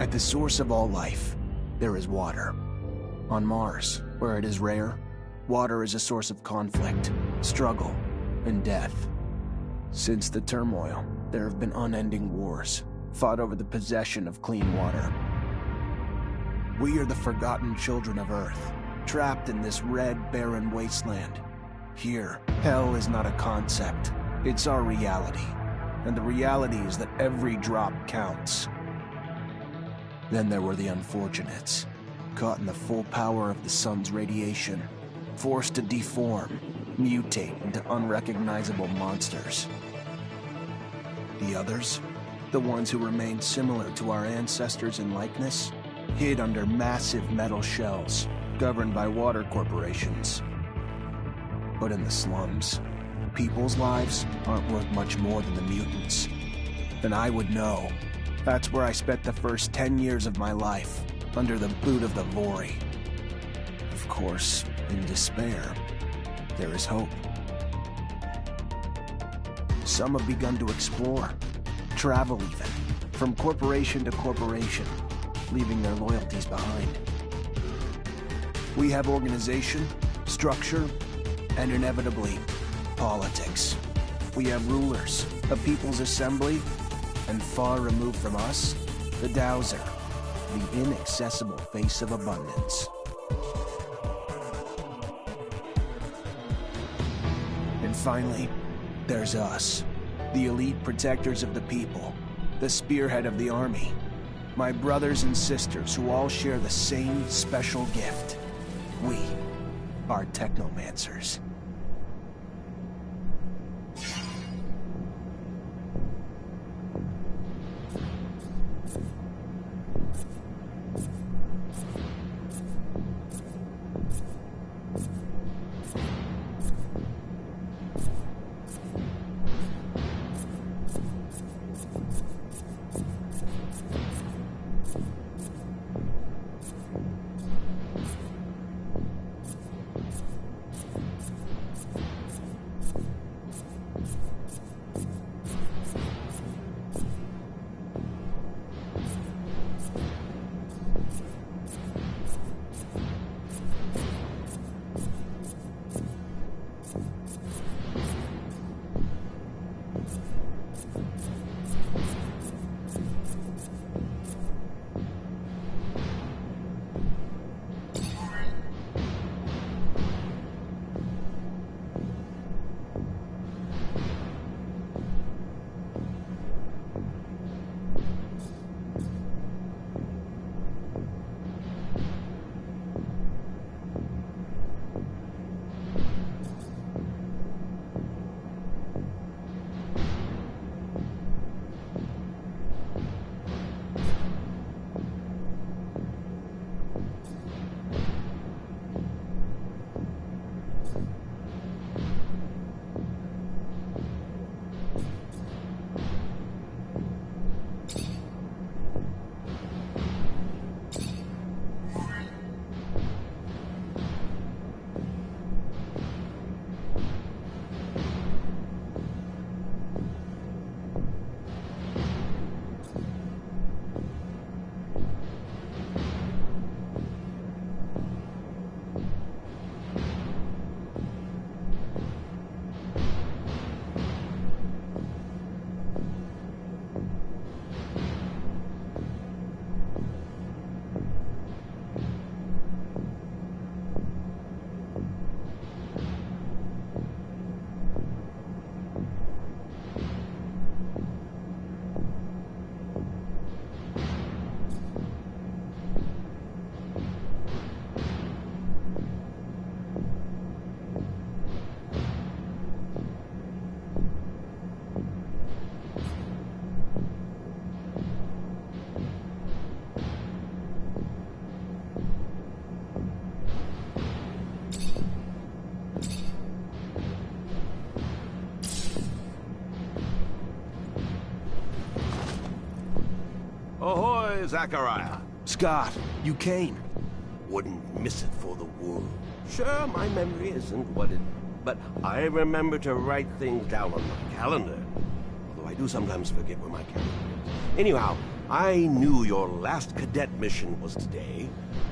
At the source of all life, there is water. On Mars, where it is rare, water is a source of conflict, struggle, and death. Since the turmoil, there have been unending wars, fought over the possession of clean water. We are the forgotten children of Earth, trapped in this red, barren wasteland. Here, hell is not a concept, it's our reality. And the reality is that every drop counts. Then there were the unfortunates, caught in the full power of the sun's radiation, forced to deform, mutate into unrecognizable monsters. The others, the ones who remained similar to our ancestors in likeness, hid under massive metal shells, governed by water corporations. But in the slums, people's lives aren't worth much more than the mutants. And I would know. That's where I spent the first 10 years of my life, under the boot of the Vori. Of course, in despair, there is hope. Some have begun to explore, travel even, from corporation to corporation, leaving their loyalties behind. We have organization, structure, and inevitably, politics. We have rulers, a people's assembly, and far removed from us, the Dowser, the inaccessible face of abundance. And finally, there's us, the elite protectors of the people, the spearhead of the army, my brothers and sisters who all share the same special gift. We are Technomancers. Ahoy, Zachariah. Scott, you came. Wouldn't miss it for the world. Sure, my memory isn't what it... But I remember to write things down on my calendar. Although I do sometimes forget where my calendar is. Anyhow, I knew your last cadet mission was today.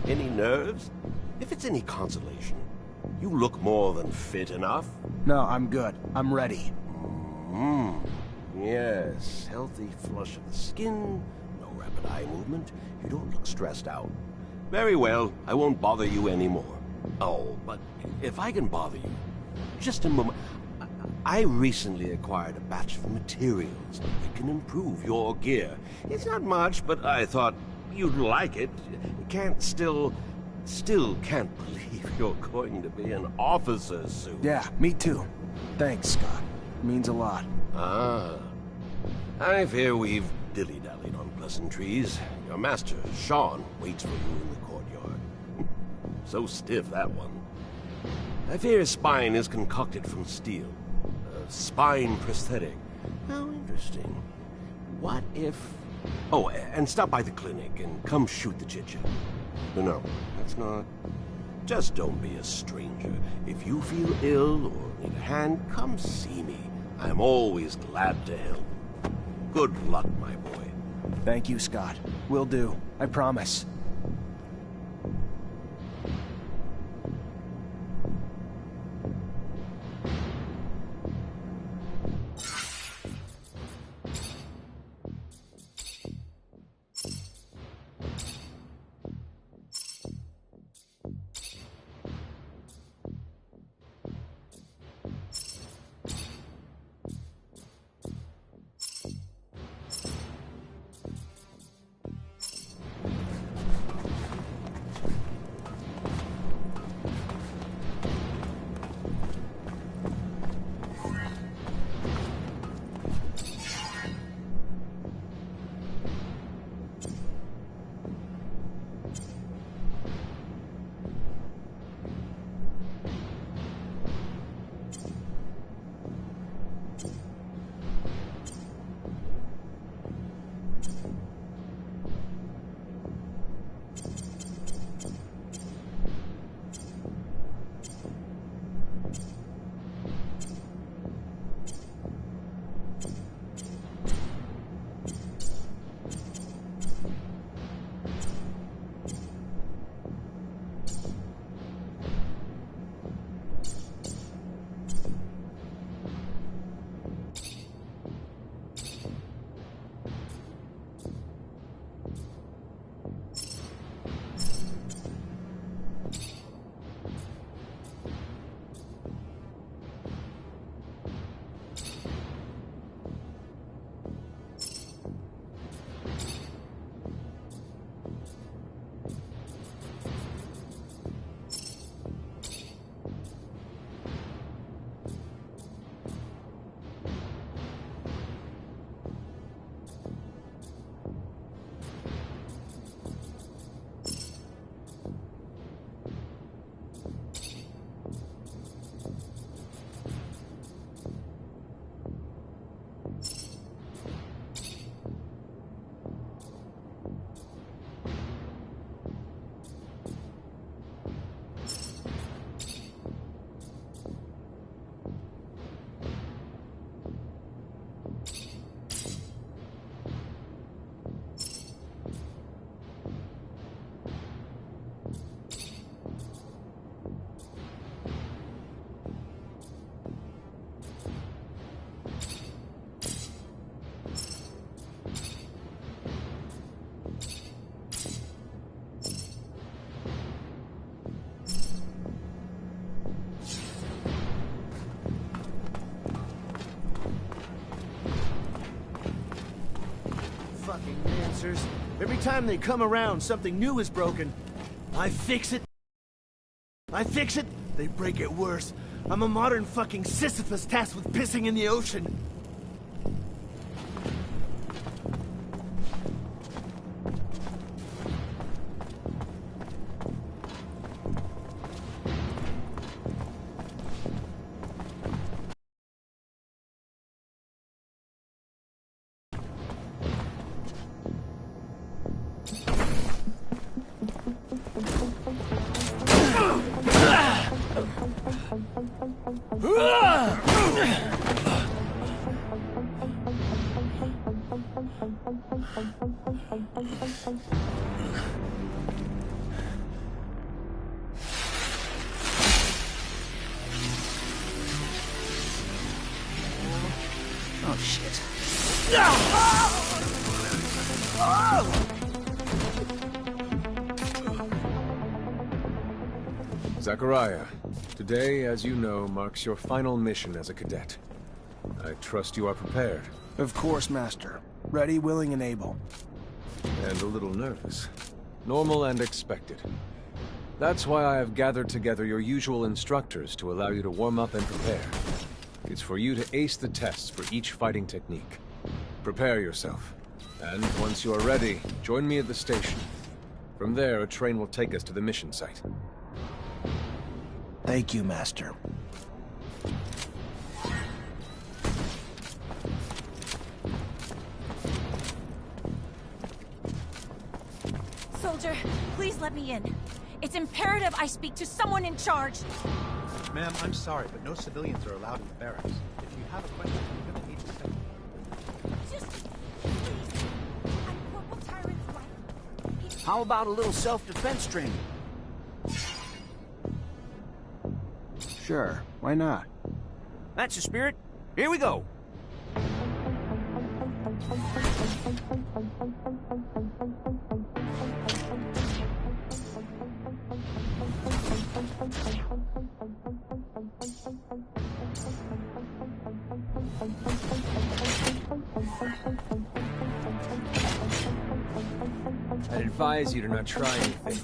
Any nerves? If it's any consolation, you look more than fit enough. No, I'm good. I'm ready. Yes, healthy flush of the skin, no rapid eye movement. You don't look stressed out. Very well, I won't bother you anymore. Oh, but if I can bother you, just a moment. I recently acquired a batch of materials that can improve your gear. It's not much, but I thought you'd like it. Still can't believe you're going to be an officer soon. Yeah, me too. Thanks, Scott. Means a lot. Ah. I fear we've dilly-dallied on pleasantries. Your master, Sean, waits for you in the courtyard. So stiff, that one. I fear his spine is concocted from steel. A spine prosthetic. How interesting. What if... Oh, and stop by the clinic and come shoot the chit-chat. No, that's not... Just don't be a stranger. If you feel ill or need a hand, come see me. I'm always glad to help. Good luck, my boy. Thank you, Scott. Will do. I promise. Fucking Mancers. Every time they come around, something new is broken. I fix it. They break it worse. I'm a modern fucking Sisyphus tasked with pissing in the ocean. shit. Zachariah, today, as you know, marks your final mission as a cadet. I trust you are prepared. Of course, Master. Ready, willing, and able. And a little nervous. Normal and expected. That's why I have gathered together your usual instructors to allow you to warm up and prepare. It's for you to ace the tests for each fighting technique. Prepare yourself. And once you are ready, join me at the station. From there, a train will take us to the mission site. Thank you, Master. Soldier, please let me in. It's imperative I speak to someone in charge. Ma'am, I'm sorry, but no civilians are allowed in the barracks. If you have a question, you're gonna need to say... Just, please. I'm Corporal Tyrant's wife. How about a little self-defense training? Sure, why not? That's the spirit. Here we go. I'd advise you to not try anything.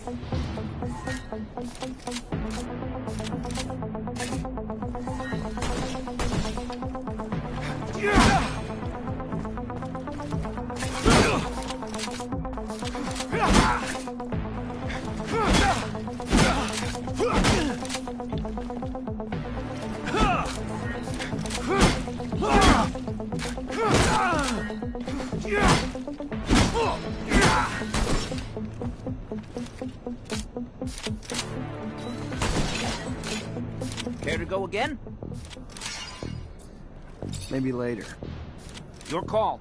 Care to go again? Maybe later. Your call.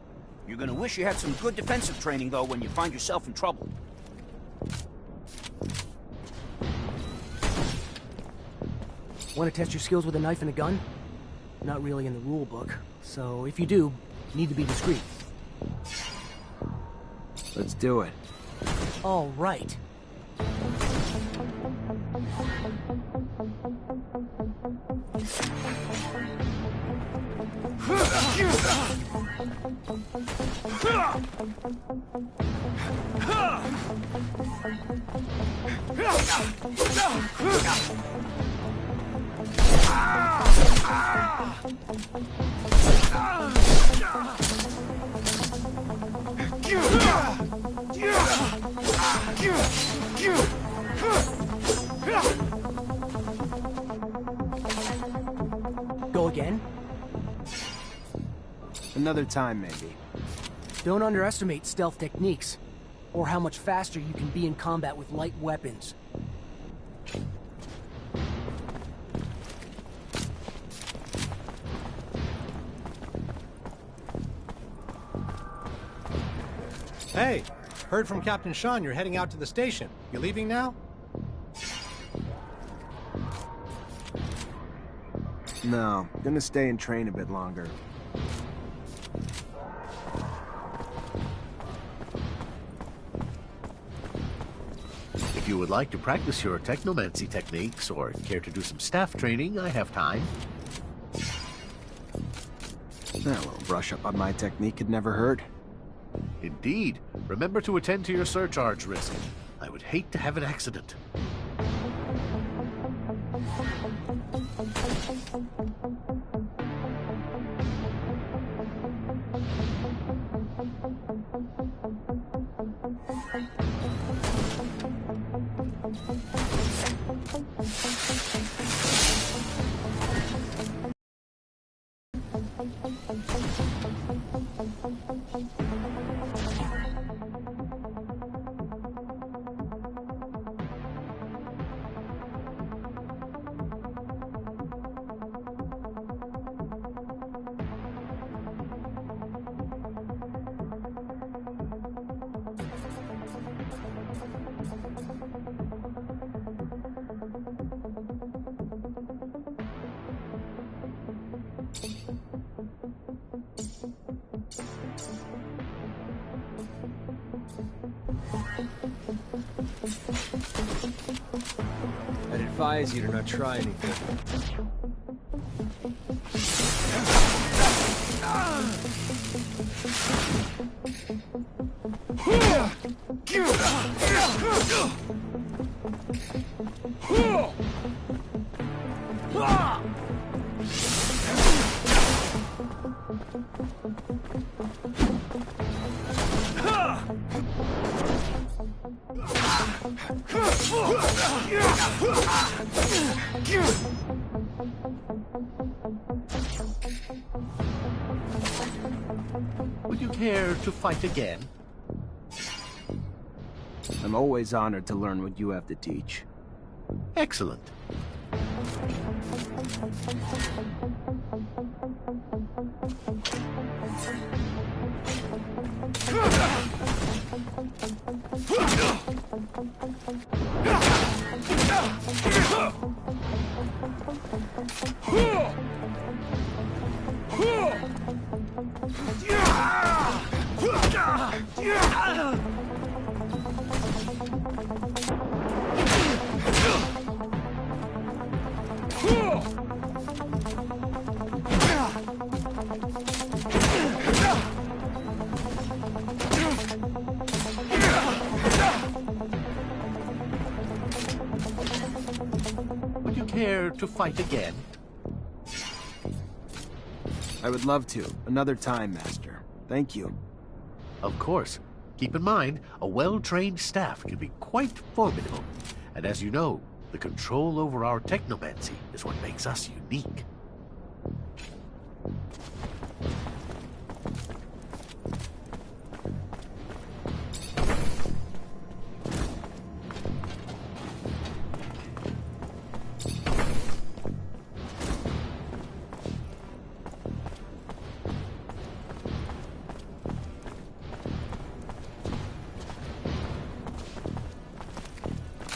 You're gonna wish you had some good defensive training, though, when you find yourself in trouble. Want to test your skills with a knife and a gun? Not really in the rule book, so if you do, you need to be discreet. Let's do it. All right. Go again? Another time, maybe. Don't underestimate stealth techniques, or how much faster you can be in combat with light weapons. Hey, heard from Captain Sean you're heading out to the station. You leaving now? No, gonna stay and train a bit longer. If you would like to practice your technomancy techniques or care to do some staff training, I have time. A little brush up on my technique could never hurt. Indeed. Remember to attend to your surcharge risk. I would hate to have an accident. advise you to not try anything. Would you care to fight again? I'm always honored to learn what you have to teach. Excellent. Would you care to fight again? I would love to. Another time, Master. Thank you. Of course. Keep in mind, a well-trained staff can be quite formidable. And as you know, the control over our technomancy is what makes us unique.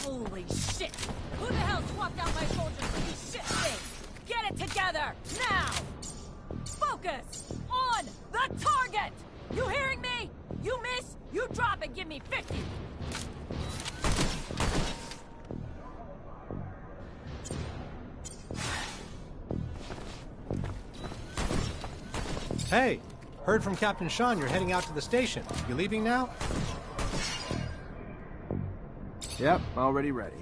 Holy shit! Who the hell swapped out my soldiers for these shit things? Get it together, now! Focus! On the target! You hearing me? You miss, you drop and give me 50! Hey, heard from Captain Sean you're heading out to the station. You leaving now? Yep, already ready.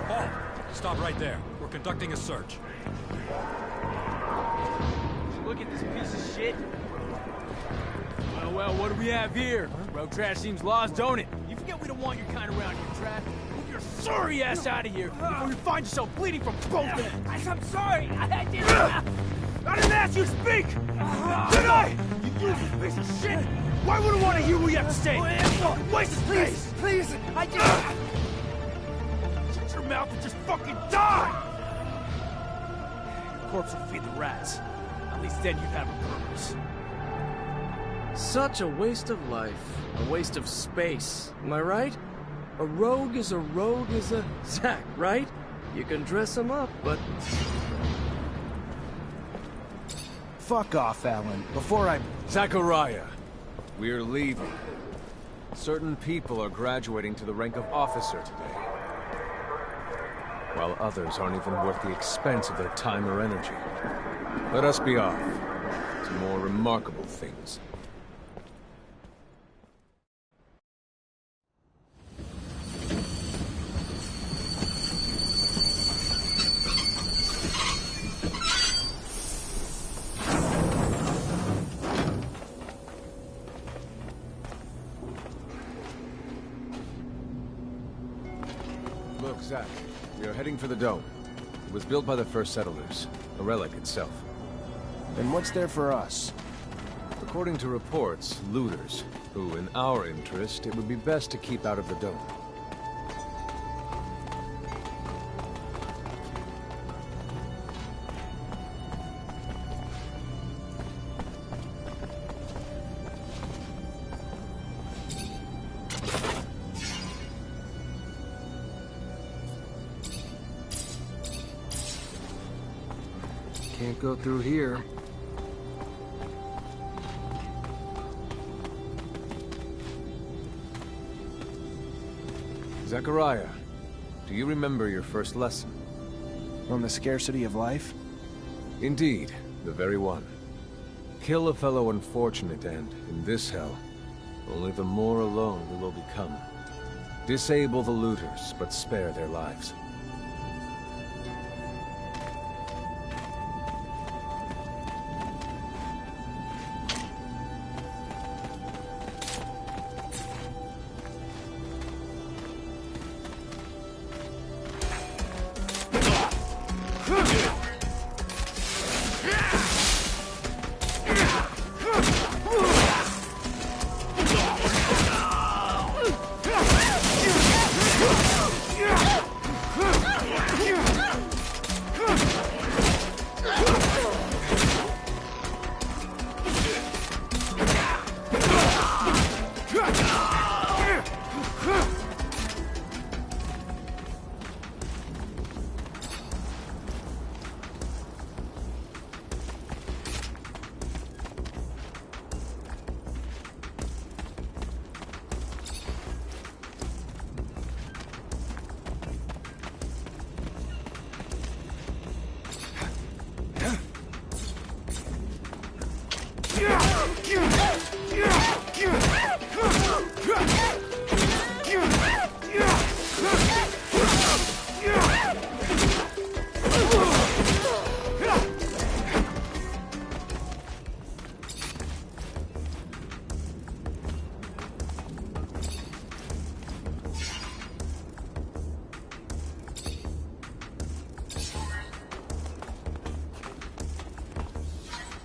Paul, stop right there. We're conducting a search. Look at this piece of shit. Well, what do we have here? Road trash seems lost, don't it? You forget we don't want your kind around here, trash. Move your sorry ass out of here before you find yourself bleeding from both ends. I'm sorry. I didn't ask you to speak! Did I? You useless piece of shit! Why would I want to hear what you have to say? Waste of space! Please! I just... Shut your mouth and just fucking die! Your corpse will feed the rats. At least then you'd have a purpose. Such a waste of life. A waste of space. Am I right? A rogue is a Zack, right? You can dress him up, but... Fuck off, Alan. Before I... Zachariah, we're leaving. Certain people are graduating to the rank of officer today, while others aren't even worth the expense of their time or energy. Let us be off to more remarkable things. Look, Zack, we are heading for the dome. It was built by the first settlers, a relic itself. And what's there for us? According to reports, looters, who, in our interest, it would be best to keep out of the dome. Can't go through here. Zachariah, do you remember your first lesson? On the scarcity of life? Indeed, the very one. Kill a fellow unfortunate and, in this hell, only the more alone we will become. Disable the looters, but spare their lives.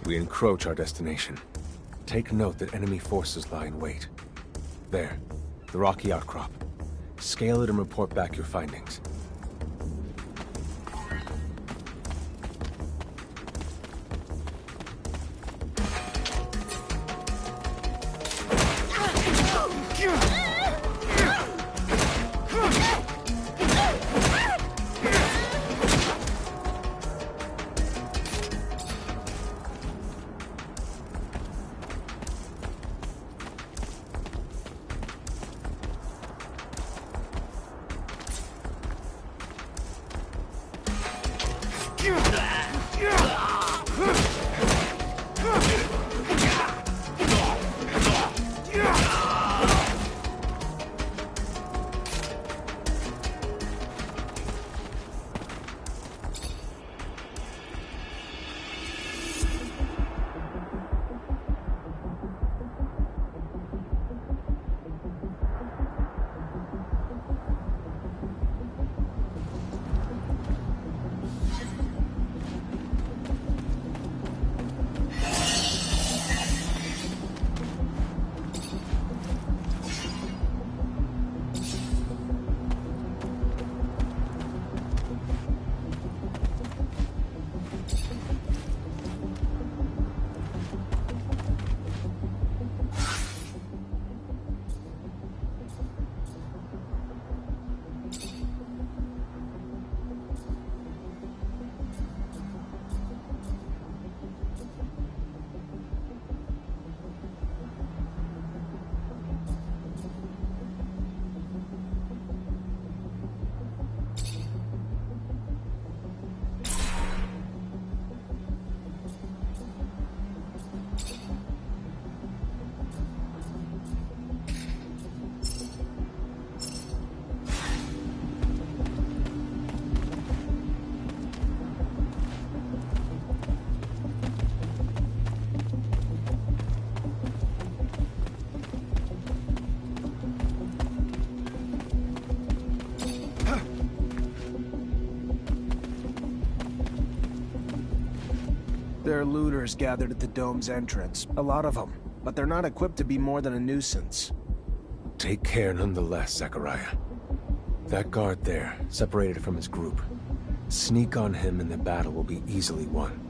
We encroach our destination. Take note that enemy forces lie in wait. There, the rocky outcrop. Scale it and report back your findings. There are looters gathered at the dome's entrance. A lot of them. But they're not equipped to be more than a nuisance. Take care nonetheless, Zachariah. That guard there, separated from his group. Sneak on him and the battle will be easily won.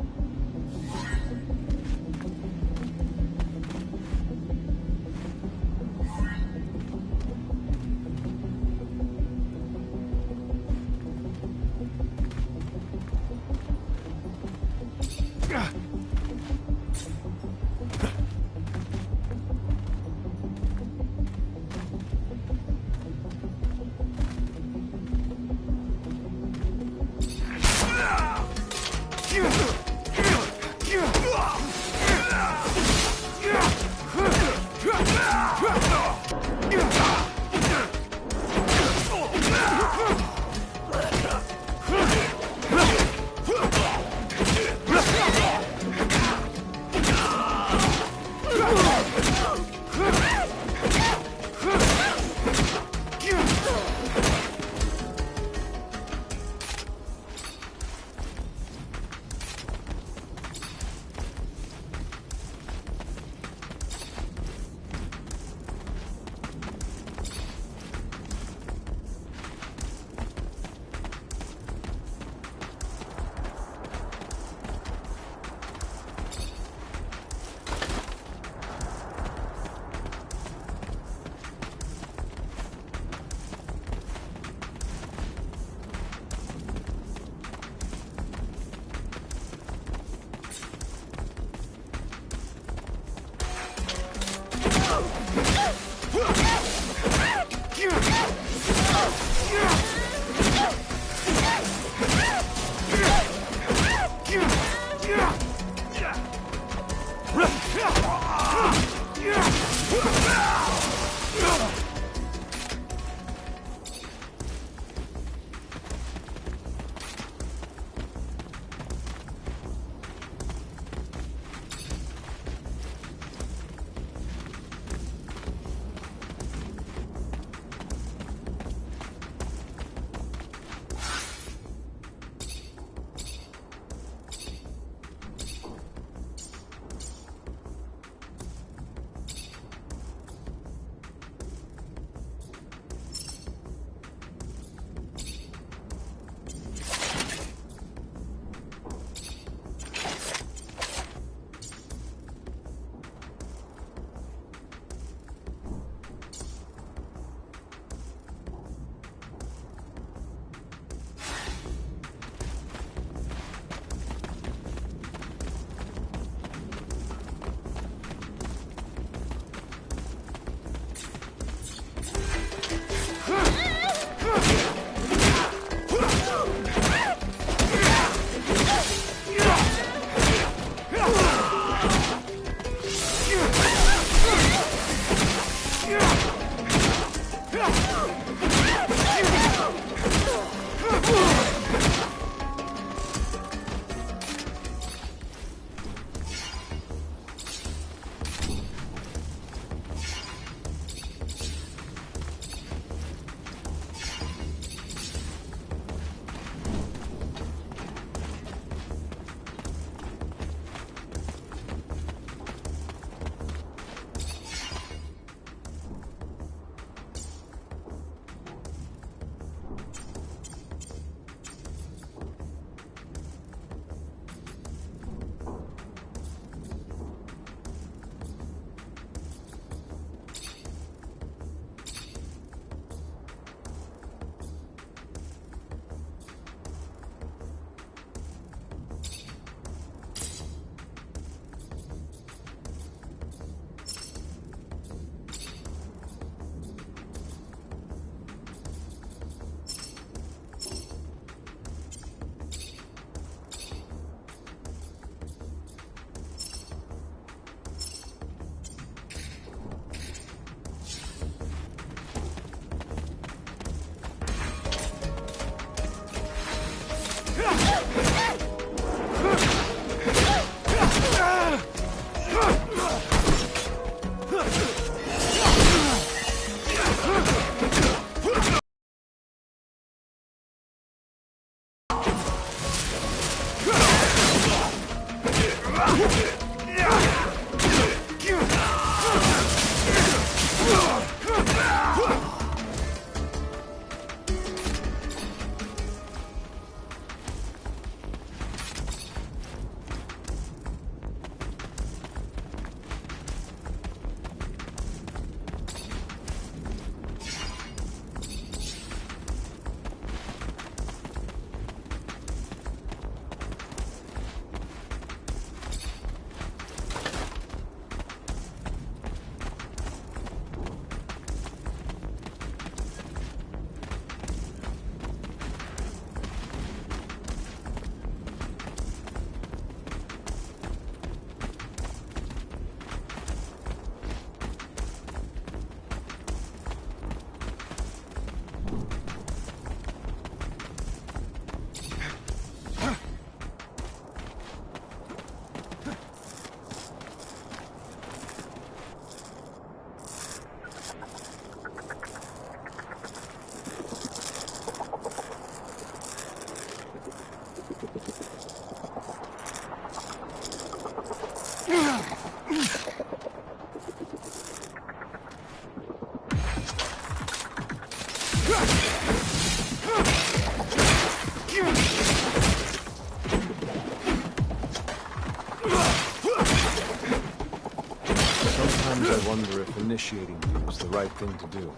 Sometimes I wonder if initiating you is the right thing to do.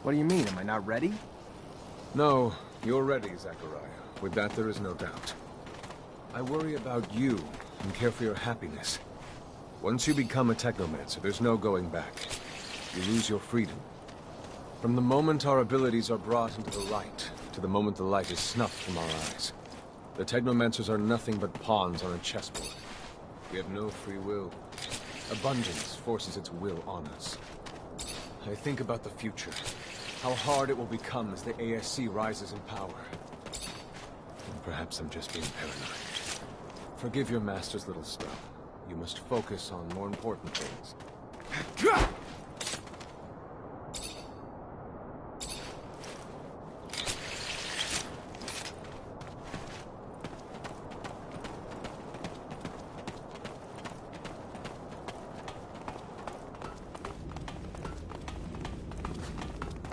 What do you mean? Am I not ready? No, you're ready, Zachariah. With that, there is no doubt. I worry about you and care for your happiness. Once you become a Technomancer, there's no going back. You lose your freedom. From the moment our abilities are brought into the light, to the moment the light is snuffed from our eyes, the Technomancers are nothing but pawns on a chessboard. We have no free will. Abundance forces its will on us. I think about the future, how hard it will become as the ASC rises in power. And perhaps I'm just being paranoid. Forgive your master's little stuff. You must focus on more important things.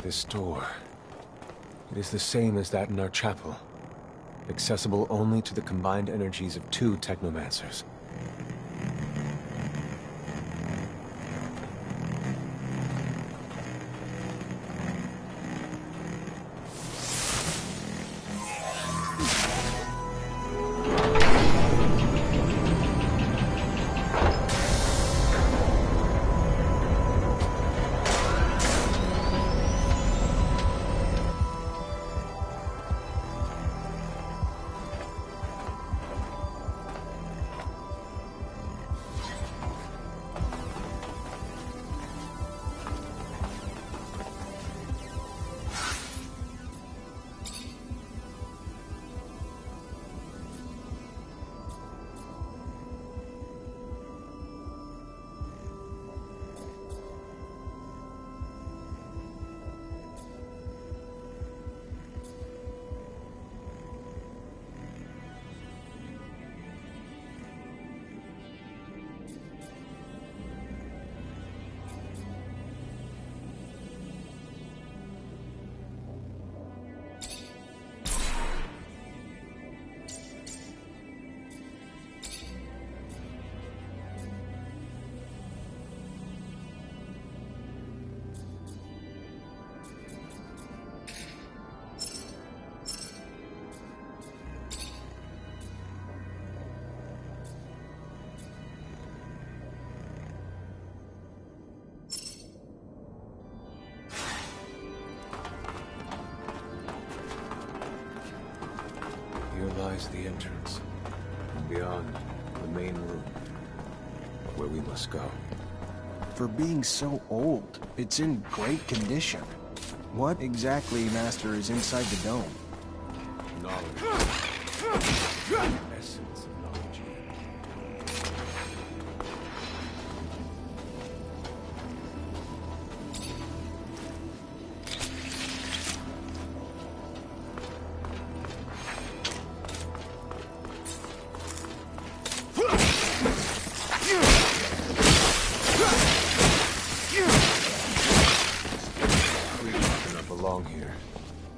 This door. It is the same as that in our chapel. Accessible only to the combined energies of 2 Technomancers. Here lies the entrance. And beyond, the main room. Where we must go. For being so old, it's in great condition. What exactly, Master, is inside the dome? Knowledge. Essence of knowledge.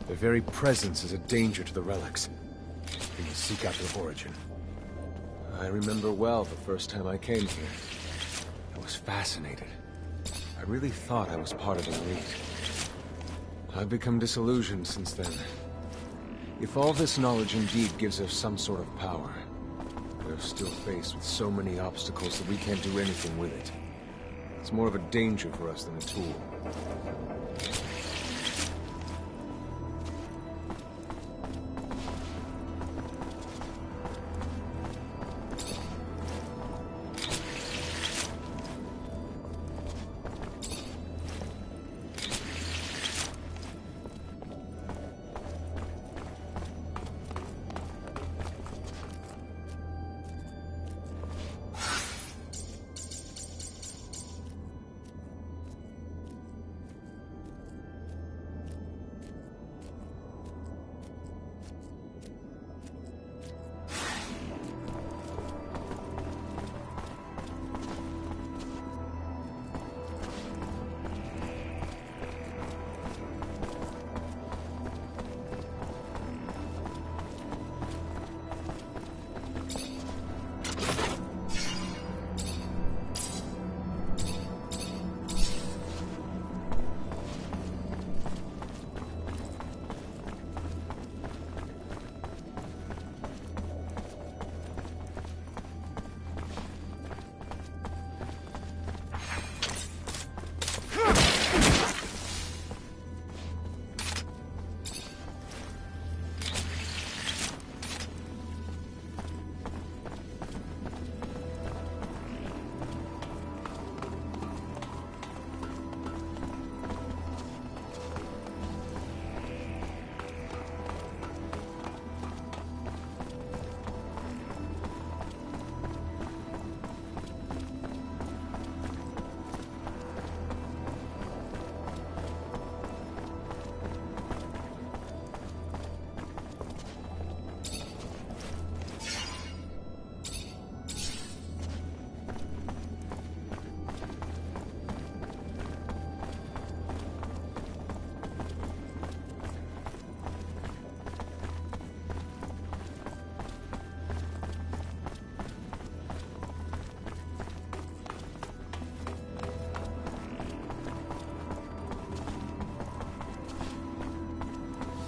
Their very presence is a danger to the relics. We must seek out their origin. I remember well the first time I came here. I was fascinated. I really thought I was part of an elite. I've become disillusioned since then. If all this knowledge indeed gives us some sort of power, we're still faced with so many obstacles that we can't do anything with it. It's more of a danger for us than a tool.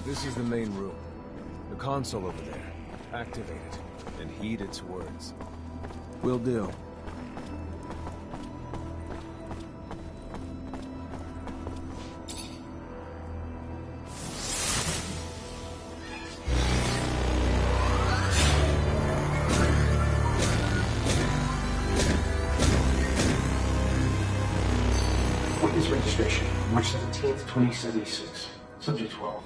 This is the main room. The console over there. Activate it, and heed its words. Will do. Witness registration, March 17th, 2076. Subject 12.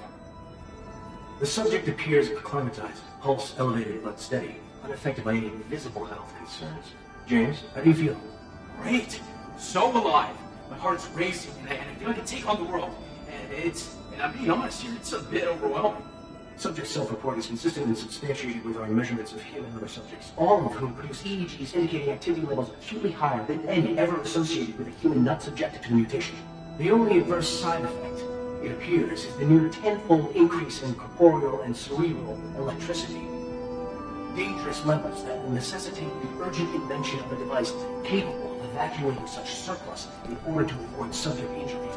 The subject appears acclimatized, pulse elevated but steady, unaffected by any visible health concerns. James, how do you feel? Great! So alive! My heart's racing, and I feel I can take on the world. And I'm being honest here, it's a bit overwhelming. Subject's self-report is consistent and substantiated with our measurements of him and other subjects, all of whom produce EEGs indicating activity levels acutely higher than any ever associated with a human not subjected to the mutation. The only adverse side effect, it appears, is the near tenfold increase in corporeal and cerebral electricity. Dangerous levels that will necessitate the urgent invention of a device capable of evacuating such surplus in order to avoid subject injury.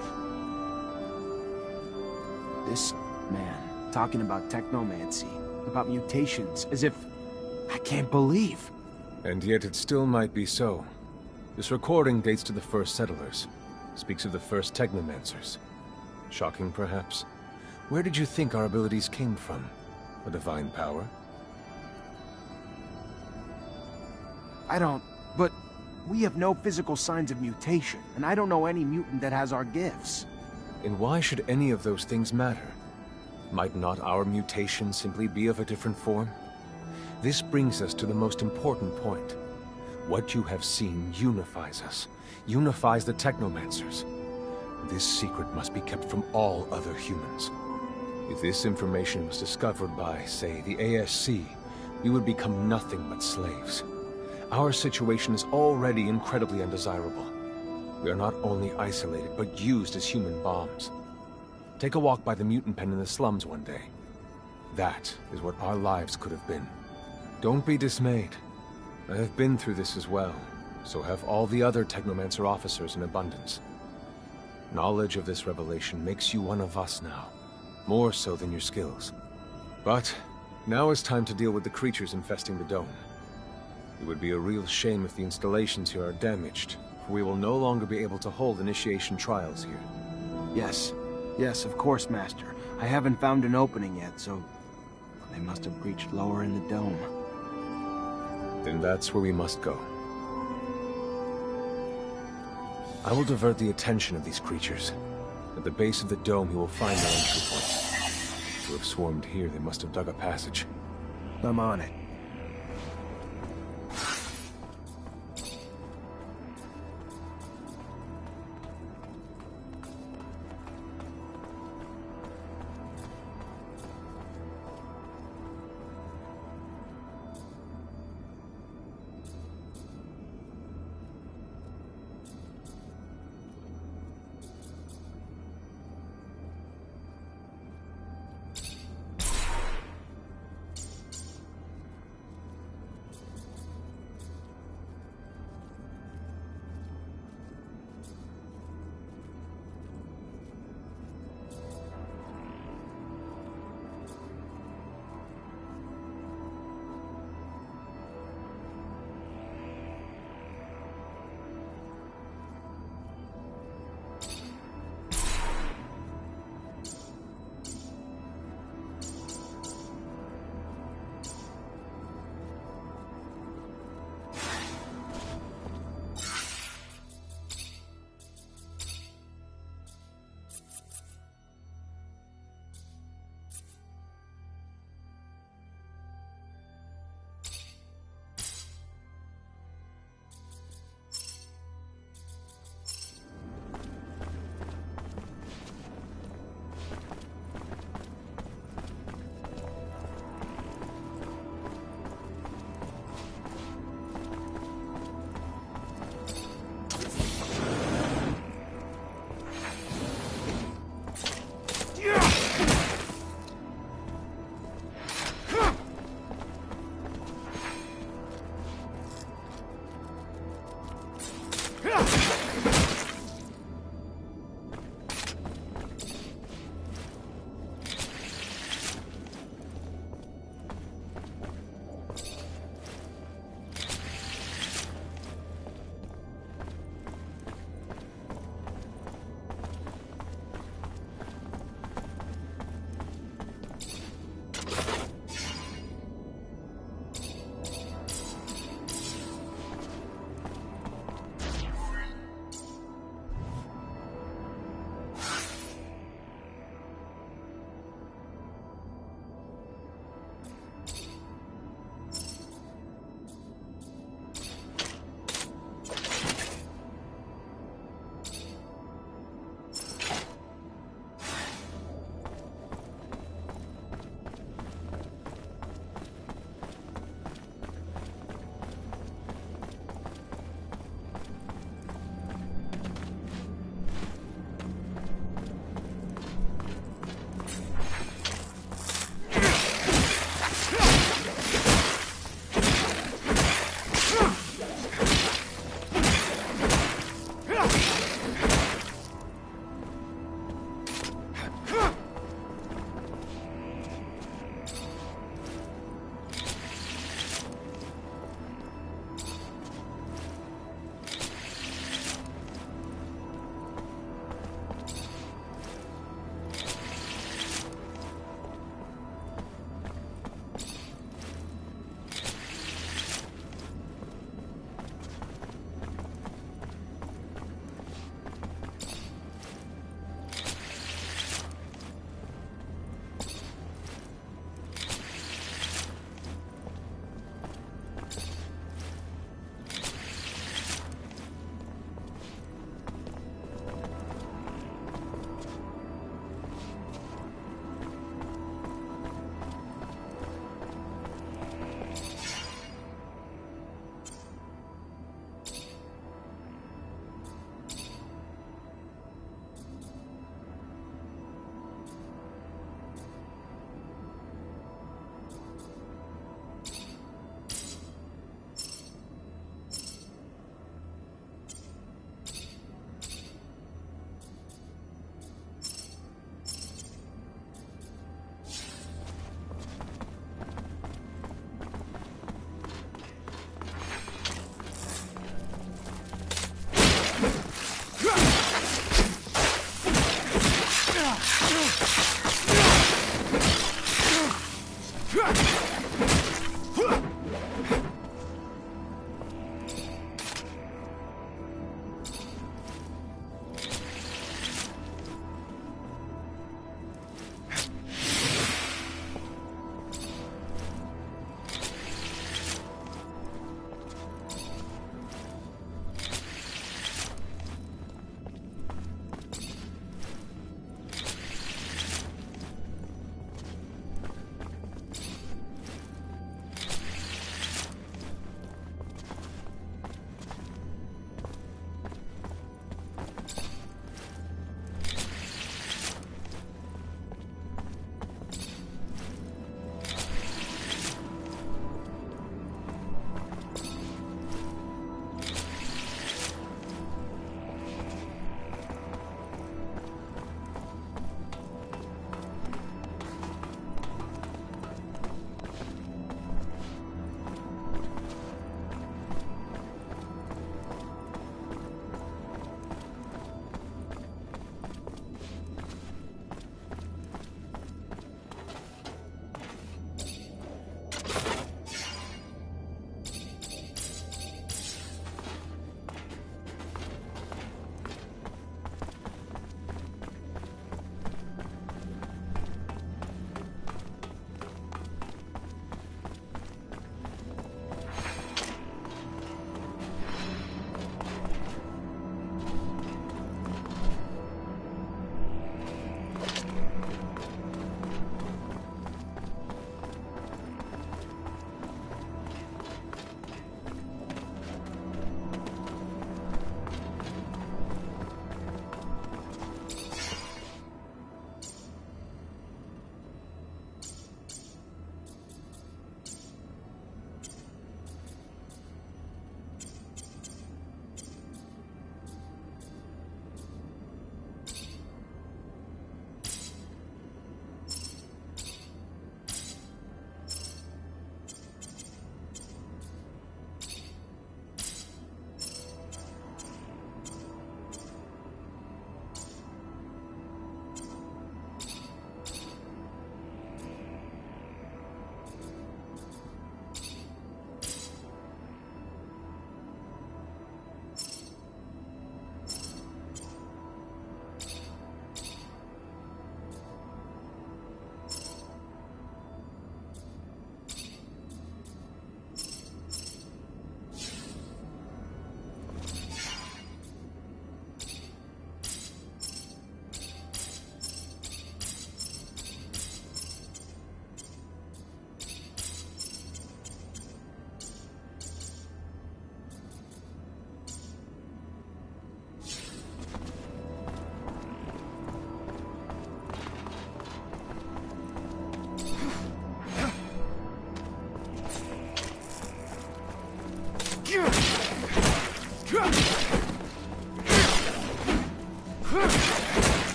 This man talking about technomancy, about mutations, as if... I can't believe. And yet it still might be so. This recording dates to the first settlers. Speaks of the first Technomancers. Shocking, perhaps? Where did you think our abilities came from? A divine power? I don't... But we have no physical signs of mutation, and I don't know any mutant that has our gifts. And why should any of those things matter? Might not our mutation simply be of a different form? This brings us to the most important point. What you have seen unifies us, unifies the Technomancers. This secret must be kept from all other humans. If this information was discovered by, say, the ASC, we would become nothing but slaves. Our situation is already incredibly undesirable. We are not only isolated, but used as human bombs. Take a walk by the mutant pen in the slums one day. That is what our lives could have been. Don't be dismayed. I have been through this as well, so have all the other Technomancer officers in abundance. Knowledge of this revelation makes you one of us now, more so than your skills. But now is time to deal with the creatures infesting the dome. It would be a real shame if the installations here are damaged, for we will no longer be able to hold initiation trials here. Yes. Yes, of course, Master. I haven't found an opening yet, so... they must have breached lower in the dome. Then that's where we must go. I will divert the attention of these creatures. At the base of the dome, you will find our entry points. To have swarmed here, they must have dug a passage. I'm on it.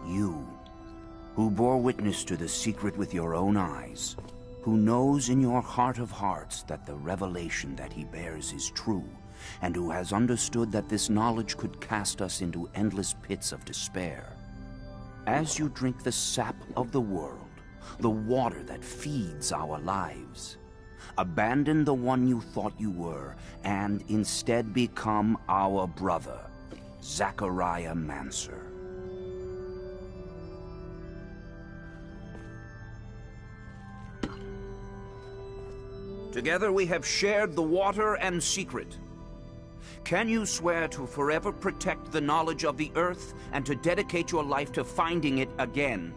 You, who bore witness to the secret with your own eyes, who knows in your heart of hearts that the revelation that he bears is true, and who has understood that this knowledge could cast us into endless pits of despair. As you drink the sap of the world, the water that feeds our lives, abandon the one you thought you were, and instead become our brother, Technomancer. Together we have shared the water and secret. Can you swear to forever protect the knowledge of the Earth and to dedicate your life to finding it again?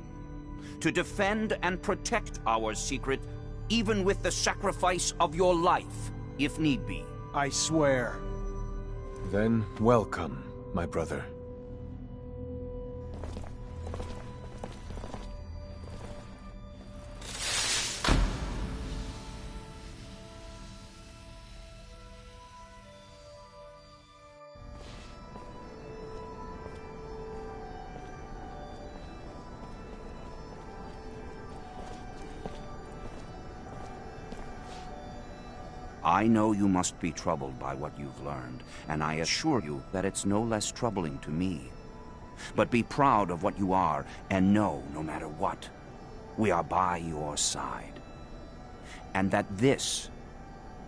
To defend and protect our secret, even with the sacrifice of your life, if need be? I swear. Then welcome, my brother. I know you must be troubled by what you've learned, and I assure you that it's no less troubling to me. But be proud of what you are, and know, no matter what, we are by your side. And that this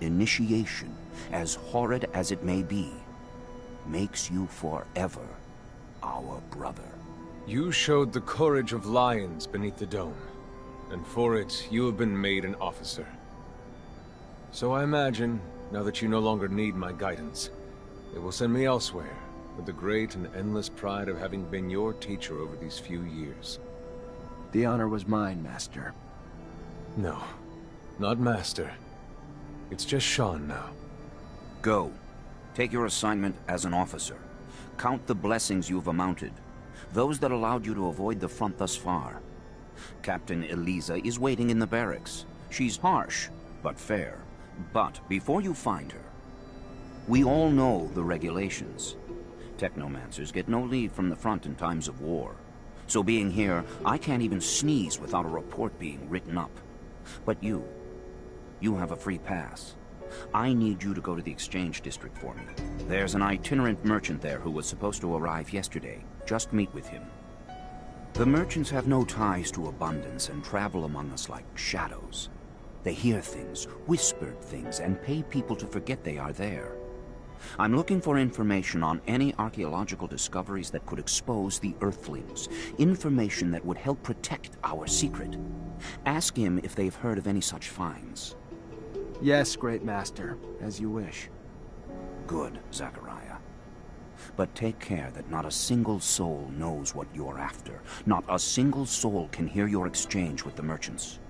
initiation, as horrid as it may be, makes you forever our brother. You showed the courage of lions beneath the dome, and for it, you have been made an officer. So I imagine, now that you no longer need my guidance, it will send me elsewhere, with the great and endless pride of having been your teacher over these few years. The honor was mine, Master. No, not Master. It's just Sean now. Go. Take your assignment as an officer. Count the blessings you've amounted, those that allowed you to avoid the front thus far. Captain Eliza is waiting in the barracks. She's harsh, but fair. But before you find her, we all know the regulations. Technomancers get no leave from the front in times of war. So being here, I can't even sneeze without a report being written up. But you have a free pass. I need you to go to the exchange district for me. There's an itinerant merchant there who was supposed to arrive yesterday. Just meet with him. The merchants have no ties to abundance and travel among us like shadows. They hear things, whispered things, and pay people to forget they are there. I'm looking for information on any archaeological discoveries that could expose the Earthlings. Information that would help protect our secret. Ask him if they've heard of any such finds. Yes, Great Master, as you wish. Good, Zachariah. But take care that not a single soul knows what you're after. Not a single soul can hear your exchange with the merchants.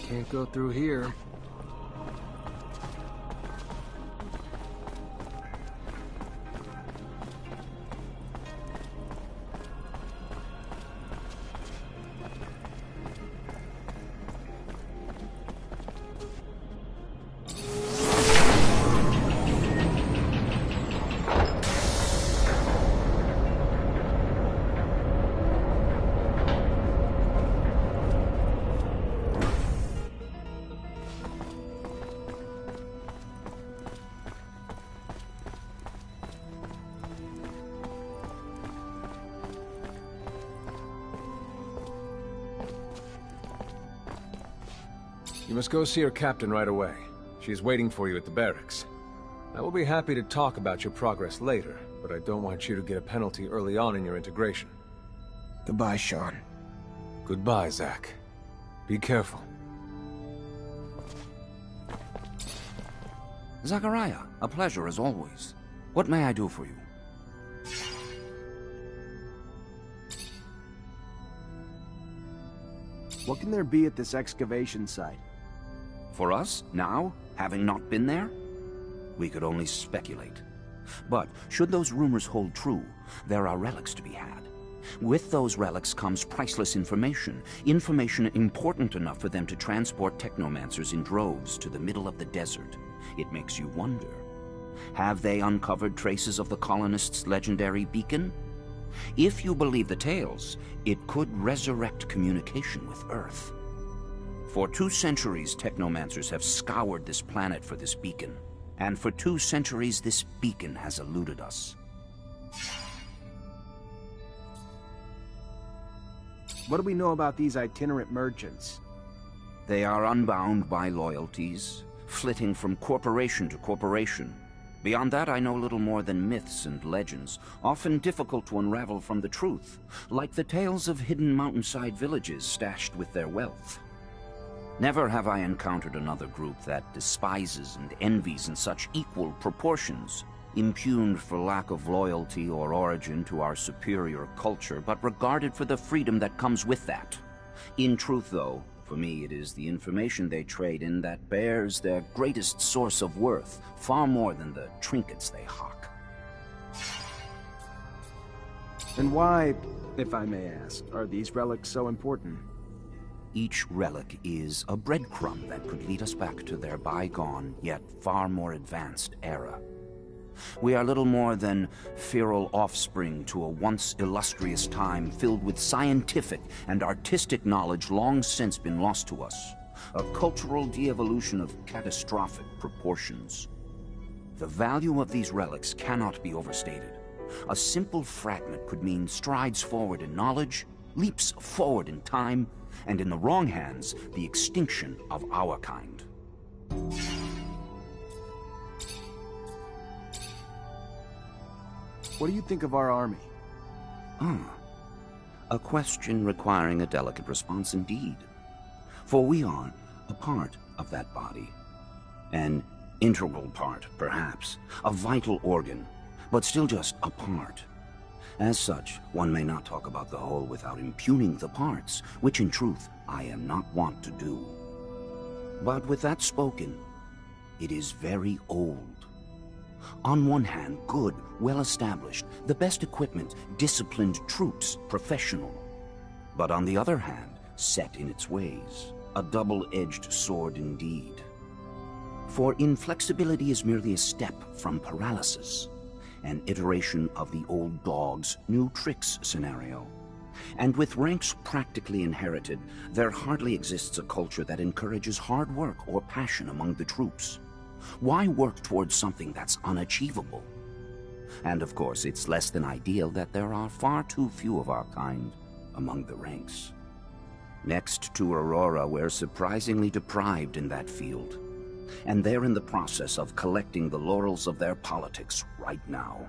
Can't go through here. You must go see her captain right away. She's waiting for you at the barracks. I will be happy to talk about your progress later, but I don't want you to get a penalty early on in your integration. Goodbye, Sean. Goodbye, Zach. Be careful. Zachariah, a pleasure as always. What may I do for you? What can there be at this excavation site? For us, now, having not been there? We could only speculate. But, should those rumors hold true, there are relics to be had. With those relics comes priceless information. Information important enough for them to transport Technomancers in droves to the middle of the desert. It makes you wonder. Have they uncovered traces of the colonists' legendary beacon? If you believe the tales, it could resurrect communication with Earth. For 2 centuries, Technomancers have scoured this planet for this beacon. And for 2 centuries, this beacon has eluded us. What do we know about these itinerant merchants? They are unbound by loyalties, flitting from corporation to corporation. Beyond that, I know little more than myths and legends, often difficult to unravel from the truth, like the tales of hidden mountainside villages stashed with their wealth. Never have I encountered another group that despises and envies in such equal proportions, impugned for lack of loyalty or origin to our superior culture, but regarded for the freedom that comes with that. In truth, though, for me it is the information they trade in that bears their greatest source of worth, far more than the trinkets they hawk. And why, if I may ask, are these relics so important? Each relic is a breadcrumb that could lead us back to their bygone, yet far more advanced era. We are little more than feral offspring to a once illustrious time filled with scientific and artistic knowledge long since been lost to us. A cultural de-evolution of catastrophic proportions. The value of these relics cannot be overstated. A simple fragment could mean strides forward in knowledge, leaps forward in time, and in the wrong hands, the extinction of our kind. What do you think of our army? A question requiring a delicate response indeed. For we are a part of that body. An integral part, perhaps. A vital organ, but still just a part. As such, one may not talk about the whole without impugning the parts, which in truth I am not wont to do. But with that spoken, it is very old. On one hand, good, well-established, the best equipment, disciplined troops, professional. But on the other hand, set in its ways, a double-edged sword indeed. For inflexibility is merely a step from paralysis. an iteration of the old dog's new tricks scenario. And with ranks practically inherited, there hardly exists a culture that encourages hard work or passion among the troops. Why work towards something that's unachievable? And of course, it's less than ideal that there are far too few of our kind among the ranks. Next to Aurora, we're surprisingly deprived in that field. And they're in the process of collecting the laurels of their politics right now.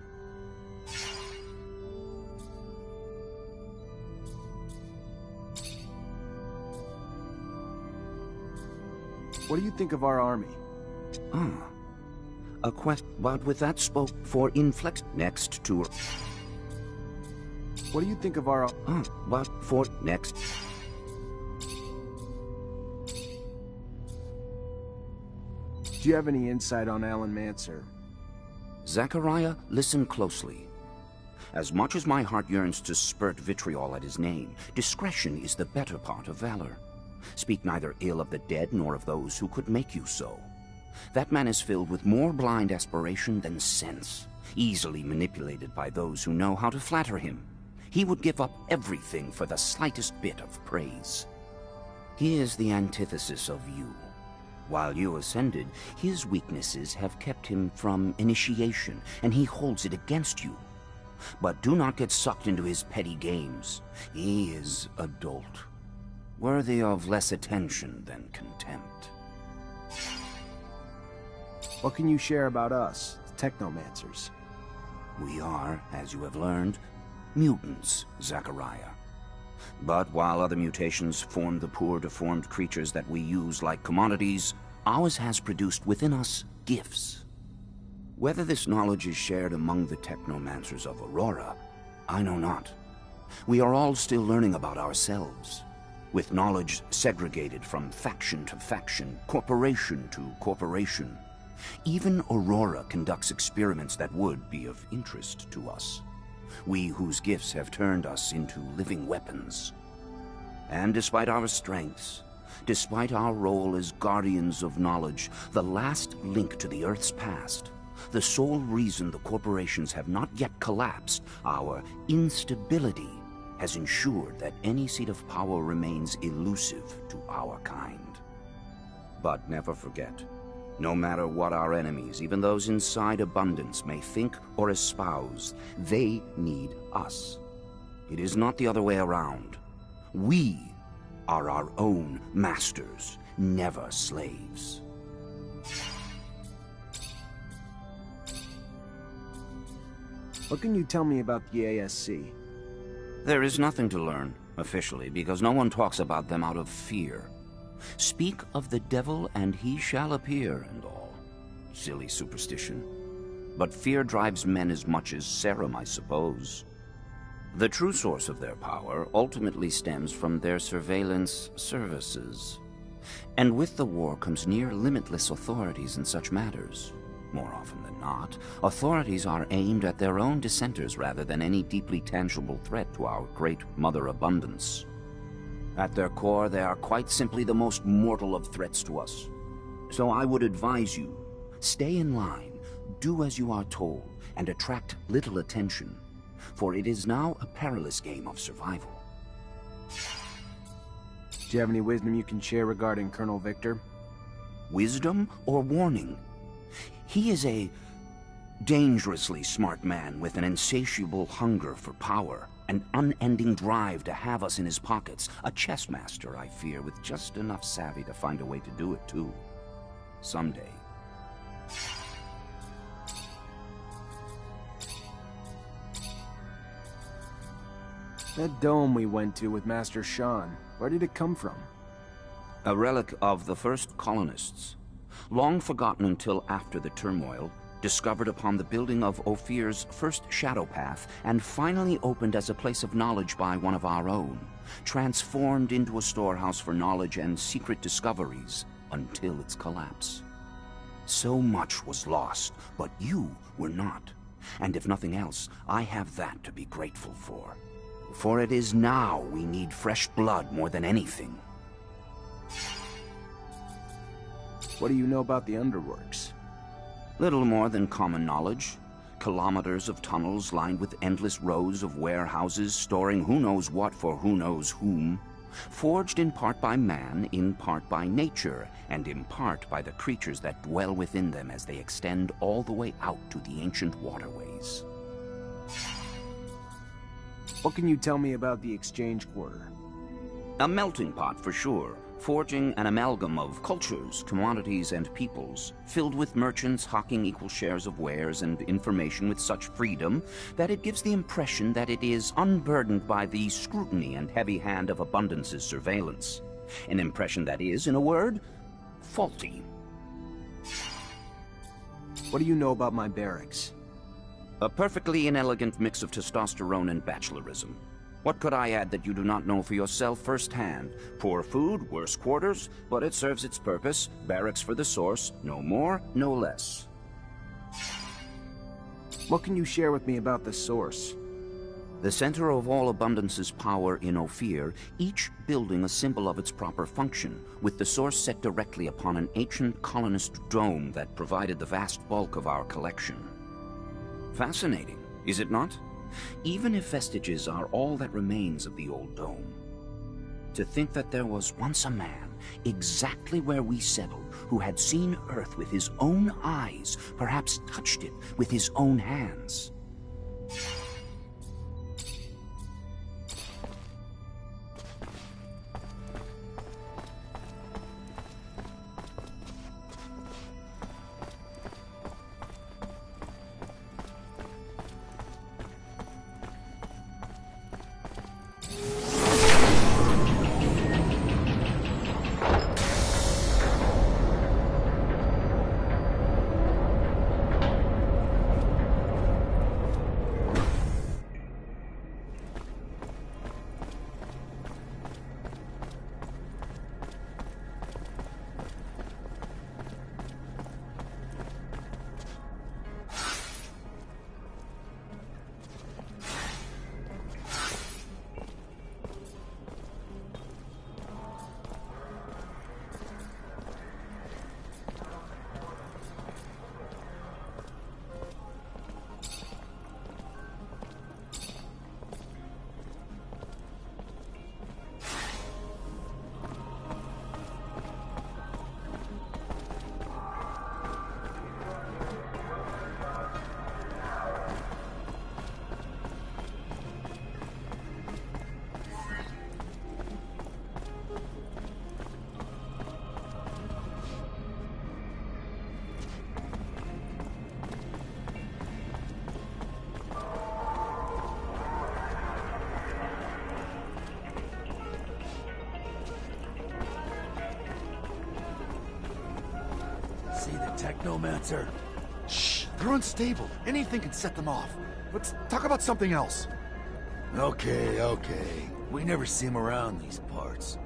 What do you think of our army? A quest, but with that spoke for inflex next to... What do you think of our... but for next... Do you have any insight on Alan Mancer? Zachariah, listen closely. As much as my heart yearns to spurt vitriol at his name, discretion is the better part of valor. Speak neither ill of the dead nor of those who could make you so. That man is filled with more blind aspiration than sense, easily manipulated by those who know how to flatter him. He would give up everything for the slightest bit of praise. He is the antithesis of you. While you ascended, his weaknesses have kept him from initiation, and he holds it against you. But do not get sucked into his petty games. He is a dolt, worthy of less attention than contempt. What can you share about us, the Technomancers? We are, as you have learned, mutants, Zachariah. But while other mutations form the poor, deformed creatures that we use like commodities, ours has produced within us gifts. Whether this knowledge is shared among the Technomancers of Aurora, I know not. We are all still learning about ourselves, with knowledge segregated from faction to faction, corporation to corporation. Even Aurora conducts experiments that would be of interest to us. We whose gifts have turned us into living weapons. And despite our strengths, despite our role as guardians of knowledge, the last link to the Earth's past, the sole reason the corporations have not yet collapsed, our instability has ensured that any seat of power remains elusive to our kind. But never forget, no matter what our enemies, even those inside abundance, may think or espouse, they need us. It is not the other way around. We are our own masters, never slaves. What can you tell me about the ASC? There is nothing to learn, officially, because no one talks about them out of fear. Speak of the devil and he shall appear and all. Silly superstition. But fear drives men as much as serum, I suppose. The true source of their power ultimately stems from their surveillance services. And with the war comes near limitless authorities in such matters. More often than not, authorities are aimed at their own dissenters rather than any deeply tangible threat to our great Mother Abundance. At their core, they are quite simply the most mortal of threats to us. So I would advise you, stay in line, do as you are told, and attract little attention, for it is now a perilous game of survival. Do you have any wisdom you can share regarding Colonel Victor? Wisdom or warning? He is a dangerously smart man with an insatiable hunger for power, an unending drive to have us in his pockets, a chess master, I fear, with just enough savvy to find a way to do it, too. Someday. That dome we went to with Master Sean, where did it come from? A relic of the first colonists. Long forgotten until after the turmoil, discovered upon the building of Ophir's first shadow path, and finally opened as a place of knowledge by one of our own, transformed into a storehouse for knowledge and secret discoveries until its collapse. So much was lost, but you were not. And if nothing else, I have that to be grateful for. For it is now we need fresh blood more than anything. What do you know about the Underworks? Little more than common knowledge. Kilometers of tunnels lined with endless rows of warehouses storing who knows what for who knows whom. Forged in part by man, in part by nature, and in part by the creatures that dwell within them as they extend all the way out to the ancient waterways. What can you tell me about the exchange quarter? A melting pot for sure, forging an amalgam of cultures, commodities, and peoples, filled with merchants hawking equal shares of wares and information with such freedom that it gives the impression that it is unburdened by the scrutiny and heavy hand of abundance's surveillance. An impression that is, in a word, faulty. What do you know about my barracks? A perfectly inelegant mix of testosterone and bachelorism. What could I add that you do not know for yourself firsthand? Poor food, worse quarters, but it serves its purpose. Barracks for the source, no more, no less. What can you share with me about the source? The center of all abundance's power in Ophir, each building a symbol of its proper function, with the source set directly upon an ancient colonist dome that provided the vast bulk of our collection. Fascinating, is it not? Even if vestiges are all that remains of the old dome. To think that there was once a man, exactly where we settled, who had seen Earth with his own eyes, perhaps touched it with his own hands. See the Technomancer? Shh, they're unstable. Anything can set them off. Let's talk about something else. Okay, okay. We never see him around these parts.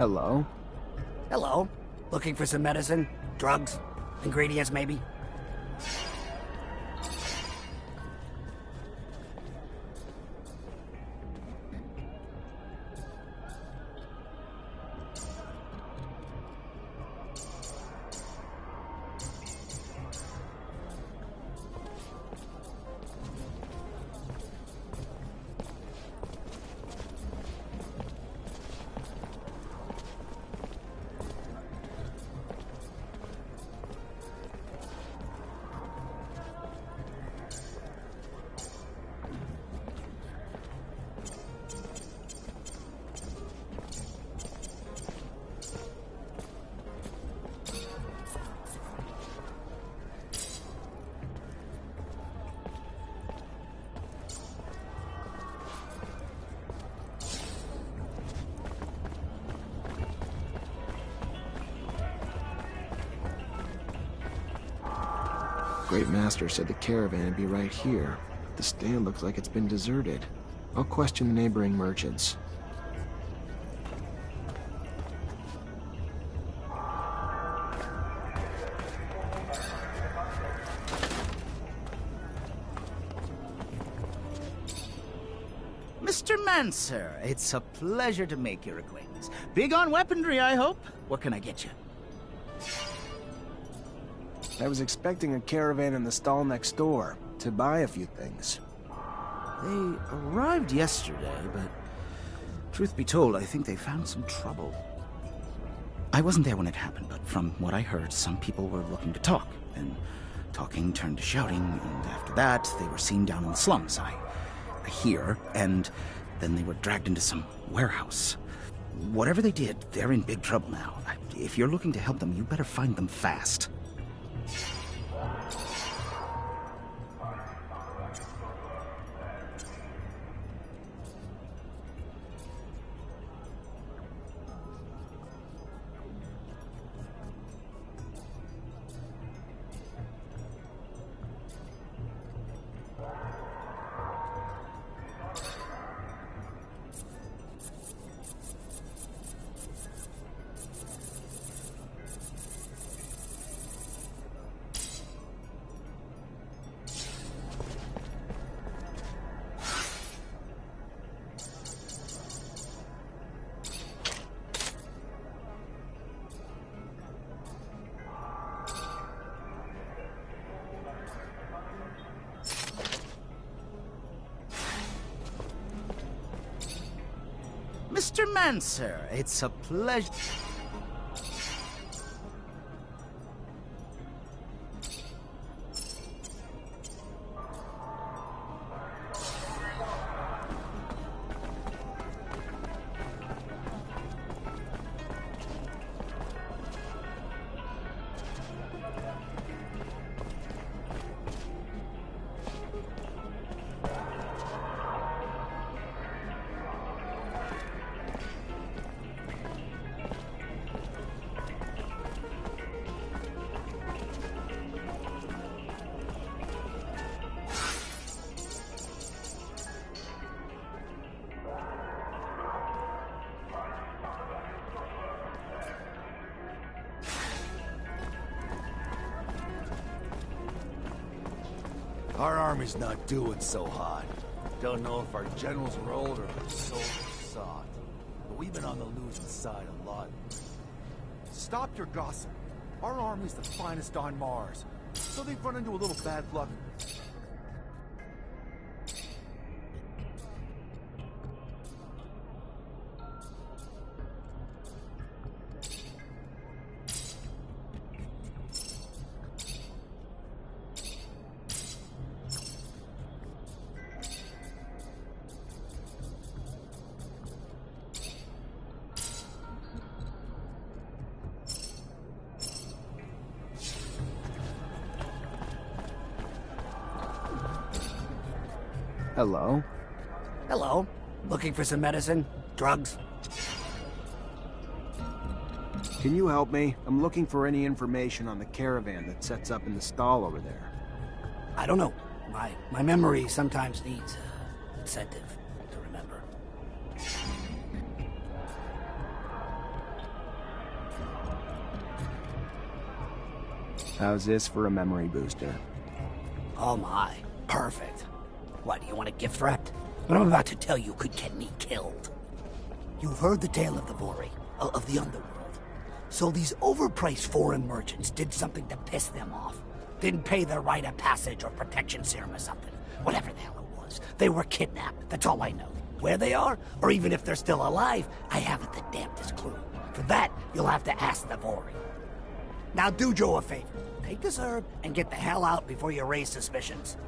Hello? Hello. Looking for some medicine? Drugs? Ingredients, maybe? Great Master said the caravan would be right here. The stand looks like it's been deserted. I'll question the neighboring merchants. Mr. Mancer, it's a pleasure to make your acquaintance. Big on weaponry, I hope? What can I get you? I was expecting a caravan in the stall next door to buy a few things. They arrived yesterday, but truth be told, I think they found some trouble. I wasn't there when it happened, but from what I heard, some people were looking to talk, and talking turned to shouting, and after that, they were seen down in the slums. I hear, and then they were dragged into some warehouse. Whatever they did, they're in big trouble now. If you're looking to help them, you better find them fast. Mr. Mancer, it's a pleasure. Our army's not doing so hot. Don't know if our generals are old or our soldiers soft. But we've been on the losing side a lot. Stop your gossip. Our army's the finest on Mars. So they've run into a little bad luck. Hello? Hello. Looking for some medicine? Drugs? Can you help me? I'm looking for any information on the caravan that sets up in the stall over there. I don't know. My memory sometimes needs incentive to remember. How's this for a memory booster? Oh my. Perfect. What, do you want a gift wrapped? What I'm about to tell you could get me killed. You've heard the tale of the Vori, of the underworld. So these overpriced foreign merchants did something to piss them off. Didn't pay their rite of passage or protection serum or something. Whatever the hell it was. They were kidnapped, that's all I know. Where they are, or even if they're still alive, I haven't the damnedest clue. For that, you'll have to ask the Vori. Now do Joe a favor. Take this herb and get the hell out before you raise suspicions.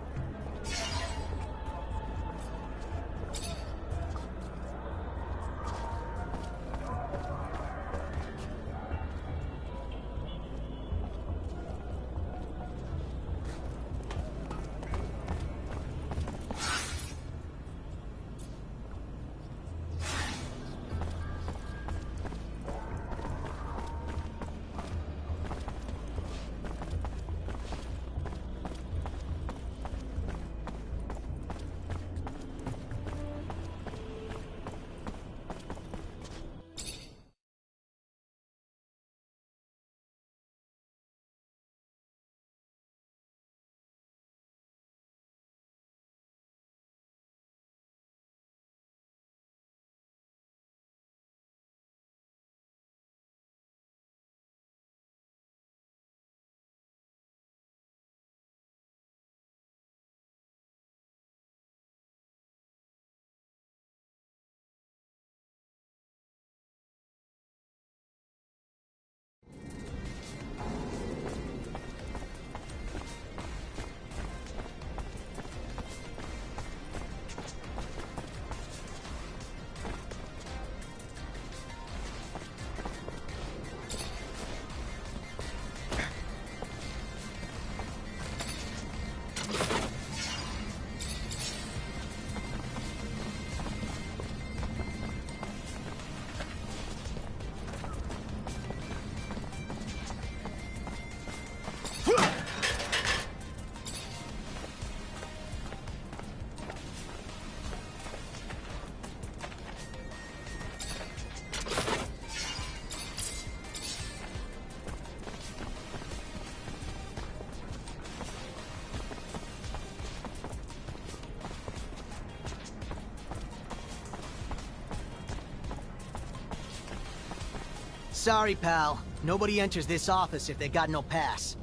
Sorry, pal. Nobody enters this office if they got no pass.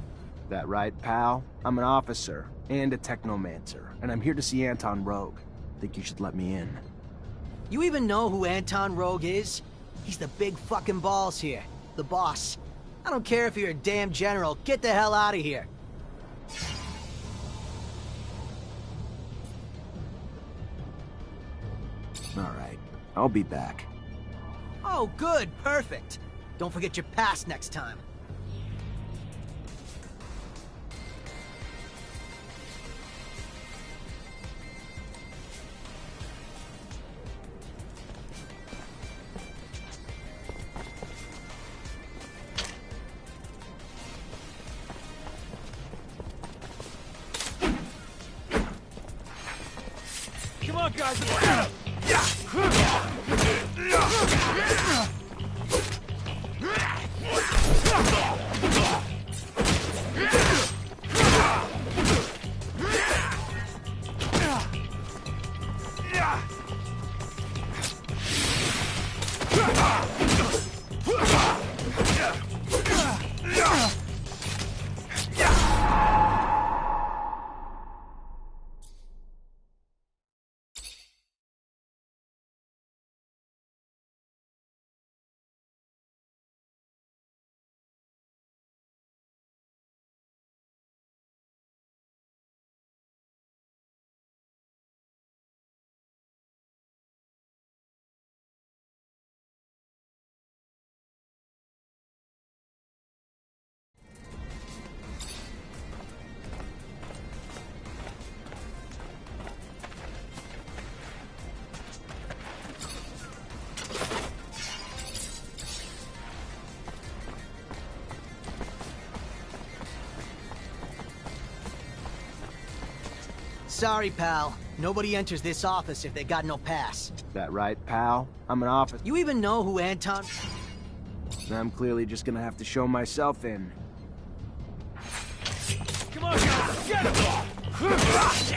That right, pal? I'm an officer and a Technomancer, and I'm here to see Anton Rogue. Think you should let me in. You even know who Anton Rogue is? He's the big fucking balls here. The boss. I don't care if you're a damn general. Get the hell out of here. Alright, I'll be back. Oh, good. Perfect. Don't forget your pass next time. Come on, guys, let's get him! Sorry, pal. Nobody enters this office if they got no pass. That right, pal? I'm an officer. You even know who Anton... I'm clearly just gonna have to show myself in. Come on, guys, get him!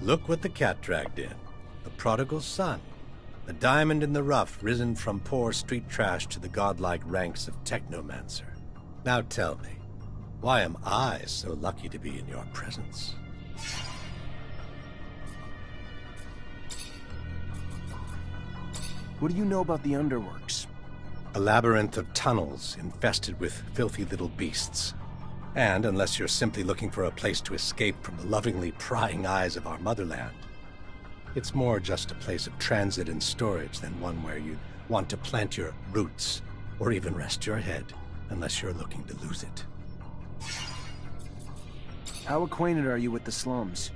Look what the cat dragged in. The prodigal son. A diamond in the rough, risen from poor street trash to the godlike ranks of Technomancer. Now tell me, why am I so lucky to be in your presence? What do you know about the Underworks? A labyrinth of tunnels infested with filthy little beasts. And unless you're simply looking for a place to escape from the lovingly prying eyes of our motherland, it's more just a place of transit and storage than one where you'd want to plant your roots or even rest your head, unless you're looking to lose it. How acquainted are you with the slums?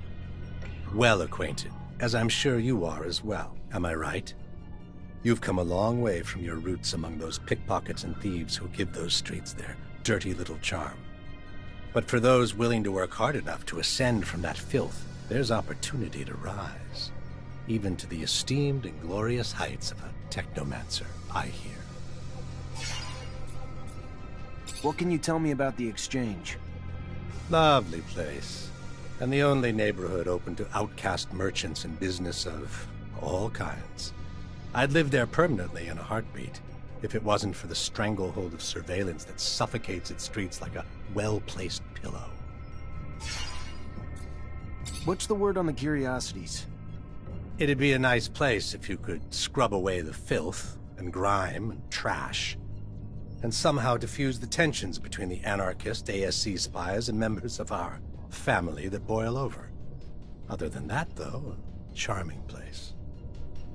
Well acquainted, as I'm sure you are as well. Am I right? You've come a long way from your roots among those pickpockets and thieves who give those streets their dirty little charm. But for those willing to work hard enough to ascend from that filth, there's opportunity to rise, even to the esteemed and glorious heights of a Technomancer, I hear. What can you tell me about the Exchange? Lovely place, and the only neighborhood open to outcast merchants and business of all kinds. I'd live there permanently in a heartbeat, if it wasn't for the stranglehold of surveillance that suffocates its streets like a well-placed pillow. What's the word on the curiosities? It'd be a nice place if you could scrub away the filth and grime and trash, and somehow diffuse the tensions between the anarchist ASC spies and members of our family that boil over. Other than that, though, a charming place.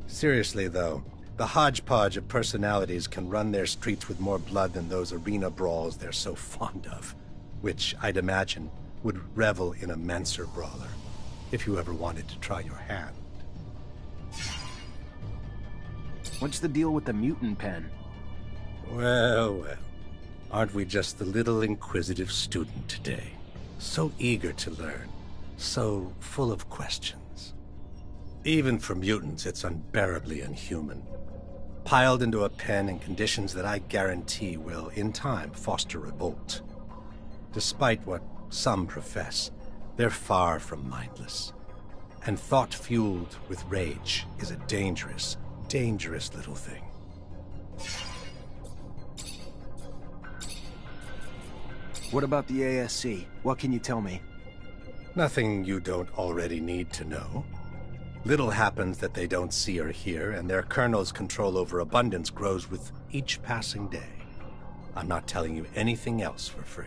Seriously, though, the hodgepodge of personalities can run their streets with more blood than those arena brawls they're so fond of, which, I'd imagine, would revel in a Mancer brawler, if you ever wanted to try your hand. What's the deal with the mutant pen? Well, well. Aren't we just the little inquisitive student today? So eager to learn, so full of questions. Even for mutants, it's unbearably inhuman. Piled into a pen in conditions that I guarantee will, in time, foster revolt. Despite what some profess, they're far from mindless. And thought fueled with rage is a dangerous, dangerous little thing. What about the ASC? What can you tell me? Nothing you don't already need to know. Little happens that they don't see or hear, and their colonel's control over abundance grows with each passing day. I'm not telling you anything else for free.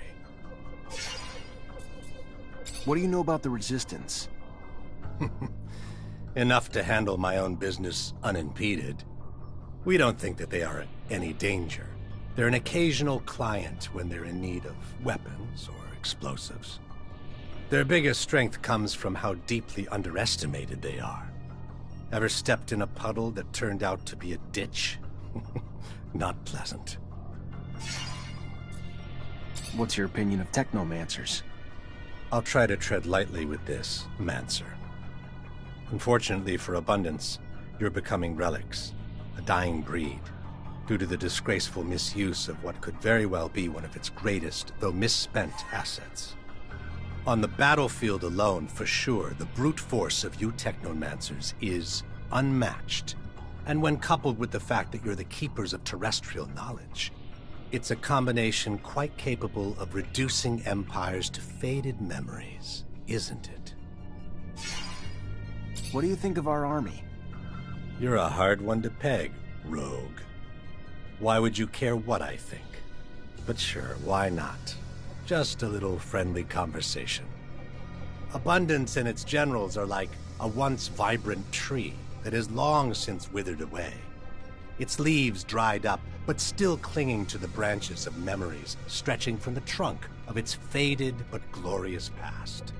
What do you know about the Resistance? Enough to handle my own business unimpeded. We don't think that they are any danger. They're an occasional client when they're in need of weapons or explosives. Their biggest strength comes from how deeply underestimated they are. Ever stepped in a puddle that turned out to be a ditch? Not pleasant. What's your opinion of Technomancers? I'll try to tread lightly with this, Mancer. Unfortunately for Abundance, you're becoming relics, a dying breed, due to the disgraceful misuse of what could very well be one of its greatest, though misspent, assets. On the battlefield alone, for sure, the brute force of you Technomancers is unmatched. And when coupled with the fact that you're the keepers of terrestrial knowledge, it's a combination quite capable of reducing empires to faded memories, isn't it? What do you think of our army? You're a hard one to peg, rogue. Why would you care what I think? But sure, why not? Just a little friendly conversation. Abundance and its generals are like a once vibrant tree that has long since withered away. Its leaves dried up, but still clinging to the branches of memories stretching from the trunk of its faded but glorious past.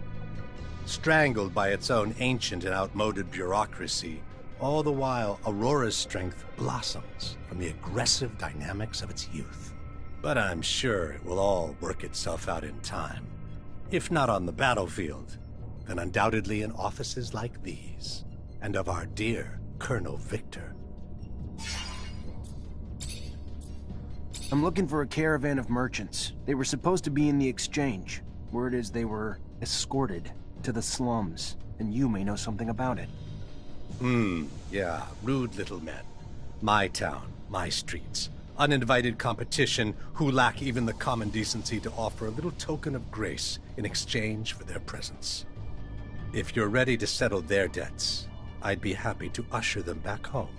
Strangled by its own ancient and outmoded bureaucracy, all the while Aurora's strength blossoms from the aggressive dynamics of its youth. But I'm sure it will all work itself out in time. If not on the battlefield, then undoubtedly in offices like these, and of our dear Colonel Victor. I'm looking for a caravan of merchants. They were supposed to be in the Exchange. Word is they were escorted to the slums, and you may know something about it. Yeah, rude little men. My town, my streets. Uninvited competition who lack even the common decency to offer a little token of grace in exchange for their presence. If you're ready to settle their debts, I'd be happy to usher them back home.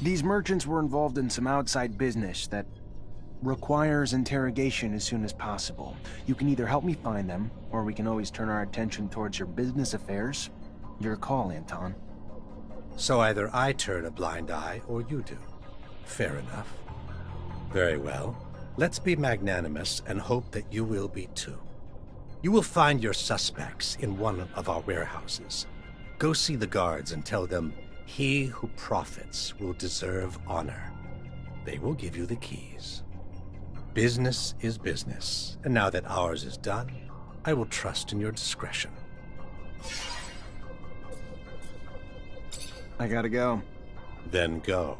These merchants were involved in some outside business that requires interrogation as soon as possible. You can either help me find them, or we can always turn our attention towards your business affairs. Your call, Anton. So either I turn a blind eye, or you do. Fair enough. Very well. Let's be magnanimous and hope that you will be too. You will find your suspects in one of our warehouses. Go see the guards and tell them, he who profits will deserve honor. They will give you the keys. Business is business, and now that ours is done, I will trust in your discretion. I gotta go. Then go.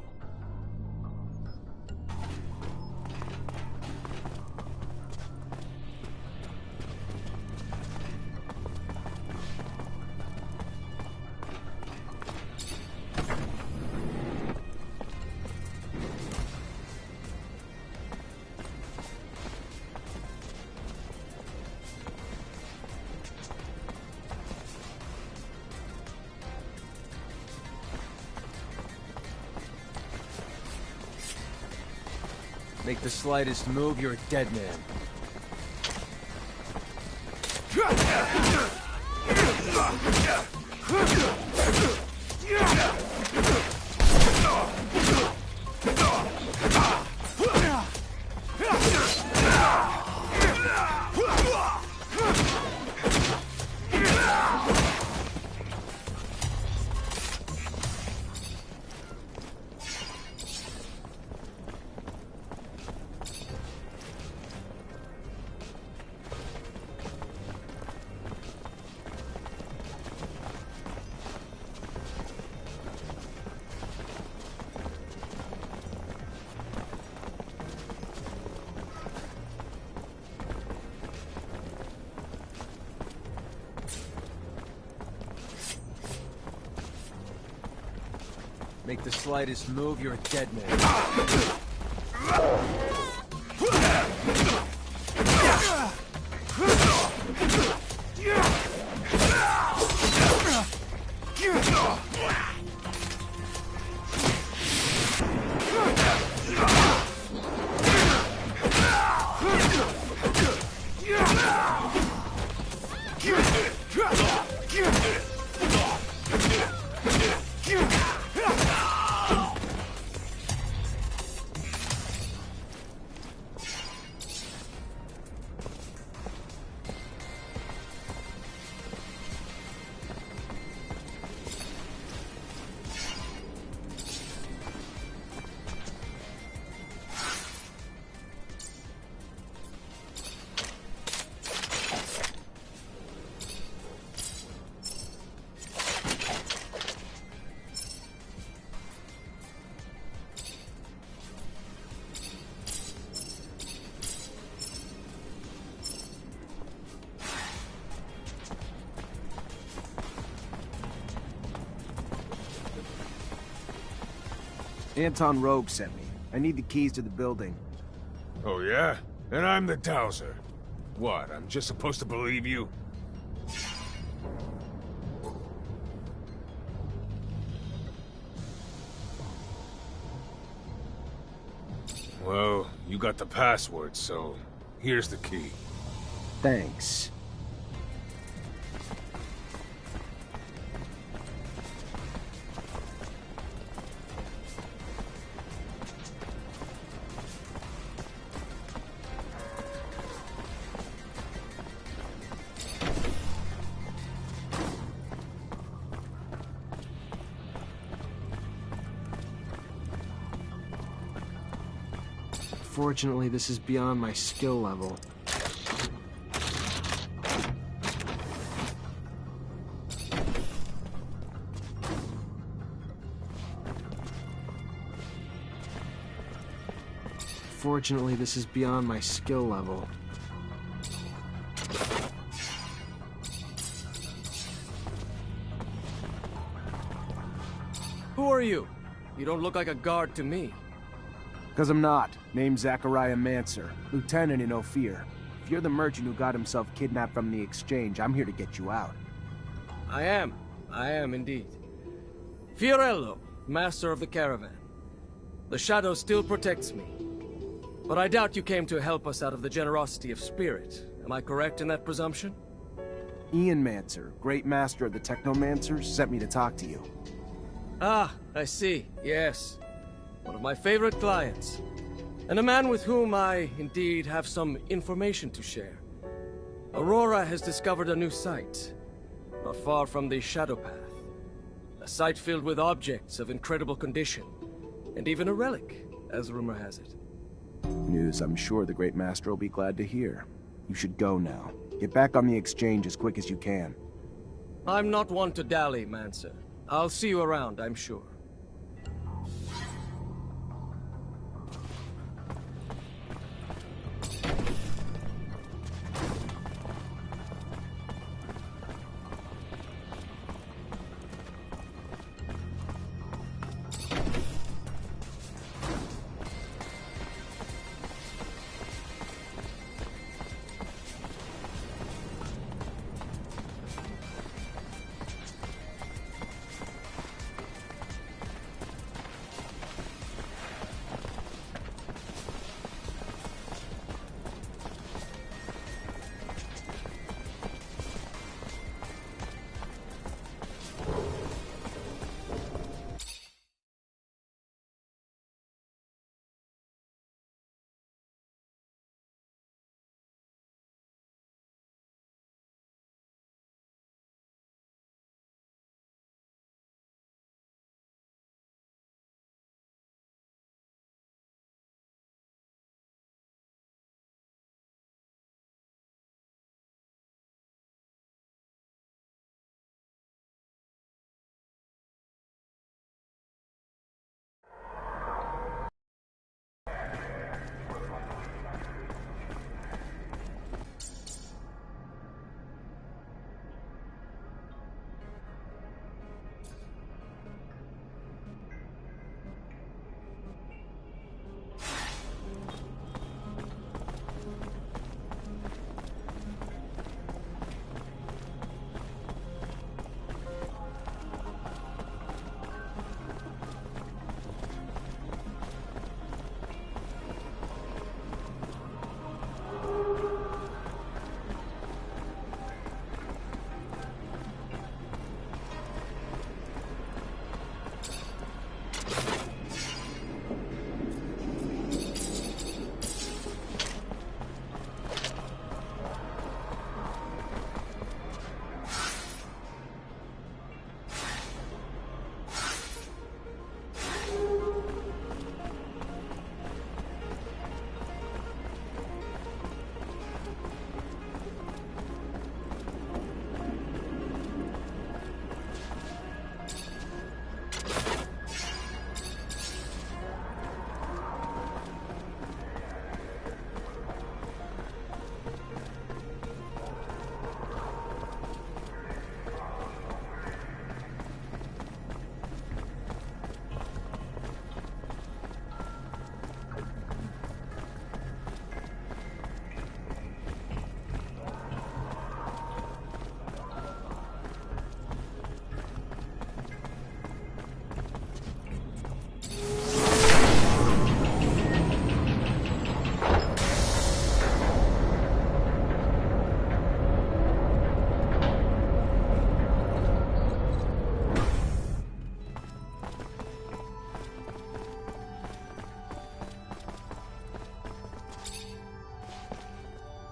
Make the slightest move, you're a dead man. Make the slightest move, you're a dead man. Anton Rogue sent me. I need the keys to the building. Oh, yeah? And I'm the dowser. What, I'm just supposed to believe you? Well, you got the password, so here's the key. Thanks. Fortunately, this is beyond my skill level. Fortunately, this is beyond my skill level. Who are you? You don't look like a guard to me. Because I'm not. Name's Zachariah Mancer, lieutenant in Ophir. If you're the merchant who got himself kidnapped from the exchange, I'm here to get you out. I am indeed. Fiorello, master of the caravan. The shadow still protects me. But I doubt you came to help us out of the generosity of spirit. Am I correct in that presumption? Ian Mancer, great master of the Technomancers, sent me to talk to you. Ah, I see. Yes. One of my favorite clients. And a man with whom I, indeed, have some information to share. Aurora has discovered a new site, not far from the Shadow Path. A site filled with objects of incredible condition, and even a relic, as rumor has it. News I'm sure the great master will be glad to hear. You should go now. Get back on the exchange as quick as you can. I'm not one to dally, Mancer. I'll see you around, I'm sure.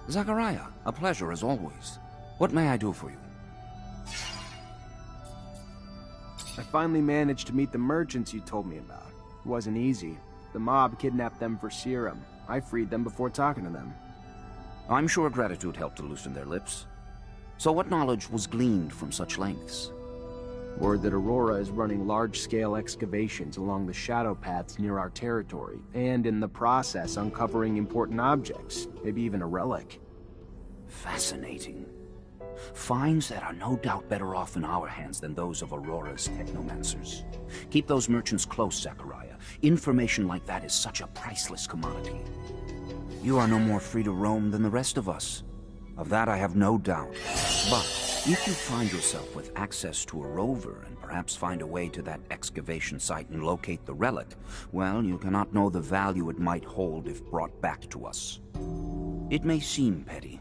Zachariah, a pleasure as always. What may I do for you? I finally managed to meet the merchants you told me about. It wasn't easy. The mob kidnapped them for serum. I freed them before talking to them. I'm sure gratitude helped to loosen their lips. So what knowledge was gleaned from such lengths? Word that Aurora is running large-scale excavations along the shadow paths near our territory, and in the process uncovering important objects, maybe even a relic. Fascinating. Finds that are no doubt better off in our hands than those of Aurora's Technomancers. Keep those merchants close, Zachariah. Information like that is such a priceless commodity. You are no more free to roam than the rest of us. Of that I have no doubt. But if you find yourself with access to a rover and perhaps find a way to that excavation site and locate the relic, well, you cannot know the value it might hold if brought back to us. It may seem petty.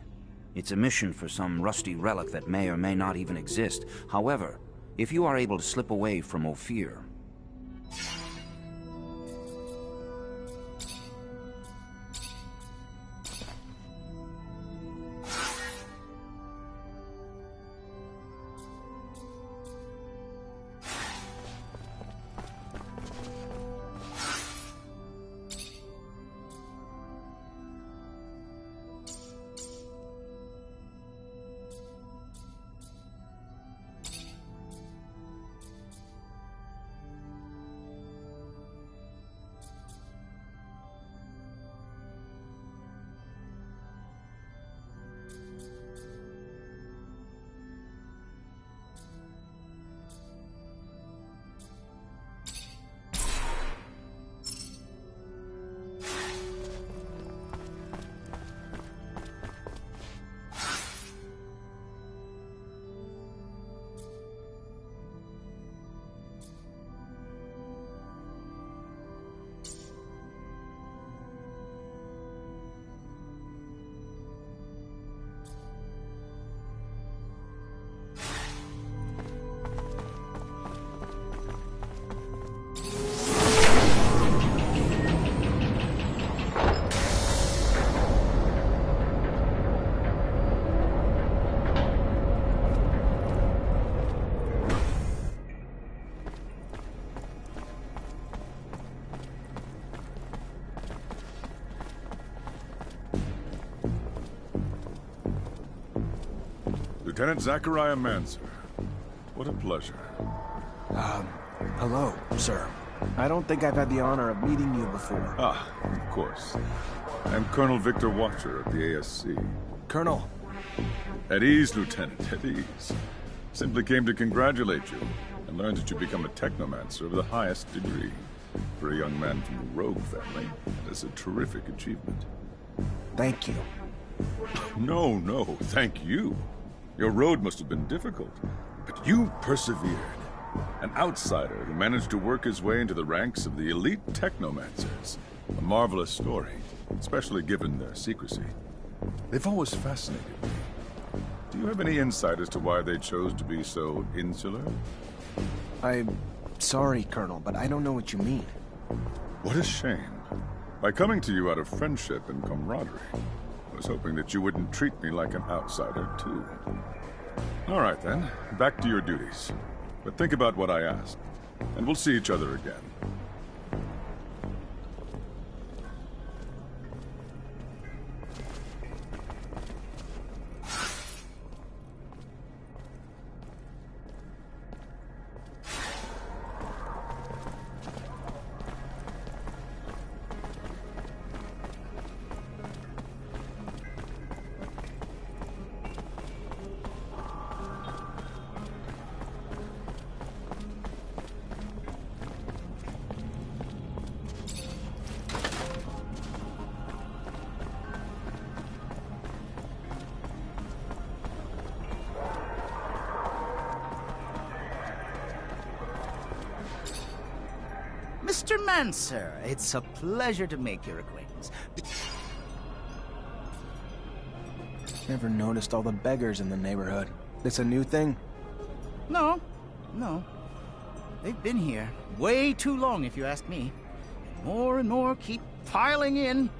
It's a mission for some rusty relic that may or may not even exist. However, if you are able to slip away from Ophir, Lieutenant Zachariah Mancer. What a pleasure. Hello, sir. I don't think I've had the honor of meeting you before. Ah, of course. I'm Colonel Victor Watcher of the ASC. Colonel. At ease, Lieutenant, at ease. Simply came to congratulate you and learn that you become a Technomancer of the highest degree. For a young man from the Rogue family, that's a terrific achievement. Thank you. No, thank you. Your road must have been difficult, but you persevered. An outsider who managed to work his way into the ranks of the elite Technomancers. A marvelous story, especially given their secrecy. They've always fascinated me. Do you have any insight as to why they chose to be so insular? I'm sorry, Colonel, but I don't know what you mean. What a shame. By coming to you out of friendship and camaraderie, I was hoping that you wouldn't treat me like an outsider, too. All right, then. Back to your duties. But think about what I asked, and we'll see each other again. Mr. Mancer, it's a pleasure to make your acquaintance. Never noticed all the beggars in the neighborhood. This a new thing? No. They've been here way too long, if you ask me. More and more keep piling in.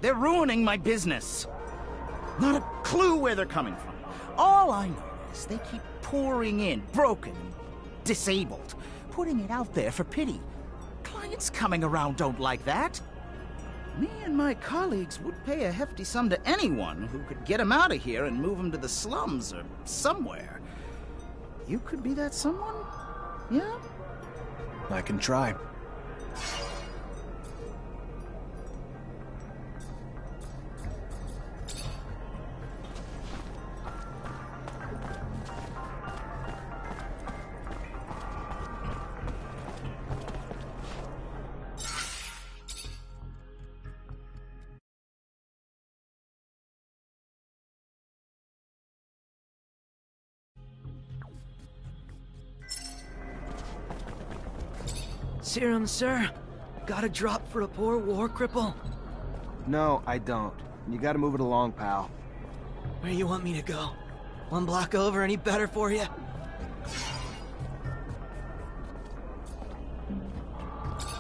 They're ruining my business. Not a clue where they're coming from. All I know is they keep pouring in, broken and disabled, putting it out there for pity. Clients coming around don't like that. Me and my colleagues would pay a hefty sum to anyone who could get him out of here and move him to the slums or somewhere. You could be that someone? Yeah? I can try. Serum, sir? Got a drop for a poor war cripple? No, I don't. You gotta move it along, pal. Where you want me to go? One block over, any better for you?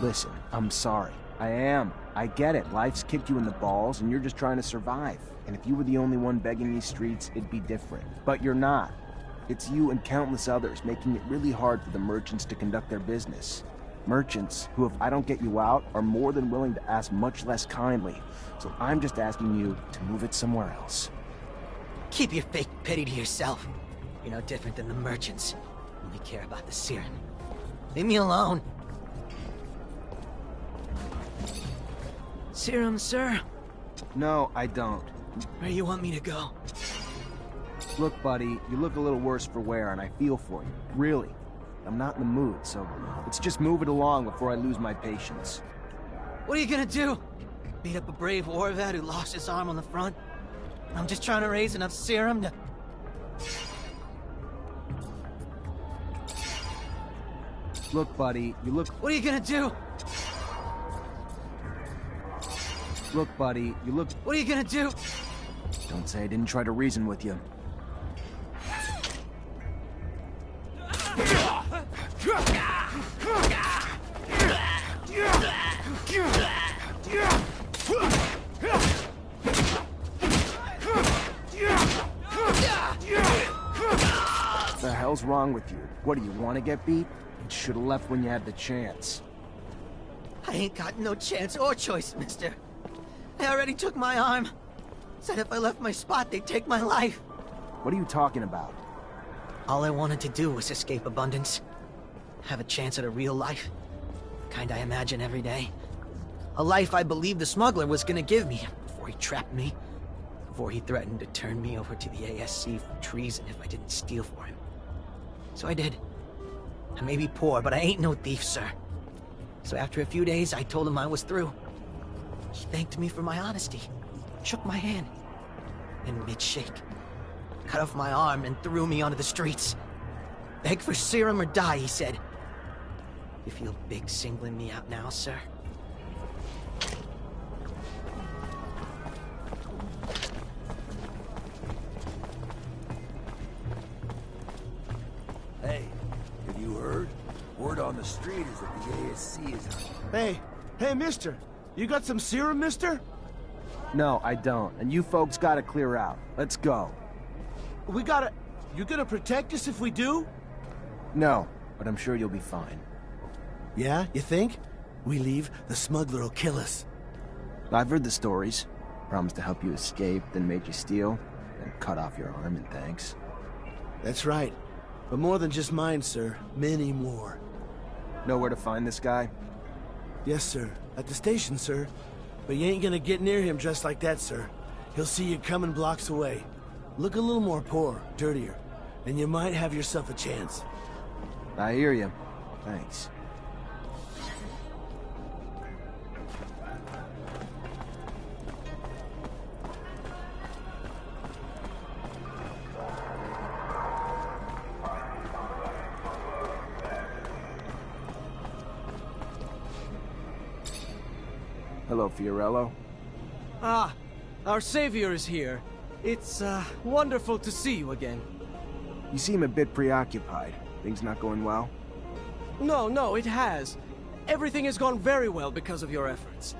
Listen, I'm sorry. I am. I get it. Life's kicked you in the balls, and you're just trying to survive. And if you were the only one begging these streets, it'd be different. But you're not. It's you and countless others making it really hard for the merchants to conduct their business. Merchants who, if I don't get you out, are more than willing to ask much less kindly. So I'm just asking you to move it somewhere else. Keep your fake pity to yourself. You're no different than the merchants. Only care about the serum. Leave me alone. Serum, sir? No, I don't. Where you want me to go? Look, buddy, you look a little worse for wear, and I feel for you. Really. I'm not in the mood, so let's just move it along before I lose my patience. What are you gonna do? Beat up a brave war vet who lost his arm on the front? I'm just trying to raise enough serum to... Look, buddy, you look... What are you gonna do? Look, buddy, you look... What are you gonna do? Don't say I didn't try to reason with you. What the hell's wrong with you? What, do you want to get beat? You should have left when you had the chance. I ain't got no chance or choice, mister. They already took my arm. Said if I left my spot, they'd take my life. What are you talking about? All I wanted to do was escape abundance. Have a chance at a real life. The kind I imagine every day. A life I believed the smuggler was gonna give me before he trapped me. Before he threatened to turn me over to the ASC for treason if I didn't steal for him. So I did. I may be poor, but I ain't no thief, sir. So after a few days, I told him I was through. He thanked me for my honesty. Shook my hand. In mid-shake, cut off my arm and threw me onto the streets. Beg for serum or die, he said. You feel big singling me out now, sir? Hey, have you heard? Word on the street is that the ASC is... Hey, mister. You got some serum, mister? No, I don't. And you folks gotta clear out. Let's go. We gotta... You gonna protect us if we do? No, but I'm sure you'll be fine. Yeah, you think? We leave, the smuggler will kill us. I've heard the stories. Promised to help you escape, then made you steal, then cut off your arm in thanks. That's right. But more than just mine, sir. Many more. Know where to find this guy? Yes, sir. At the station, sir. But you ain't gonna get near him dressed like that, sir. He'll see you coming blocks away. Look a little more poor, dirtier, and you might have yourself a chance. I hear you. Thanks. Hello, Fiorello. Ah, our savior is here. It's, wonderful to see you again. You seem a bit preoccupied. Things not going well? No, it has. Everything has gone very well because of your efforts.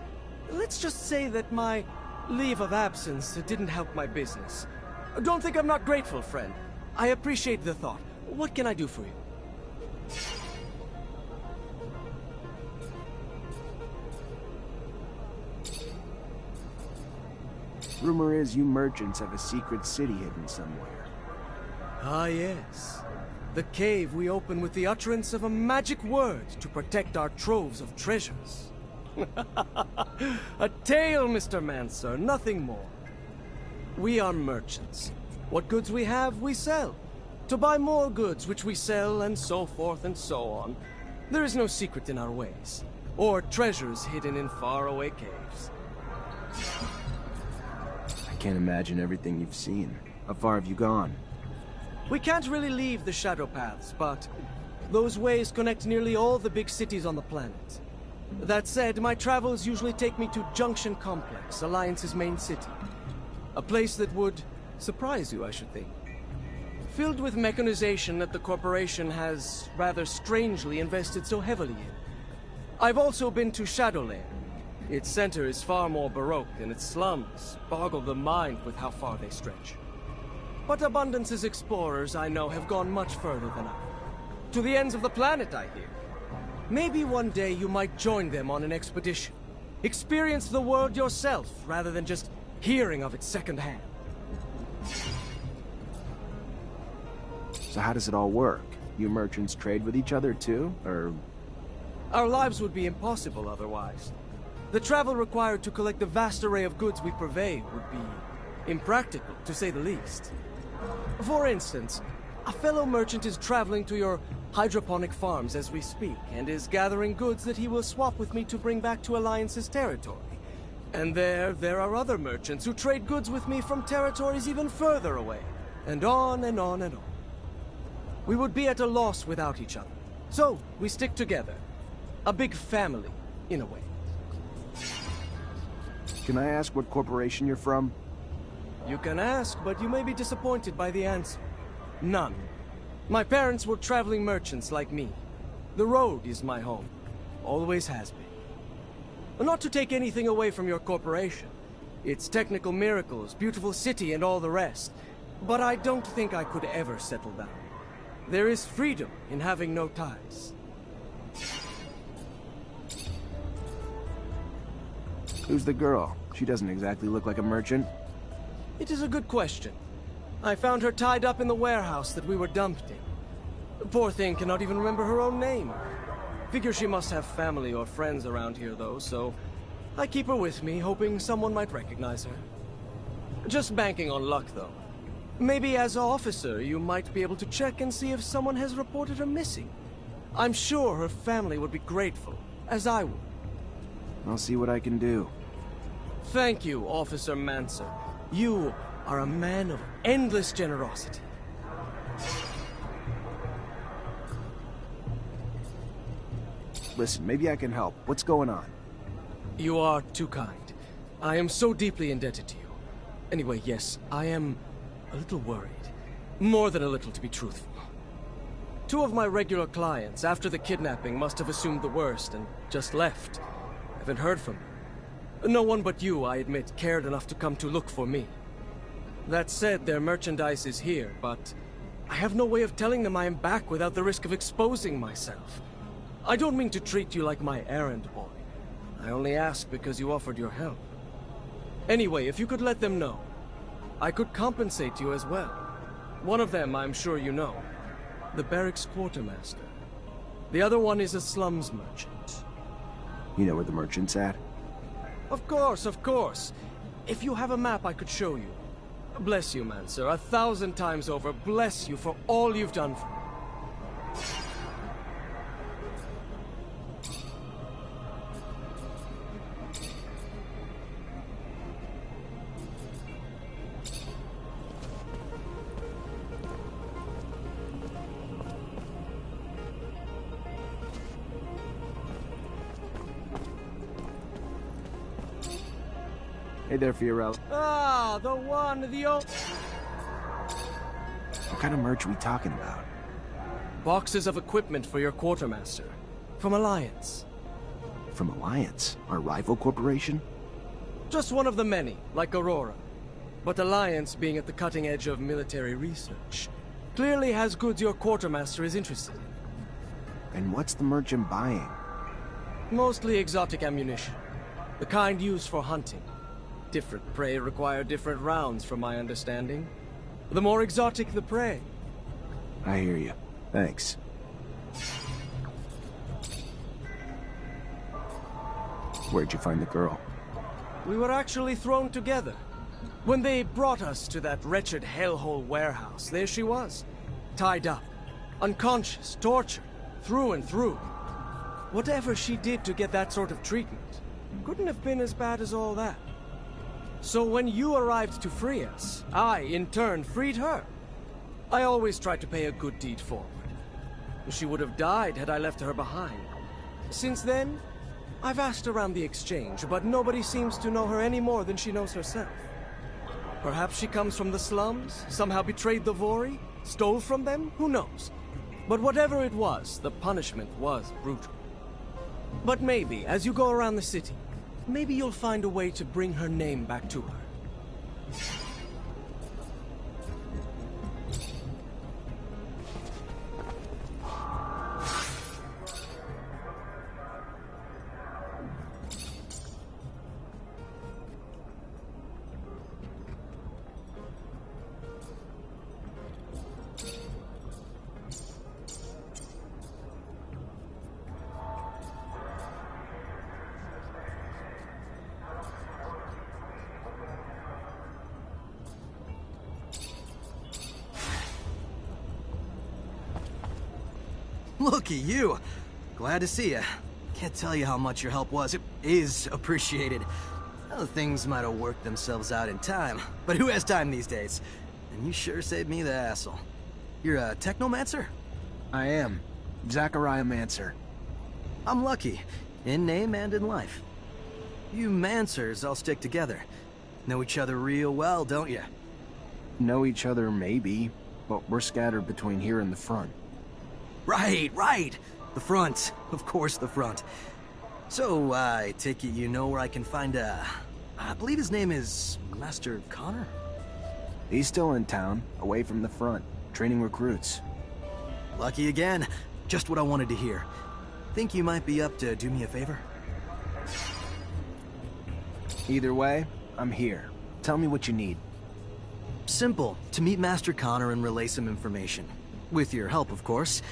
Let's just say that my leave of absence didn't help my business. Don't think I'm not grateful, friend. I appreciate the thought. What can I do for you? Rumor is you merchants have a secret city hidden somewhere. Ah, yes. The cave we open with the utterance of a magic word to protect our troves of treasures. A tale, Mr. Mancer, nothing more. We are merchants. What goods we have, we sell. To buy more goods, which we sell, and so forth and so on. There is no secret in our ways, or treasures hidden in faraway caves. I can't imagine everything you've seen. How far have you gone? We can't really leave the shadow paths, but Those ways connect nearly all the big cities on the planet. That said, my travels usually take me to Junction Complex, Alliance's main city. A place that would surprise you, I should think. Filled with mechanization that the corporation has rather strangely invested so heavily in. I've also been to Shadowlair. Its center is far more baroque, and its slums boggle the mind with how far they stretch. But Abundance's explorers, I know, have gone much further than I. To the ends of the planet, I hear. Maybe one day you might join them on an expedition. Experience the world yourself, rather than just hearing of it secondhand. So how does it all work? You merchants trade with each other too, or...? Our lives would be impossible otherwise. The travel required to collect the vast array of goods we purvey would be impractical, to say the least. For instance, a fellow merchant is traveling to your hydroponic farms as we speak, and is gathering goods that he will swap with me to bring back to Alliance's territory. And there are other merchants who trade goods with me from territories even further away, and on and on and on. We would be at a loss without each other, so we stick together. A big family, in a way. Can I ask what corporation you're from? You can ask, but you may be disappointed by the answer. None. My parents were traveling merchants like me. The road is my home. Always has been. Not to take anything away from your corporation. Its technical miracles, beautiful city, and all the rest. But I don't think I could ever settle down. There is freedom in having no ties. Who's the girl? She doesn't exactly look like a merchant. It is a good question. I found her tied up in the warehouse that we were dumped in. The poor thing cannot even remember her own name. Figure she must have family or friends around here, though, so I keep her with me, hoping someone might recognize her. Just banking on luck, though. Maybe as an officer, you might be able to check and see if someone has reported her missing. I'm sure her family would be grateful, as I would. I'll see what I can do. Thank you, Officer Mancer. You are a man of endless generosity. Listen, maybe I can help. What's going on? You are too kind. I am so deeply indebted to you. Anyway, yes, I am a little worried. More than a little, to be truthful. Two of my regular clients, after the kidnapping, must have assumed the worst and just left. Haven't heard from them. No one but you, I admit, cared enough to come to look for me. That said, their merchandise is here, but I have no way of telling them I am back without the risk of exposing myself. I don't mean to treat you like my errand boy. I only ask because you offered your help. Anyway, if you could let them know, I could compensate you as well. One of them, I'm sure you know. The barracks quartermaster. The other one is a slums merchant. You know where the merchant's at? Of course, of course. If you have a map, I could show you. Bless you, Mancer. 1,000 times over, bless you for all you've done for me. Hey there, Fiorello. Ah, the one, the old... What kind of merch are we talking about? Boxes of equipment for your quartermaster. From Alliance. From Alliance? Our rival corporation? Just one of the many, like Aurora. But Alliance, being at the cutting edge of military research, clearly has goods your quartermaster is interested in. And what's the merchant buying? Mostly exotic ammunition. The kind used for hunting. Different prey require different rounds, from my understanding. The more exotic the prey. I hear you. Thanks. Where'd you find the girl? We were actually thrown together. When they brought us to that wretched hellhole warehouse, there she was. Tied up. Unconscious. Tortured. Through and through. Whatever she did to get that sort of treatment couldn't have been as bad as all that. So when you arrived to free us, I, in turn, freed her. I always try to pay a good deed forward. She would have died had I left her behind. Since then, I've asked around the exchange, but nobody seems to know her any more than she knows herself. Perhaps she comes from the slums, somehow betrayed the Vori, stole from them, who knows? But whatever it was, the punishment was brutal. But maybe, as you go around the city, maybe you'll find a way to bring her name back to her. Look at you. Glad to see you. Can't tell you how much your help was. It is appreciated. Other things might have worked themselves out in time, but who has time these days? And you sure saved me the hassle. You're a Technomancer? I am. Zachariah Mancer. I'm lucky, in name and in life. You Mancers all stick together. Know each other real well, don't you? Know each other, maybe, but we're scattered between here and the front. Right. The front. Of course, the front. So, I take it you know where I can find I believe his name is Master Connor? He's still in town, away from the front, training recruits. Lucky again. Just what I wanted to hear. Think you might be up to do me a favor? Either way, I'm here. Tell me what you need. Simple. To meet Master Connor and relay some information. With your help, of course.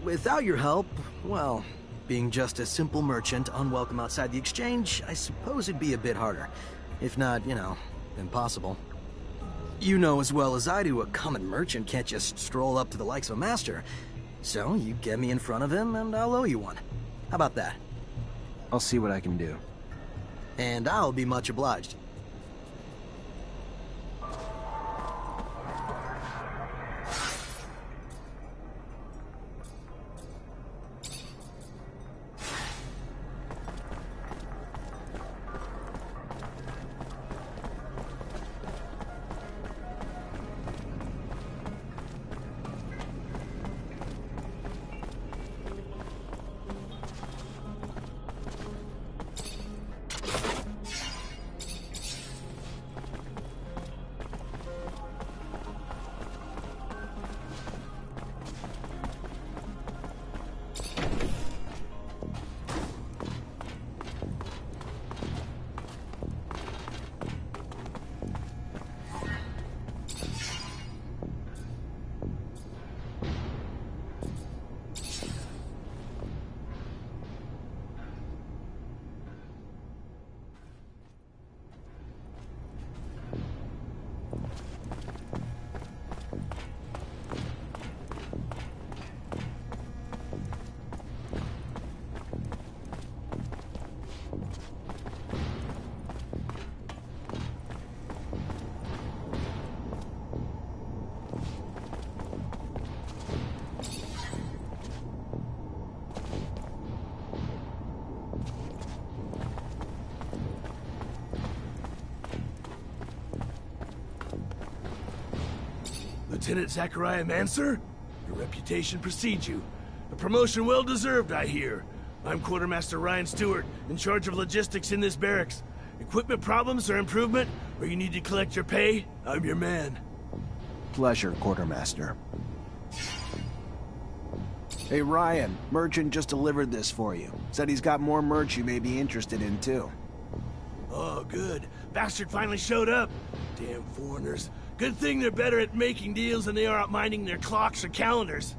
Without your help, well, being just a simple merchant, unwelcome outside the exchange, I suppose it'd be a bit harder. If not, impossible. You know as well as I do, a common merchant can't just stroll up to the likes of a master. So, you get me in front of him, and I'll owe you one. How about that? I'll see what I can do. And I'll be much obliged. Lieutenant Zachariah Mancer? Your reputation precedes you. A promotion well-deserved, I hear. I'm Quartermaster Ryan Stewart, in charge of logistics in this barracks. Equipment problems or improvement, or you need to collect your pay, I'm your man. Pleasure, Quartermaster. Hey, Ryan, merchant just delivered this for you. Said he's got more merch you may be interested in, too. Oh, good. Bastard finally showed up. Damn foreigners. Good thing they're better at making deals than they are at minding their clocks or calendars.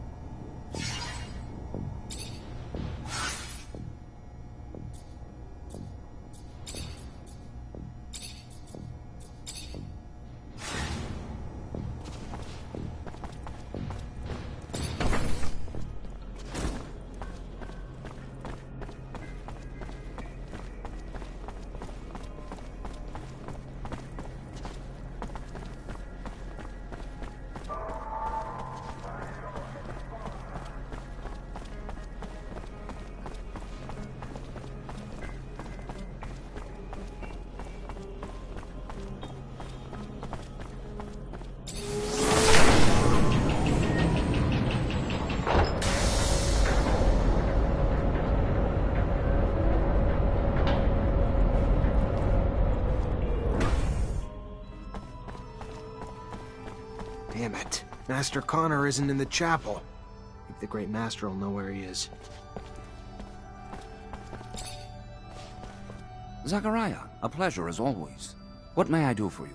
Damn it. Master Connor isn't in the chapel. Maybe the Great Master will know where he is. Zachariah, a pleasure as always. What may I do for you?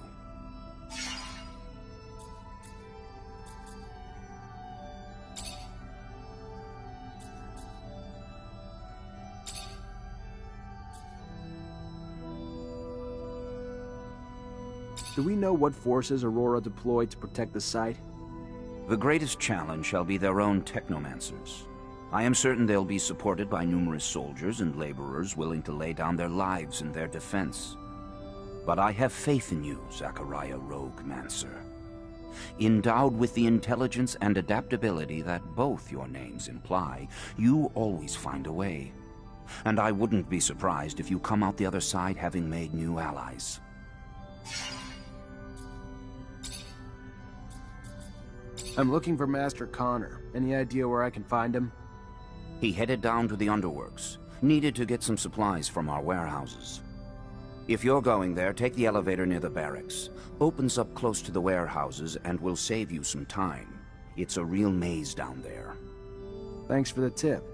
Do we know what forces Aurora deployed to protect the site? The greatest challenge shall be their own Technomancers. I am certain they'll be supported by numerous soldiers and laborers willing to lay down their lives in their defense. But I have faith in you, Zachariah Rogue-Mancer. Endowed with the intelligence and adaptability that both your names imply, you always find a way. And I wouldn't be surprised if you come out the other side having made new allies. I'm looking for Master Connor. Any idea where I can find him? He headed down to the underworks. Needed to get some supplies from our warehouses. If you're going there, take the elevator near the barracks. Opens up close to the warehouses and will save you some time. It's a real maze down there. Thanks for the tip.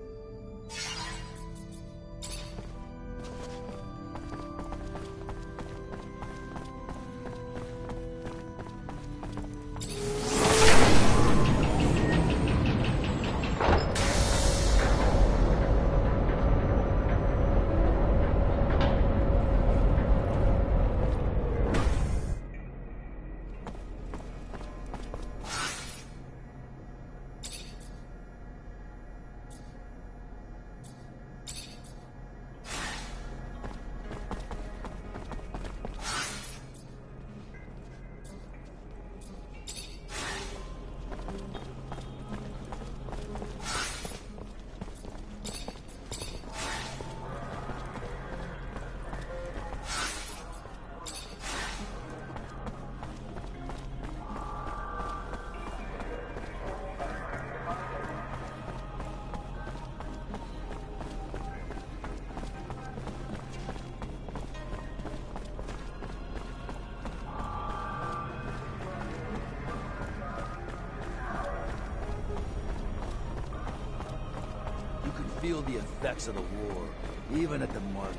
Feel the effects of the war, even at the market.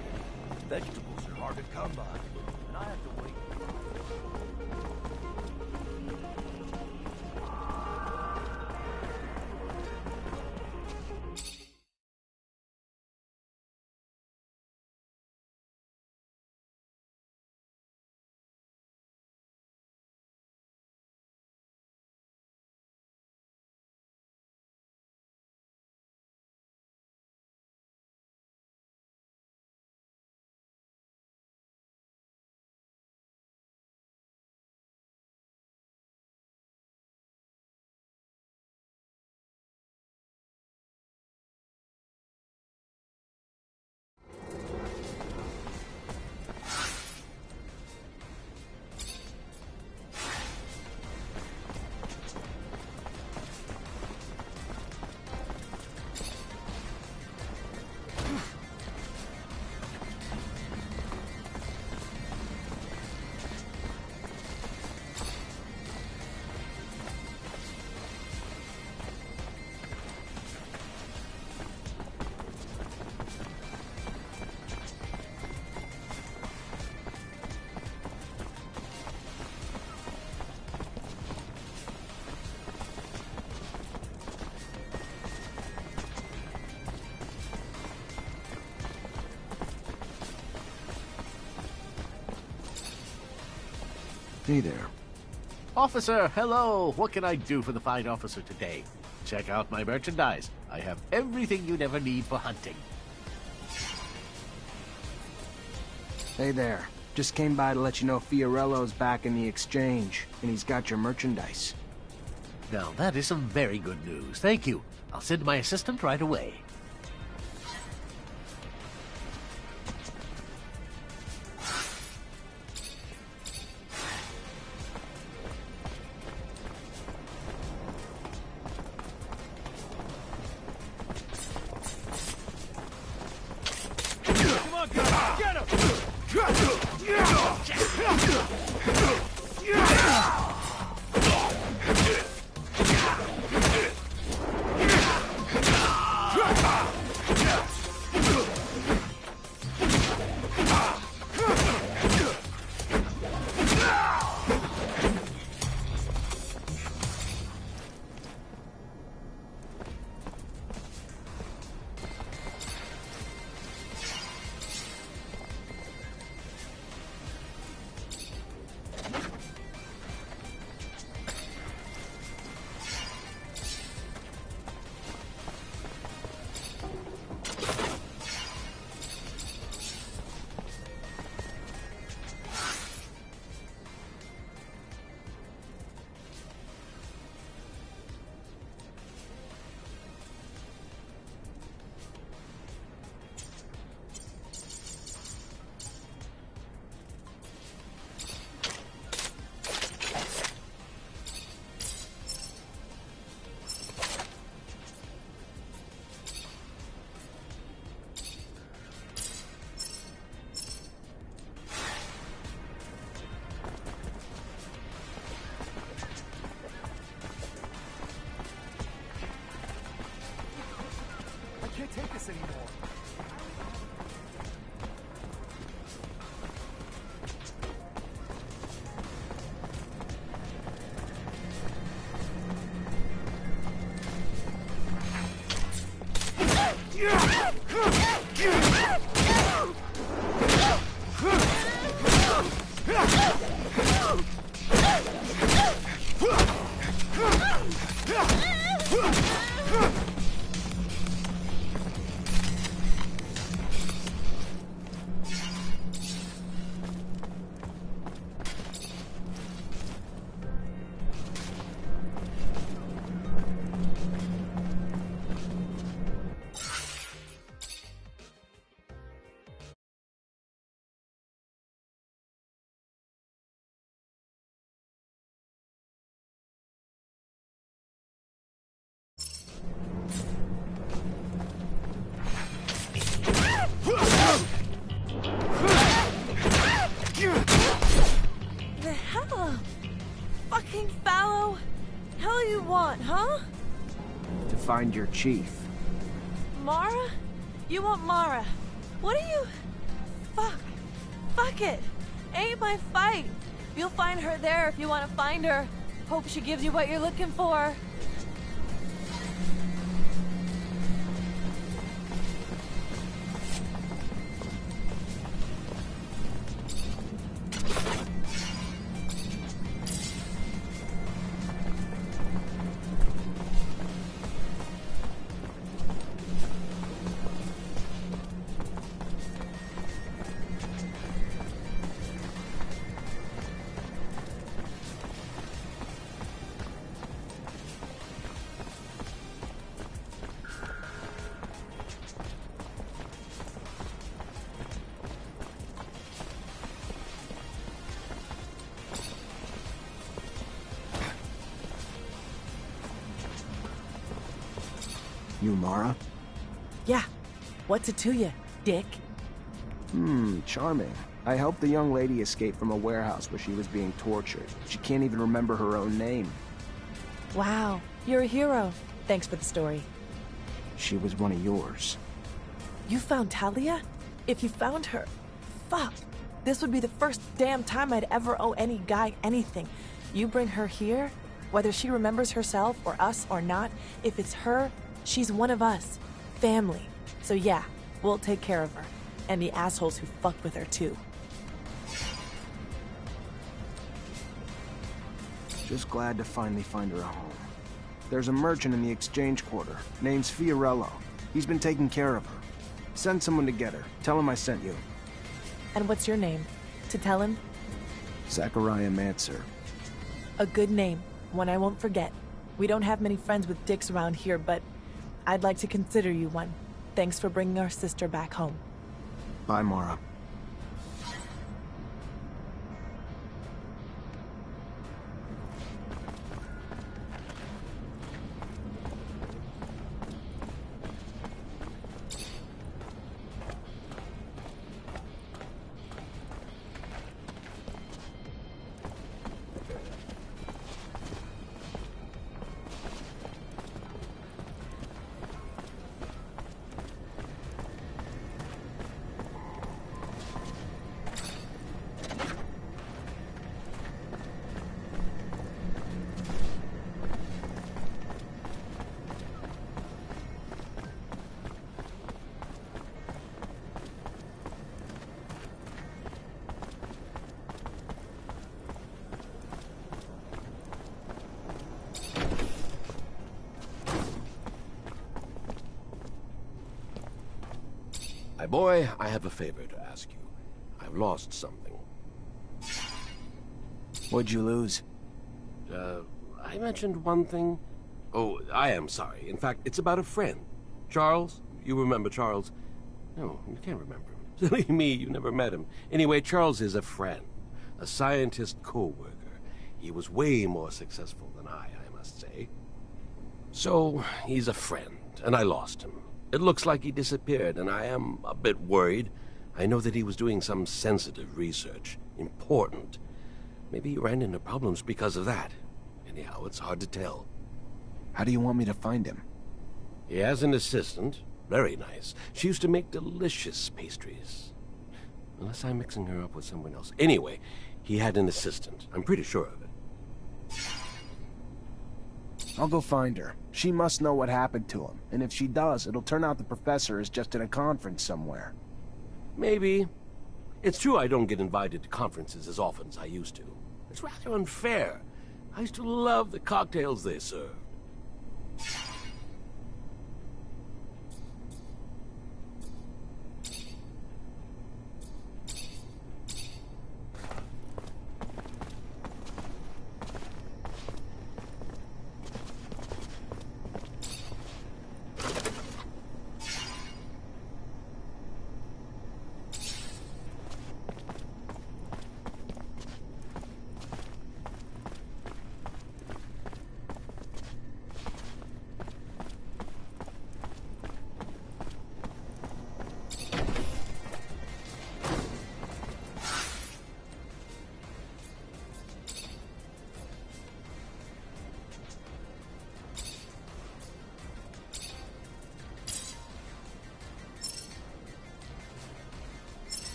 Vegetables are hard to come by, and I have to wait. Hey there. Officer, hello! What can I do for the fine officer today? Check out my merchandise. I have everything you'd ever need for hunting. Hey there. Just came by to let you know Fiorello's back in the exchange, and he's got your merchandise. Now, that is some very good news. Thank you. I'll send my assistant right away. Get him! this anymore. The hell? Fucking fallow? Hell you want, huh? To find your chief. Mara? You want Mara? What are you... Fuck. Fuck it. Ain't my fight. You'll find her there if you want to find her. Hope she gives you what you're looking for. You Mara? Yeah. What's it to you, dick? Charming. I helped the young lady escape from a warehouse where she was being tortured. She can't even remember her own name. Wow. You're a hero. Thanks for the story. She was one of yours. You found Talia? If you found her... Fuck. This would be the first damn time I'd ever owe any guy anything. You bring her here, whether she remembers herself or us or not, if it's her, she's one of us. Family. So yeah, we'll take care of her. And the assholes who fucked with her too. Just glad to finally find her a home. There's a merchant in the exchange quarter. Name's Fiorello. He's been taking care of her. Send someone to get her. Tell him I sent you. And what's your name? To tell him? Zachariah Mancer. A good name. One I won't forget. We don't have many friends with dicks around here, but I'd like to consider you one. Thanks for bringing our sister back home. Bye, Mara. My boy, I have a favor to ask you. I've lost something. What'd you lose? I mentioned one thing. Oh, I am sorry. In fact, it's about a friend. Charles? You remember Charles? No, you can't remember him. Silly me, you never met him. Anyway, Charles is a friend. A scientist co-worker. He was way more successful than I must say. So, he's a friend, and I lost him. It looks like he disappeared, and I am a bit worried. I know that he was doing some sensitive research. Important. Maybe he ran into problems because of that. Anyhow, it's hard to tell. How do you want me to find him? He has an assistant. Very nice. She used to make delicious pastries. Unless I'm mixing her up with someone else. Anyway, he had an assistant. I'm pretty sure of it. I'll go find her. She must know what happened to him, and if she does, it'll turn out the professor is just in a conference somewhere. Maybe. It's true I don't get invited to conferences as often as I used to. It's rather unfair. I used to love the cocktails they serve.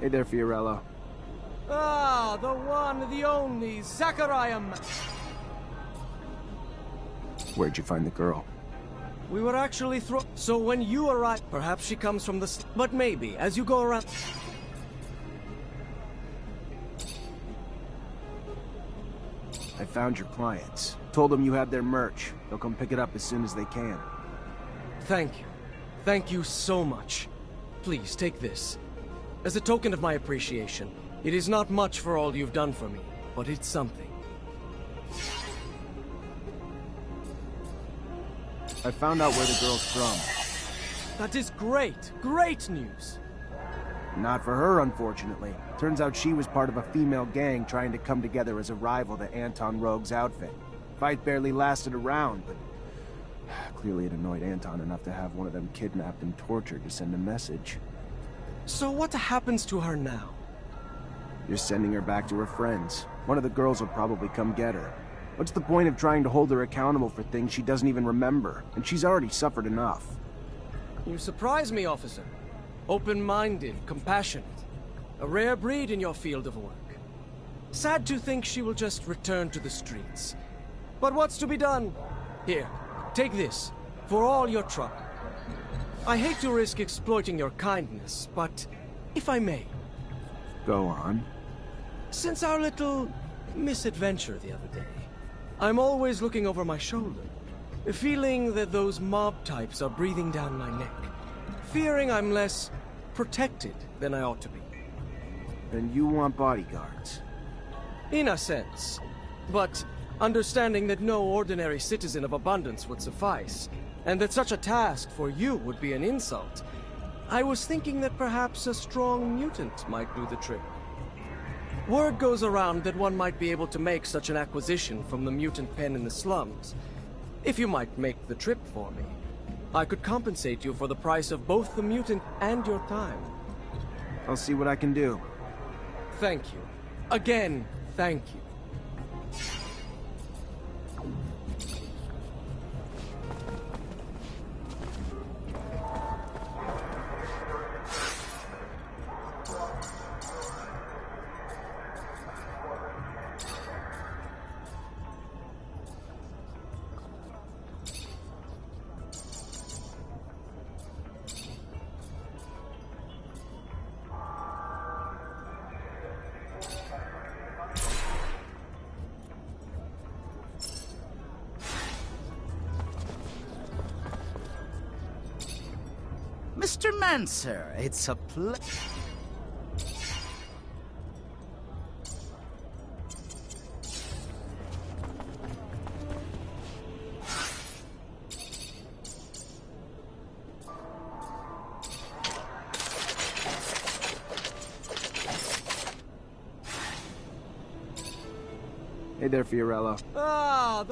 Hey there, Fiorello. Ah, the one, the only, Zachariah. Where'd you find the girl? We were actually so when you arrive, perhaps she comes from the but maybe, as you go around... I found your clients. Told them you had their merch. They'll come pick it up as soon as they can. Thank you. Thank you so much. Please, take this. As a token of my appreciation, it is not much for all you've done for me, but it's something. I found out where the girl's from. That is great! Great news! Not for her, unfortunately. Turns out she was part of a female gang trying to come together as a rival to Anton Rogue's outfit. Fight barely lasted a round, but clearly it annoyed Anton enough to have one of them kidnapped and tortured to send a message. So what happens to her now? You're sending her back to her friends. One of the girls will probably come get her. What's the point of trying to hold her accountable for things she doesn't even remember? And she's already suffered enough. You surprise me, officer. Open-minded, compassionate. A rare breed in your field of work. Sad to think she will just return to the streets. But what's to be done? Here, take this, for all your trouble. I hate to risk exploiting your kindness, but if I may. Go on. Since our little misadventure the other day, I'm always looking over my shoulder, feeling that those mob types are breathing down my neck, fearing I'm less protected than I ought to be. Then you want bodyguards? In a sense. But understanding that no ordinary citizen of Abundance would suffice, and that such a task for you would be an insult, I was thinking that perhaps a strong mutant might do the trick. Word goes around that one might be able to make such an acquisition from the mutant pen in the slums. If you might make the trip for me, I could compensate you for the price of both the mutant and your time. I'll see what I can do. Thank you. Again, thank you. Mr. Mancer, it's a Hey there, Fiorello. Ah,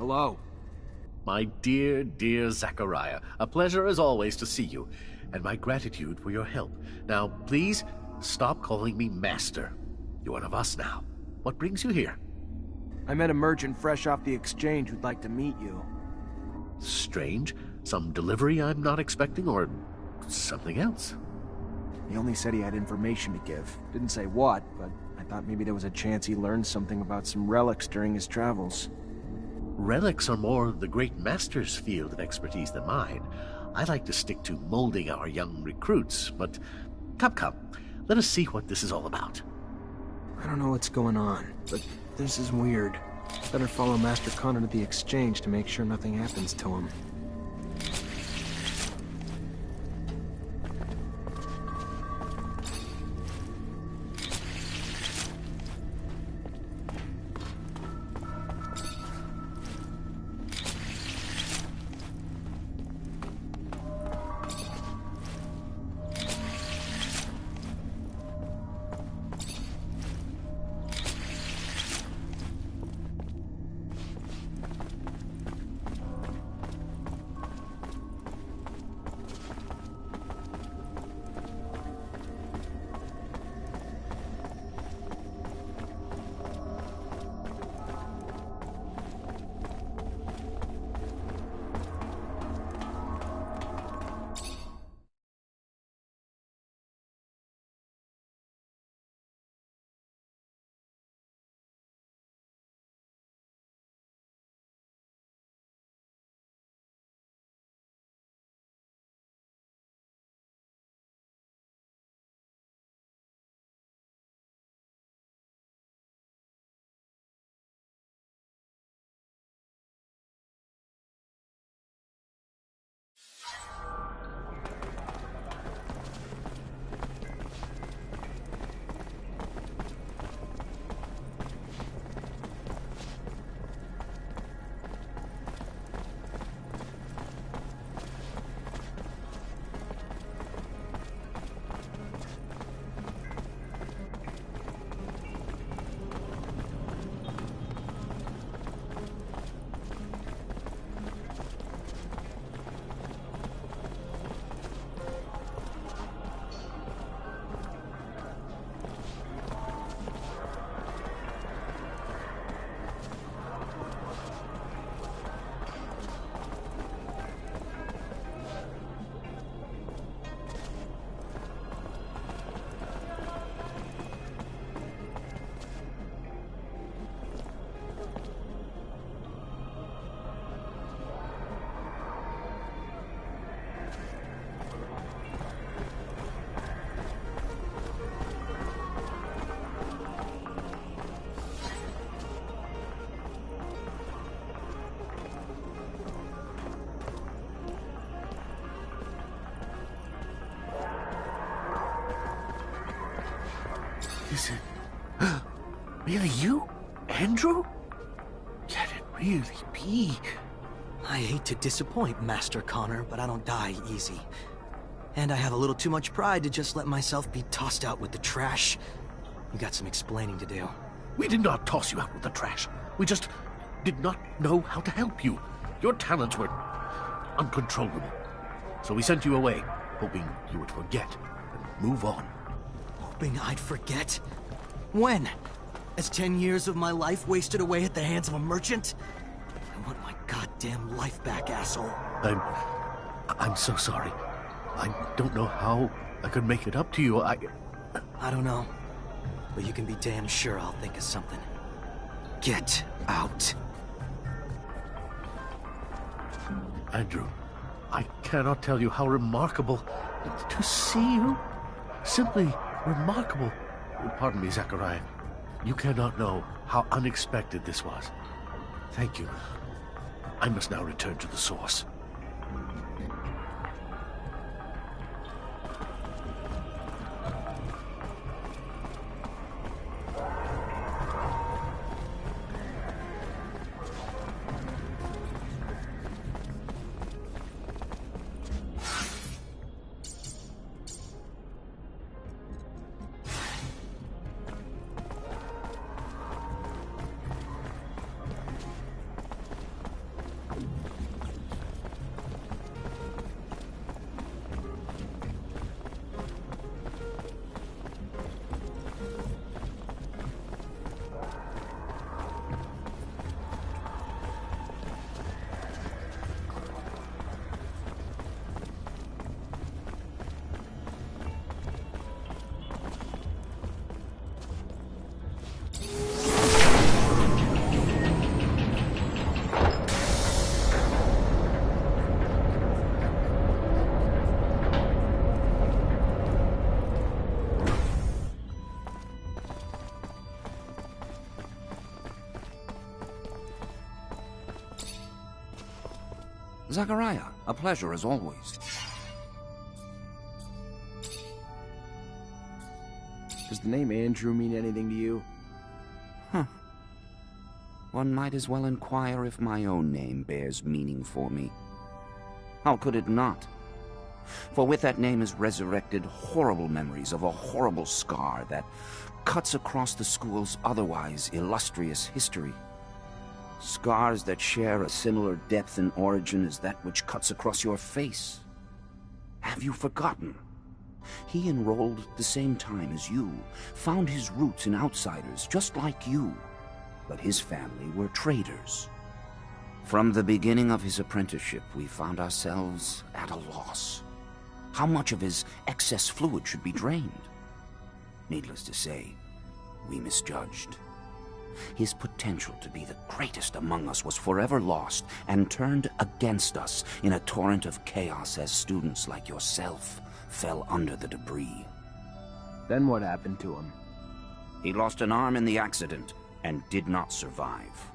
Hello. My dear, dear Zachariah, a pleasure as always to see you, and my gratitude for your help. Now, please, stop calling me Master. You're one of us now. What brings you here? I met a merchant fresh off the exchange who'd like to meet you. Strange. Some delivery I'm not expecting, or something else? He only said he had information to give. Didn't say what, but I thought maybe there was a chance he learned something about some relics during his travels. relics are more the great master's field of expertise than mine. I like to stick to molding our young recruits, but come, let us see what this is all about. I don't know what's going on, but this is weird. Better follow Master Connor to the exchange to make sure nothing happens to him. Is it really you, Andrew? Can it really be? I hate to disappoint, Master Connor, but I don't die easy. And I have a little too much pride to just let myself be tossed out with the trash. You got some explaining to do. We did not toss you out with the trash. We just did not know how to help you. Your talents were uncontrollable. So we sent you away, hoping you would forget and move on. Hoping I'd forget? When? As 10 years of my life wasted away at the hands of a merchant? I want my goddamn life back, asshole. I'm so sorry. I don't know how I could make it up to you. I don't know. But you can be damn sure I'll think of something. Get out. Andrew, I cannot tell you how remarkable to see you. Simply remarkable. Pardon me, Zachariah. You cannot know how unexpected this was. Thank you. I must now return to the source. Zachariah, a pleasure as always. Does the name Andrew mean anything to you? Huh. One might as well inquire if my own name bears meaning for me. How could it not? For with that name is resurrected horrible memories of a horrible scar that cuts across the school's otherwise illustrious history. Scars that share a similar depth and origin as that which cuts across your face. Have you forgotten? He enrolled at the same time as you, found his roots in outsiders just like you, but his family were traders. From the beginning of his apprenticeship, we found ourselves at a loss. How much of his excess fluid should be drained? Needless to say, we misjudged. His potential to be the greatest among us was forever lost and turned against us in a torrent of chaos as students like yourself fell under the debris. Then what happened to him? He lost an arm in the accident and did not survive.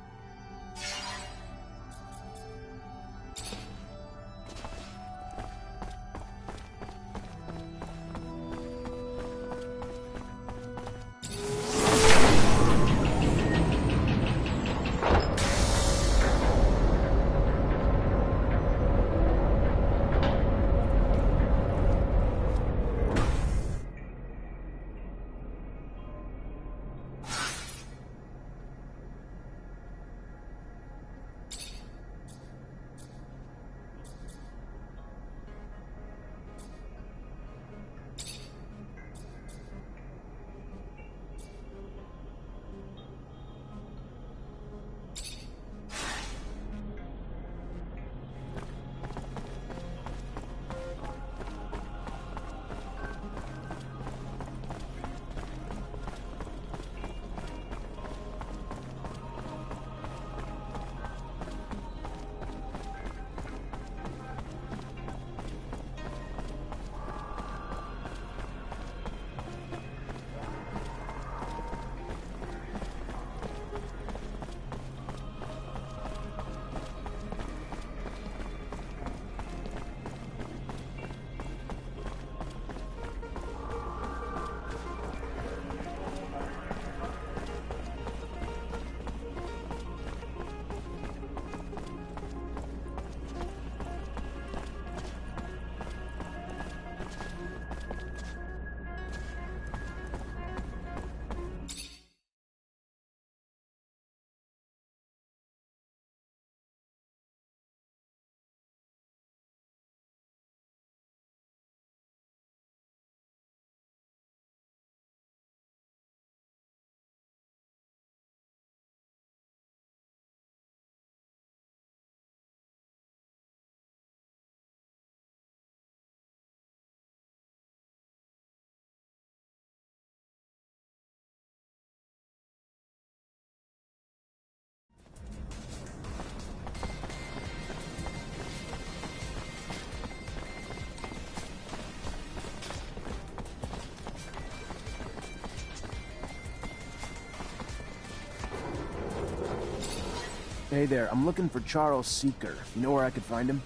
Hey there, I'm looking for Charles Seeker. You know where I could find him?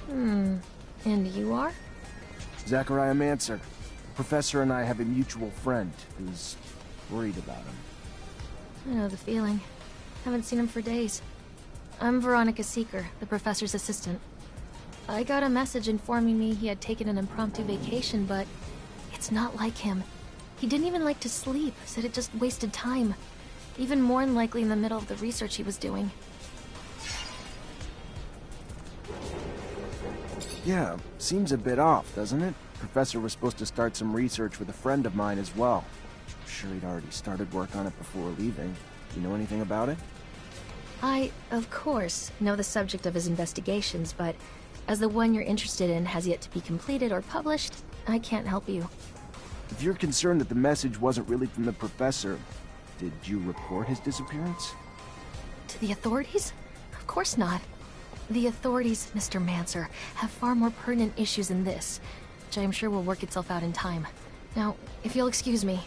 And you are? Zachariah Mancer. Professor and I have a mutual friend who's worried about him. I know the feeling. Haven't seen him for days. I'm Veronica Seeker, the professor's assistant. I got a message informing me he had taken an impromptu vacation, but it's not like him. He didn't even like to sleep, said it just wasted time. Even more than likely in the middle of the research he was doing. Yeah, seems a bit off, doesn't it? Professor was supposed to start some research with a friend of mine as well. I'm sure he'd already started work on it before leaving. You know anything about it? I, of course, know the subject of his investigations, but as the one you're interested in has yet to be completed or published, I can't help you. If you're concerned that the message wasn't really from the professor, did you report his disappearance? To the authorities? Of course not. The authorities, Mr. Mancer, have far more pertinent issues than this, which I am sure will work itself out in time. Now, if you'll excuse me.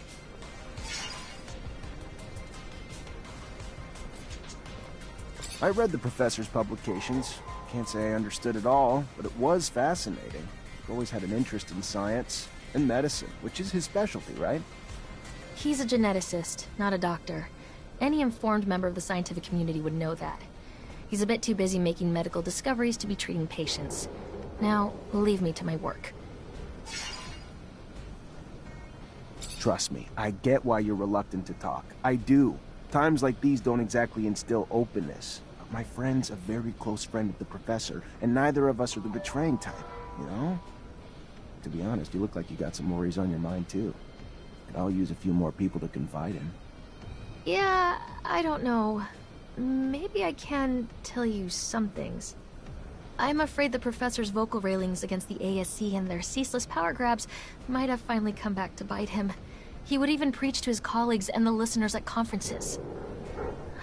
I read the professor's publications. Can't say I understood it all, but it was fascinating. I've always had an interest in science and medicine, which is his specialty, right? He's a geneticist, not a doctor. Any informed member of the scientific community would know that. He's a bit too busy making medical discoveries to be treating patients. Now, leave me to my work. Trust me, I get why you're reluctant to talk. I do. Times like these don't exactly instill openness. But my friend's a very close friend of the professor, and neither of us are the betraying type, you know? To be honest, you look like you got some worries on your mind, too. Could all use a few more people to confide in. Yeah, I don't know. Maybe I can tell you some things. I'm afraid the professor's vocal railings against the ASC and their ceaseless power grabs might have finally come back to bite him. He would even preach to his colleagues and the listeners at conferences.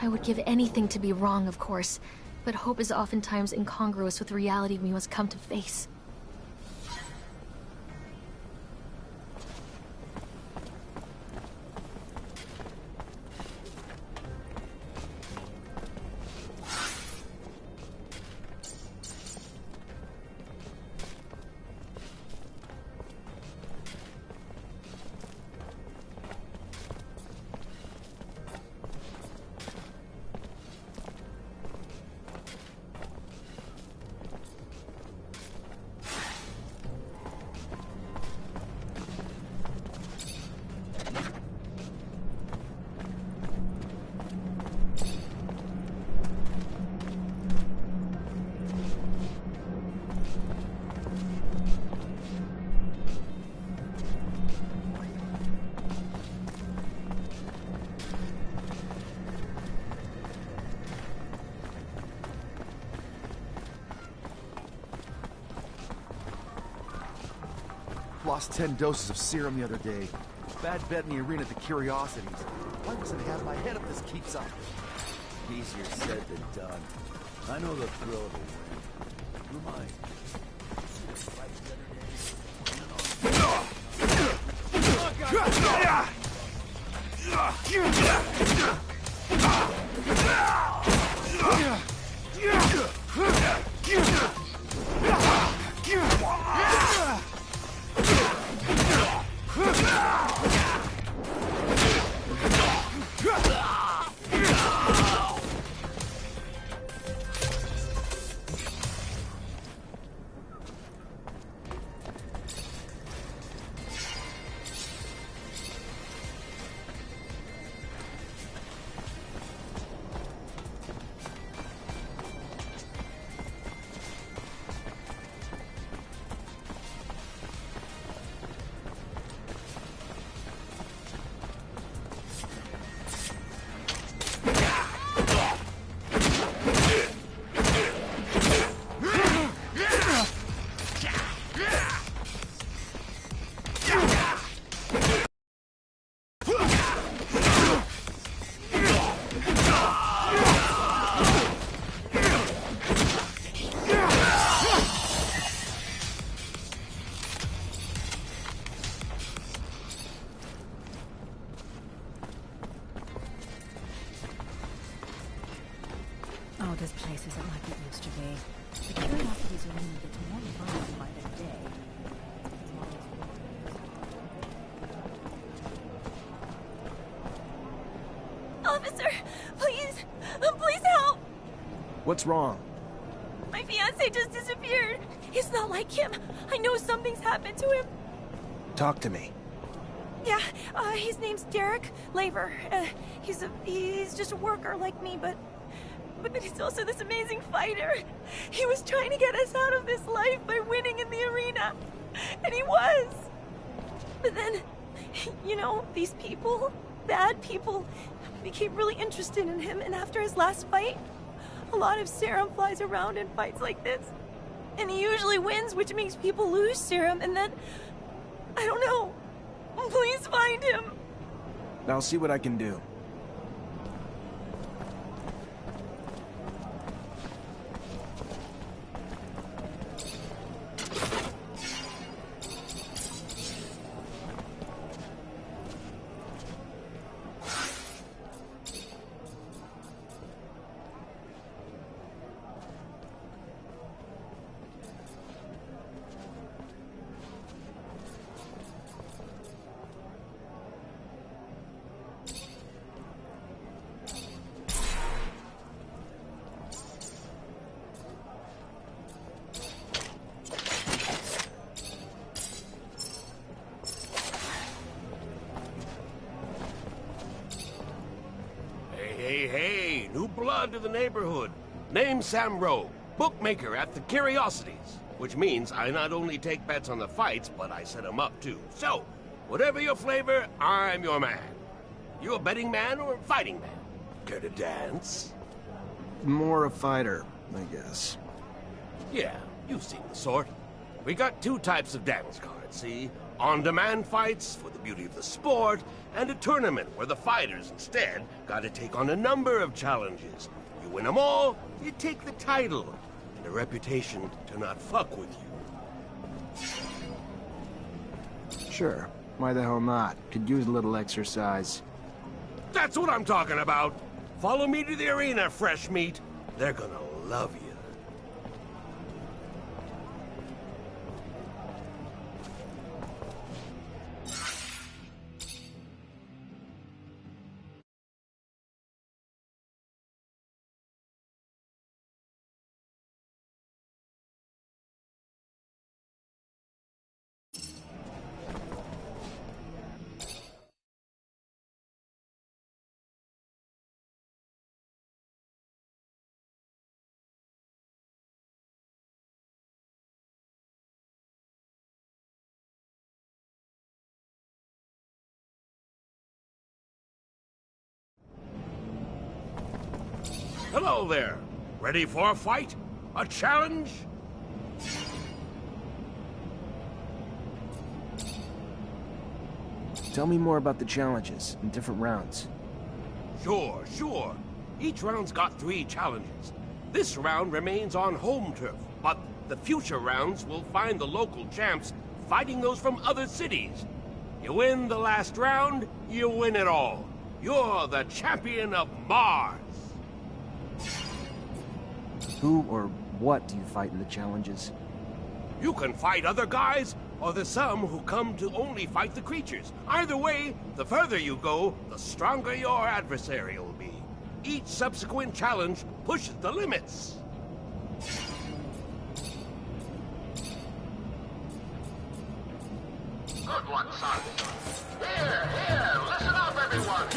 I would give anything to be wrong, of course, but hope is oftentimes incongruous with the reality we must come to face. Lost 10 doses of serum the other day. Bad bet in the arena at the Curiosities. Why mustn't I have my head if this keeps up? Easier said than done. I know the thrill of a win. Who am I? Oh, this place isn't like it used to be. The Curiosities arena gets more fun by the day. Officer, please! Please help! What's wrong? My fiancé just disappeared. It's not like him. I know something's happened to him. Talk to me. Yeah, his name's Derek Laver. He's just a worker like me, but he's also this amazing fighter. He was trying to get us out of this life by winning in the arena. And he was. But then, you know, these people, bad people, became really interested in him, and after his last fight, a lot of serum flies around in fights like this. And he usually wins, which makes people lose serum, and then, I don't know. Please find him. I'll see what I can do. Hey, hey, new blood to the neighborhood. Name's Sam Rowe, bookmaker at the Curiosities. Which means I not only take bets on the fights, but I set them up too. So, whatever your flavor, I'm your man. You a betting man or a fighting man? Care to dance? More a fighter, I guess. Yeah, you've seen the sort. We got two types of dance cards, see? On-demand fights for the beauty of the sport, and a tournament where the fighters instead gotta take on a number of challenges. You win them all, you take the title, and a reputation to not fuck with you. Sure, why the hell not? Could use a little exercise. That's what I'm talking about! Follow me to the arena, fresh meat. They're gonna love you. Hello there. Ready for a fight? A challenge? Tell me more about the challenges in different rounds. Sure, sure. Each round's got 3 challenges. This round remains on home turf, but the future rounds will find the local champs fighting those from other cities. You win the last round, you win it all. You're the champion of Mars. Who or what do you fight in the challenges? You can fight other guys, or there's some who come to only fight the creatures. Either way, the further you go, the stronger your adversary will be. Each subsequent challenge pushes the limits. Good one, son. Here, listen up, everyone.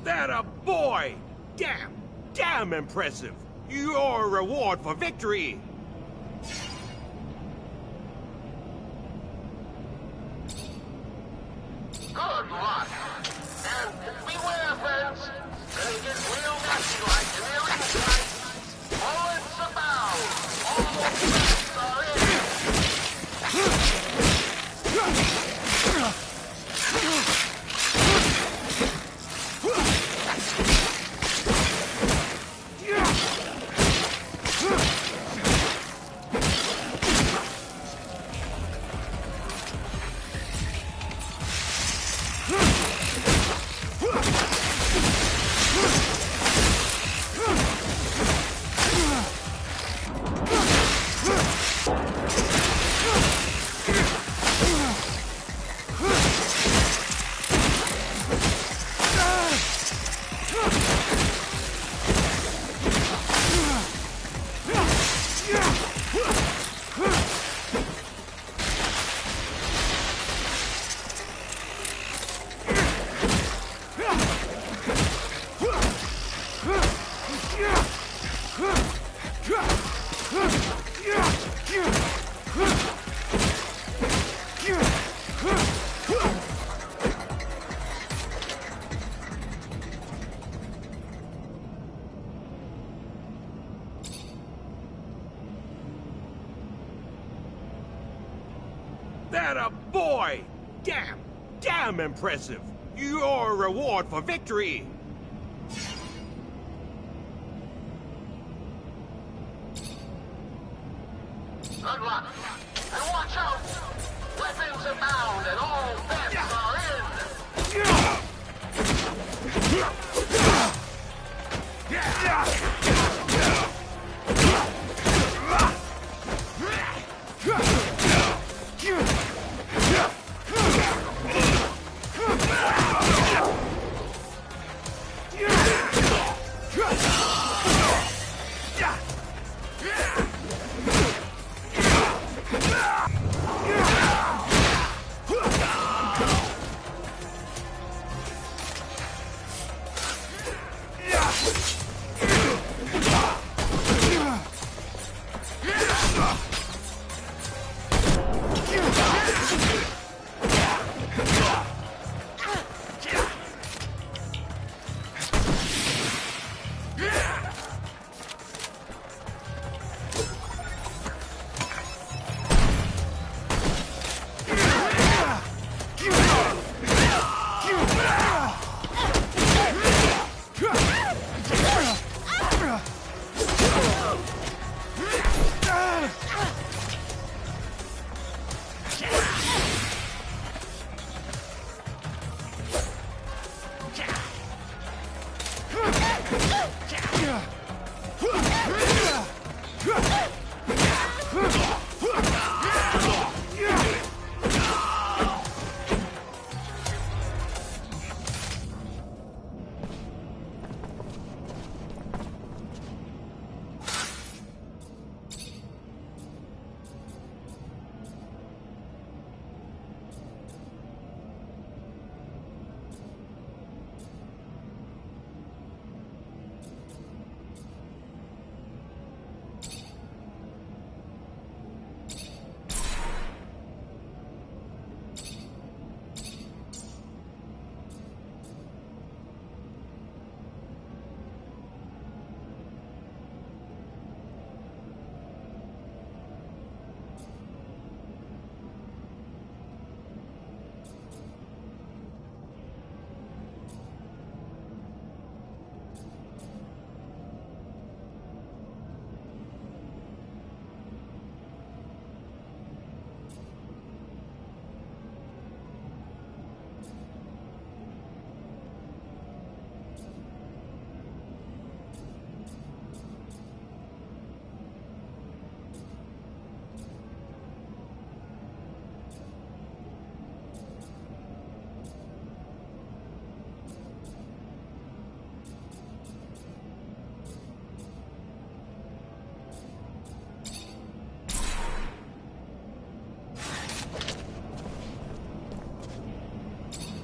That a boy! Damn impressive! Your reward for victory! Good luck. And beware, friends. Gonna get real nasty like in the arena tonight. Bullets abound. All bets are in. That a boy! Damn impressive! Your reward for victory! Good luck. And watch out! Weapons abound and all bets are in!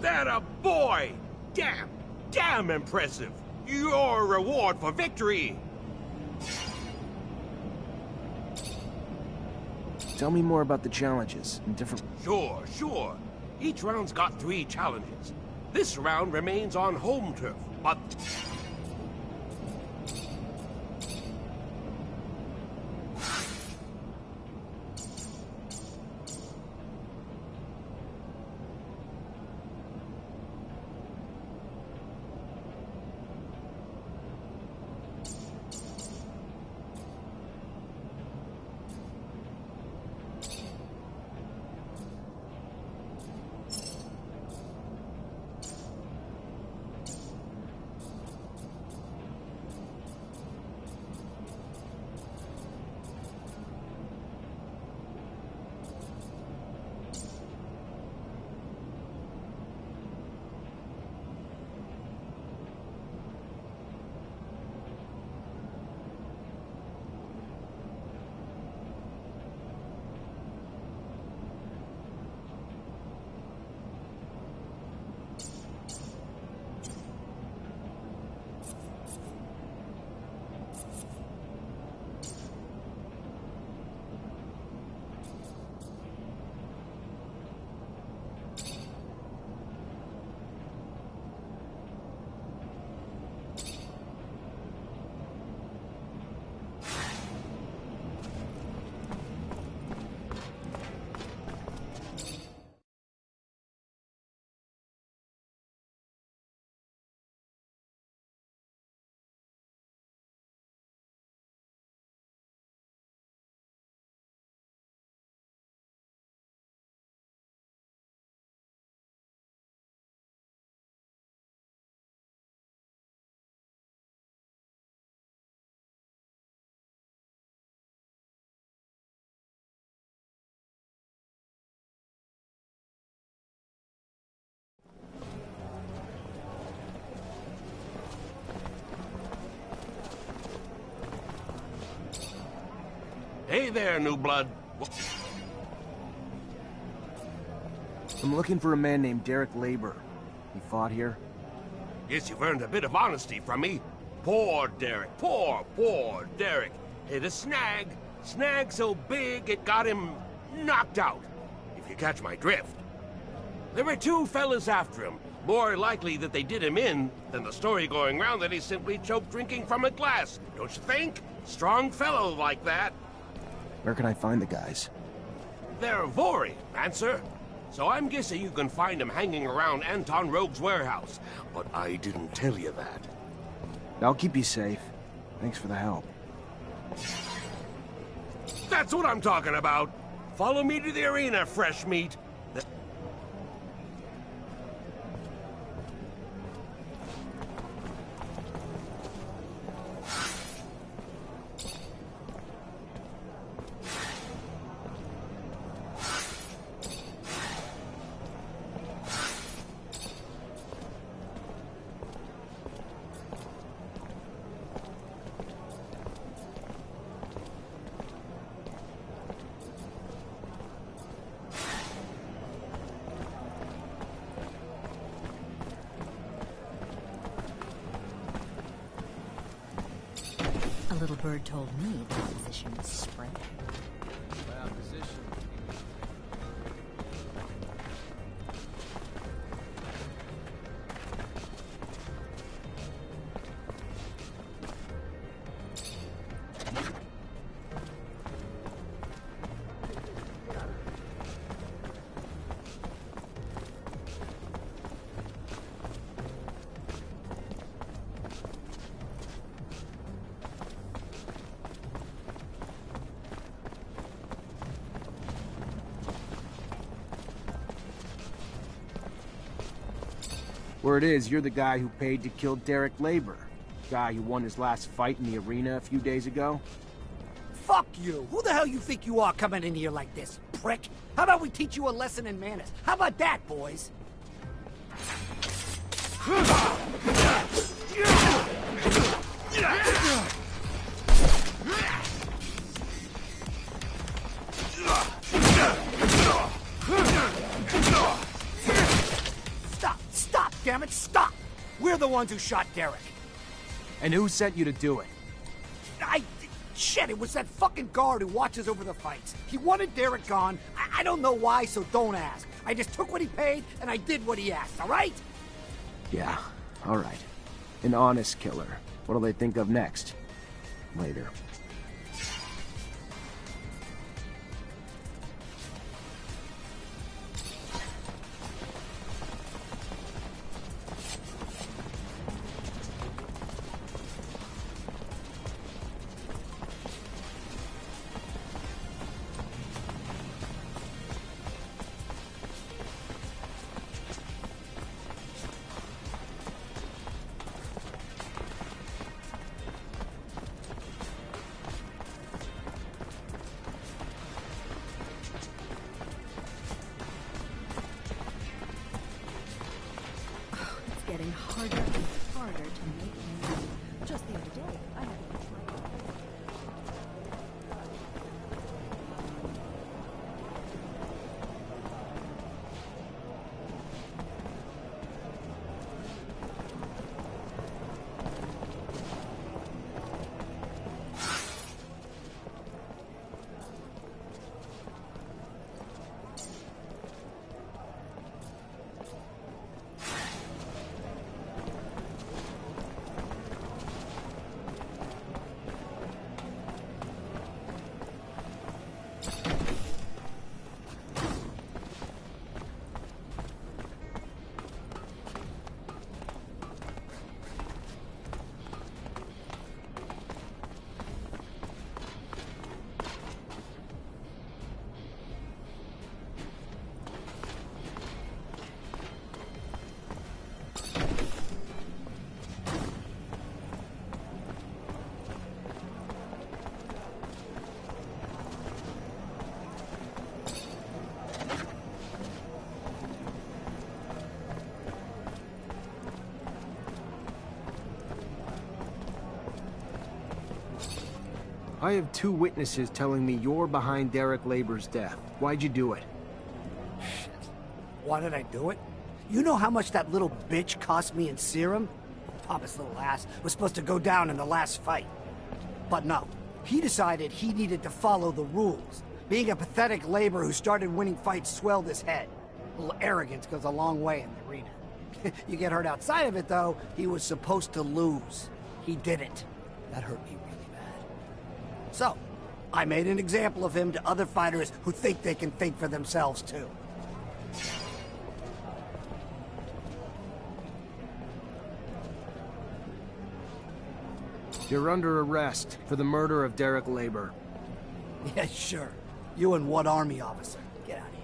That a boy! Damn impressive! Your reward for victory! Tell me more about the challenges and different... Sure. Each round's got 3 challenges. This round remains on home turf, but... Hey there, new blood. I'm looking for a man named Derek Labor. He fought here? Guess you've earned a bit of honesty from me. Poor Derek. Poor Derek. Hit a snag. Snag so big it got him knocked out, if you catch my drift. There were two fellas after him. More likely that they did him in than the story going round that he simply choked drinking from a glass. Don't you think? Strong fellow like that. Where can I find the guys? They're Vori, Mancer. So I'm guessing you can find them hanging around Anton Rogue's warehouse. But I didn't tell you that. I'll keep you safe. Thanks for the help. That's what I'm talking about. Follow me to the arena, fresh meat. A little bird told me the opposition was spread. Word is, you're the guy who paid to kill Derek Labor. Guy who won his last fight in the arena a few days ago. Fuck you! Who the hell you think you are coming in here like this, prick? How about we teach you a lesson in manners? How about that, boys? Stop, damn it, stop! We're the ones who shot Derek. And who sent you to do it? Shit, it was that fucking guard who watches over the fights. He wanted Derek gone. I don't know why, so don't ask. I just took what he paid, and I did what he asked, all right? Yeah, all right. An honest killer. What'll they think of next? Later. Getting harder and harder to make money. Just the other day, I had a I have 2 witnesses telling me you're behind Derek Labor's death. Why'd you do it? Shit. Why did I do it? You know how much that little bitch cost me in serum? Papa's little ass was supposed to go down in the last fight. But no, he decided he needed to follow the rules. Being a pathetic Labor who started winning fights swelled his head. A little arrogance goes a long way in the arena. You get hurt outside of it, though, he was supposed to lose. He didn't. That hurt me really bad. So, I made an example of him to other fighters who think they can think for themselves, too. You're under arrest for the murder of Derek Labor. Yeah, sure. You and what army officer? Get out of here.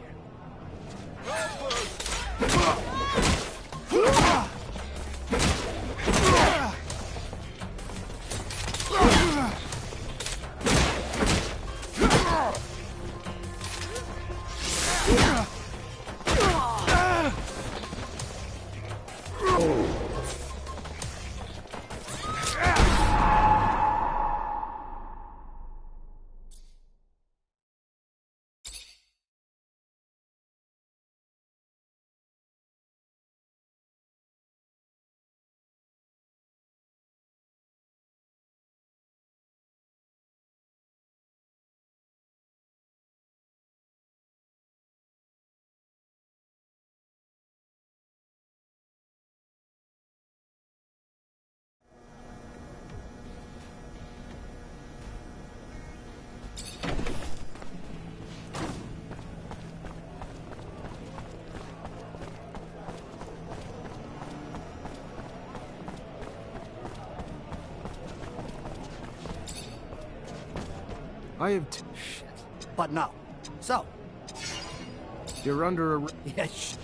I have Shit. But no. So. You're under a... Yeah, shit.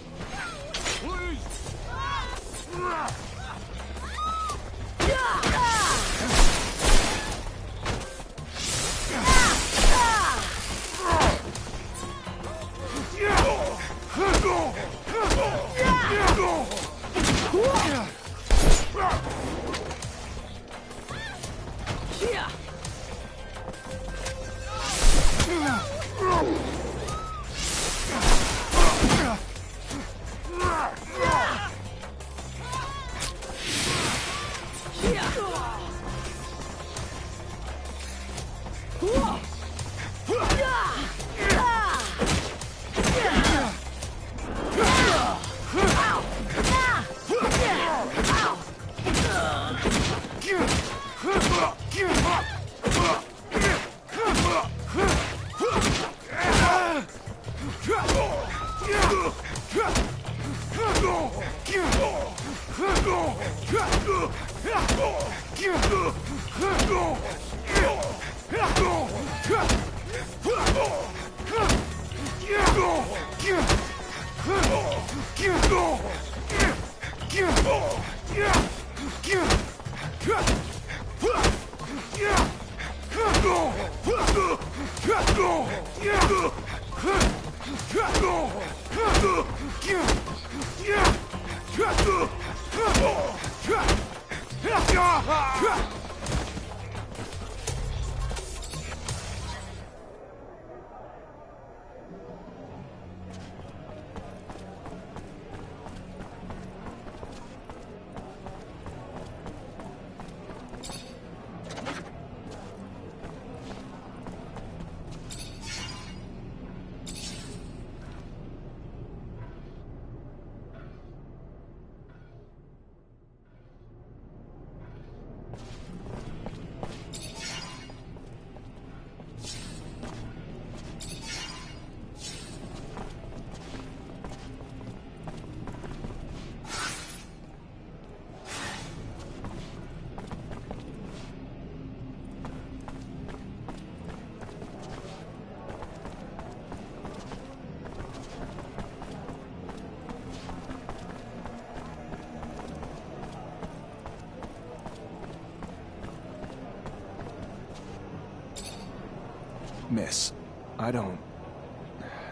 Miss,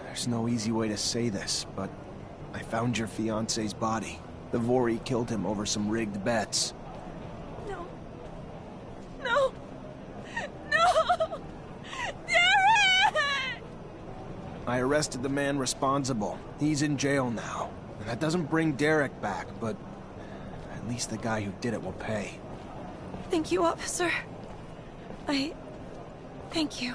there's no easy way to say this, but I found your fiancé's body. The Vori killed him over some rigged bets. No. No! No! I arrested the man responsible. He's in jail now. And that doesn't bring Derek back, but at least the guy who did it will pay. Thank you, officer. Thank you.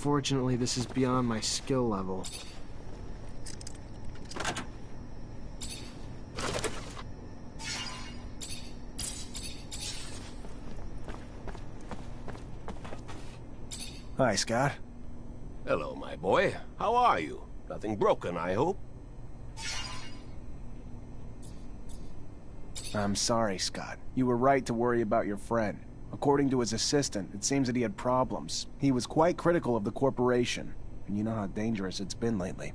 Fortunately, this is beyond my skill level. Hi, Scott. Hello, my boy. How are you? Nothing broken, I hope? I'm sorry, Scott. You were right to worry about your friend. According to his assistant, it seems that he had problems. He was quite critical of the corporation, and you know how dangerous it's been lately.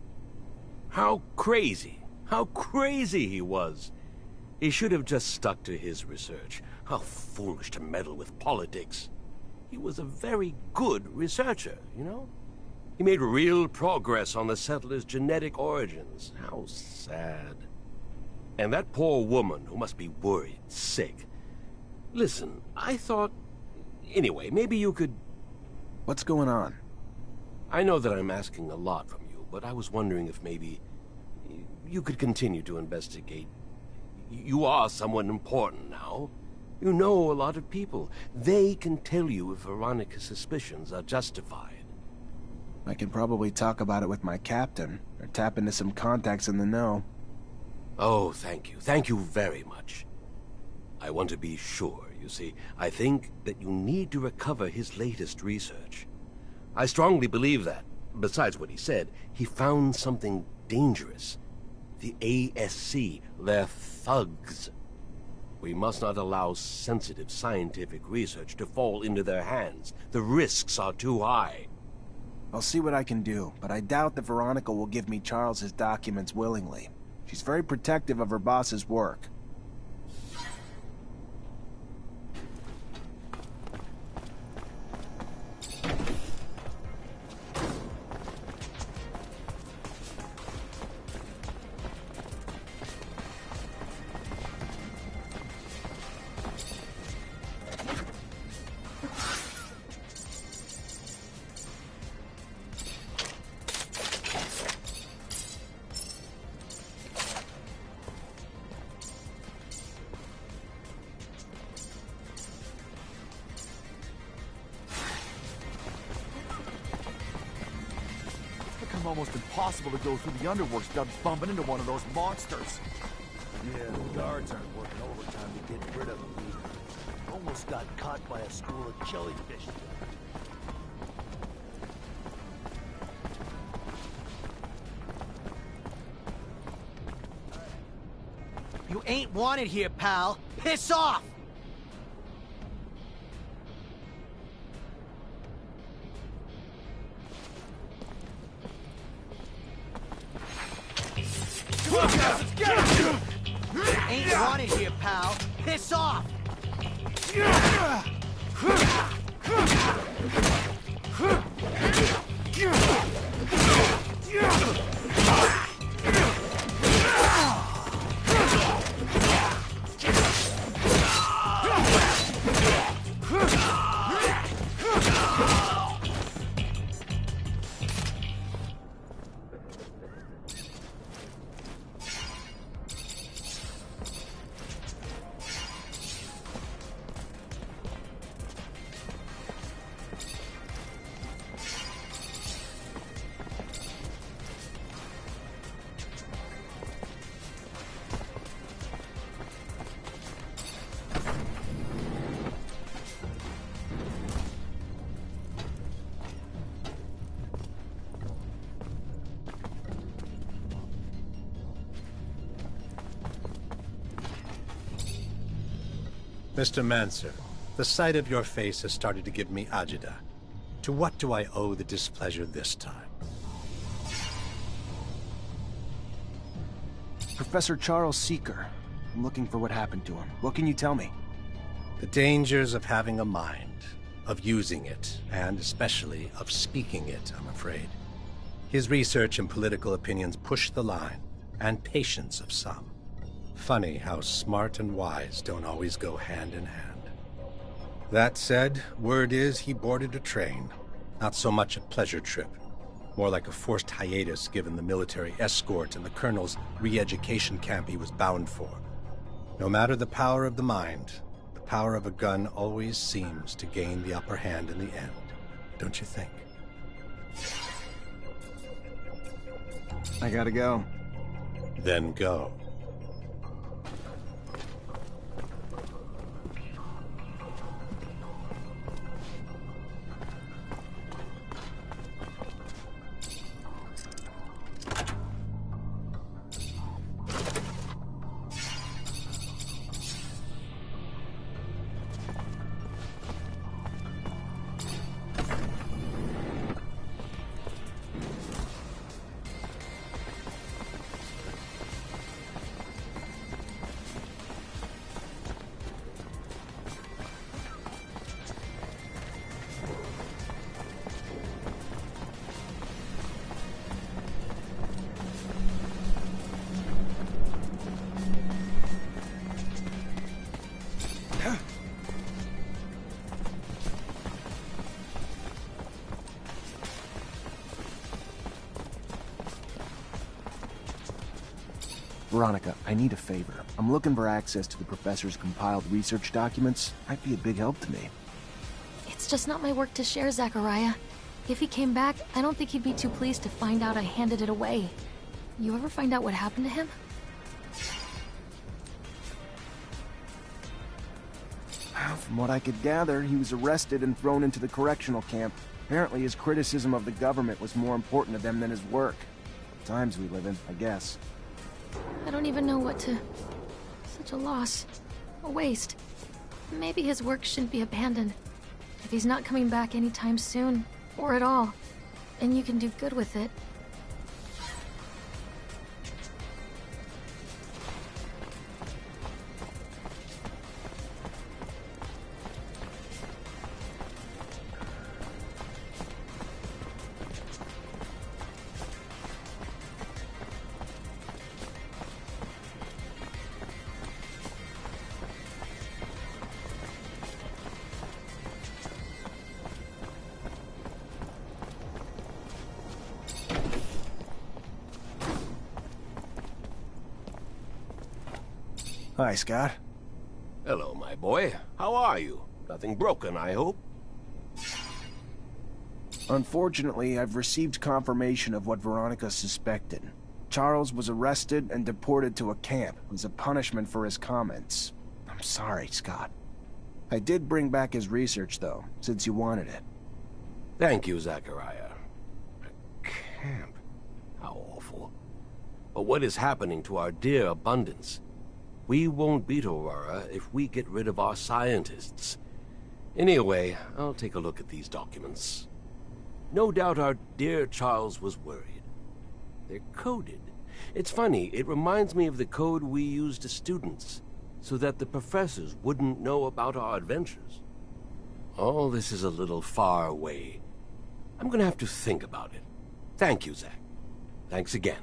How crazy he was. He should have just stuck to his research. How foolish to meddle with politics. He was a very good researcher, you know? He made real progress on the settlers' genetic origins. How sad. And that poor woman who must be worried, sick. Listen, I thought... Anyway, maybe you could... What's going on? I know that I'm asking a lot from you, but I was wondering if maybe you could continue to investigate. You are someone important now. You know a lot of people. They can tell you if Veronica's suspicions are justified. I can probably talk about it with my captain, or tap into some contacts in the know. Oh, thank you. Thank you very much. I want to be sure, you see. I think that you need to recover his latest research. I strongly believe that, besides what he said, he found something dangerous. The ASC, they're thugs. We must not allow sensitive scientific research to fall into their hands. The risks are too high. I'll see what I can do, but I doubt that Veronica will give me Charles's documents willingly. She's very protective of her boss's work. Almost impossible to go through the underworks without bumping into one of those monsters. Yeah, the guards aren't working overtime to get rid of them either. Almost got caught by a school of jellyfish. You ain't wanted here, pal. Piss off! Come on, guys, let's get it! Ain't wanted here, pal. Piss off! Mr. Mancer, the sight of your face has started to give me agita. To what do I owe the displeasure this time? Professor Charles Seeker. I'm looking for what happened to him. What can you tell me? The dangers of having a mind, of using it, and especially of speaking it, I'm afraid. His research and political opinions push the line, and patience of some. Funny how smart and wise don't always go hand in hand. That said, word is he boarded a train. Not so much a pleasure trip. More like a forced hiatus given the military escort and the colonel's re-education camp he was bound for. No matter the power of the mind, the power of a gun always seems to gain the upper hand in the end. Don't you think? I gotta go. Then go. Veronica, I need a favor. I'm looking for access to the professor's compiled research documents. Might be a big help to me. It's just not my work to share, Zachariah. If he came back, I don't think he'd be too pleased to find out I handed it away. You ever find out what happened to him? Well, from what I could gather, he was arrested and thrown into the correctional camp. Apparently his criticism of the government was more important to them than his work. The times we live in, I guess. I don't even know what to... Such a loss. A waste. Maybe his work shouldn't be abandoned. If he's not coming back anytime soon, or at all, and you can do good with it. Hi, Scott. Hello, my boy. How are you? Nothing broken, I hope? Unfortunately, I've received confirmation of what Veronica suspected. Charles was arrested and deported to a camp as a punishment for his comments. I'm sorry, Scott. I did bring back his research, though, since you wanted it. Thank you, Zachariah. A camp? How awful. But what is happening to our dear Abundance? We won't beat Aurora if we get rid of our scientists. Anyway, I'll take a look at these documents. No doubt our dear Charles was worried. They're coded. It's funny, it reminds me of the code we used as students, so that the professors wouldn't know about our adventures. All this is a little far away. I'm gonna have to think about it. Thank you, Zack. Thanks again.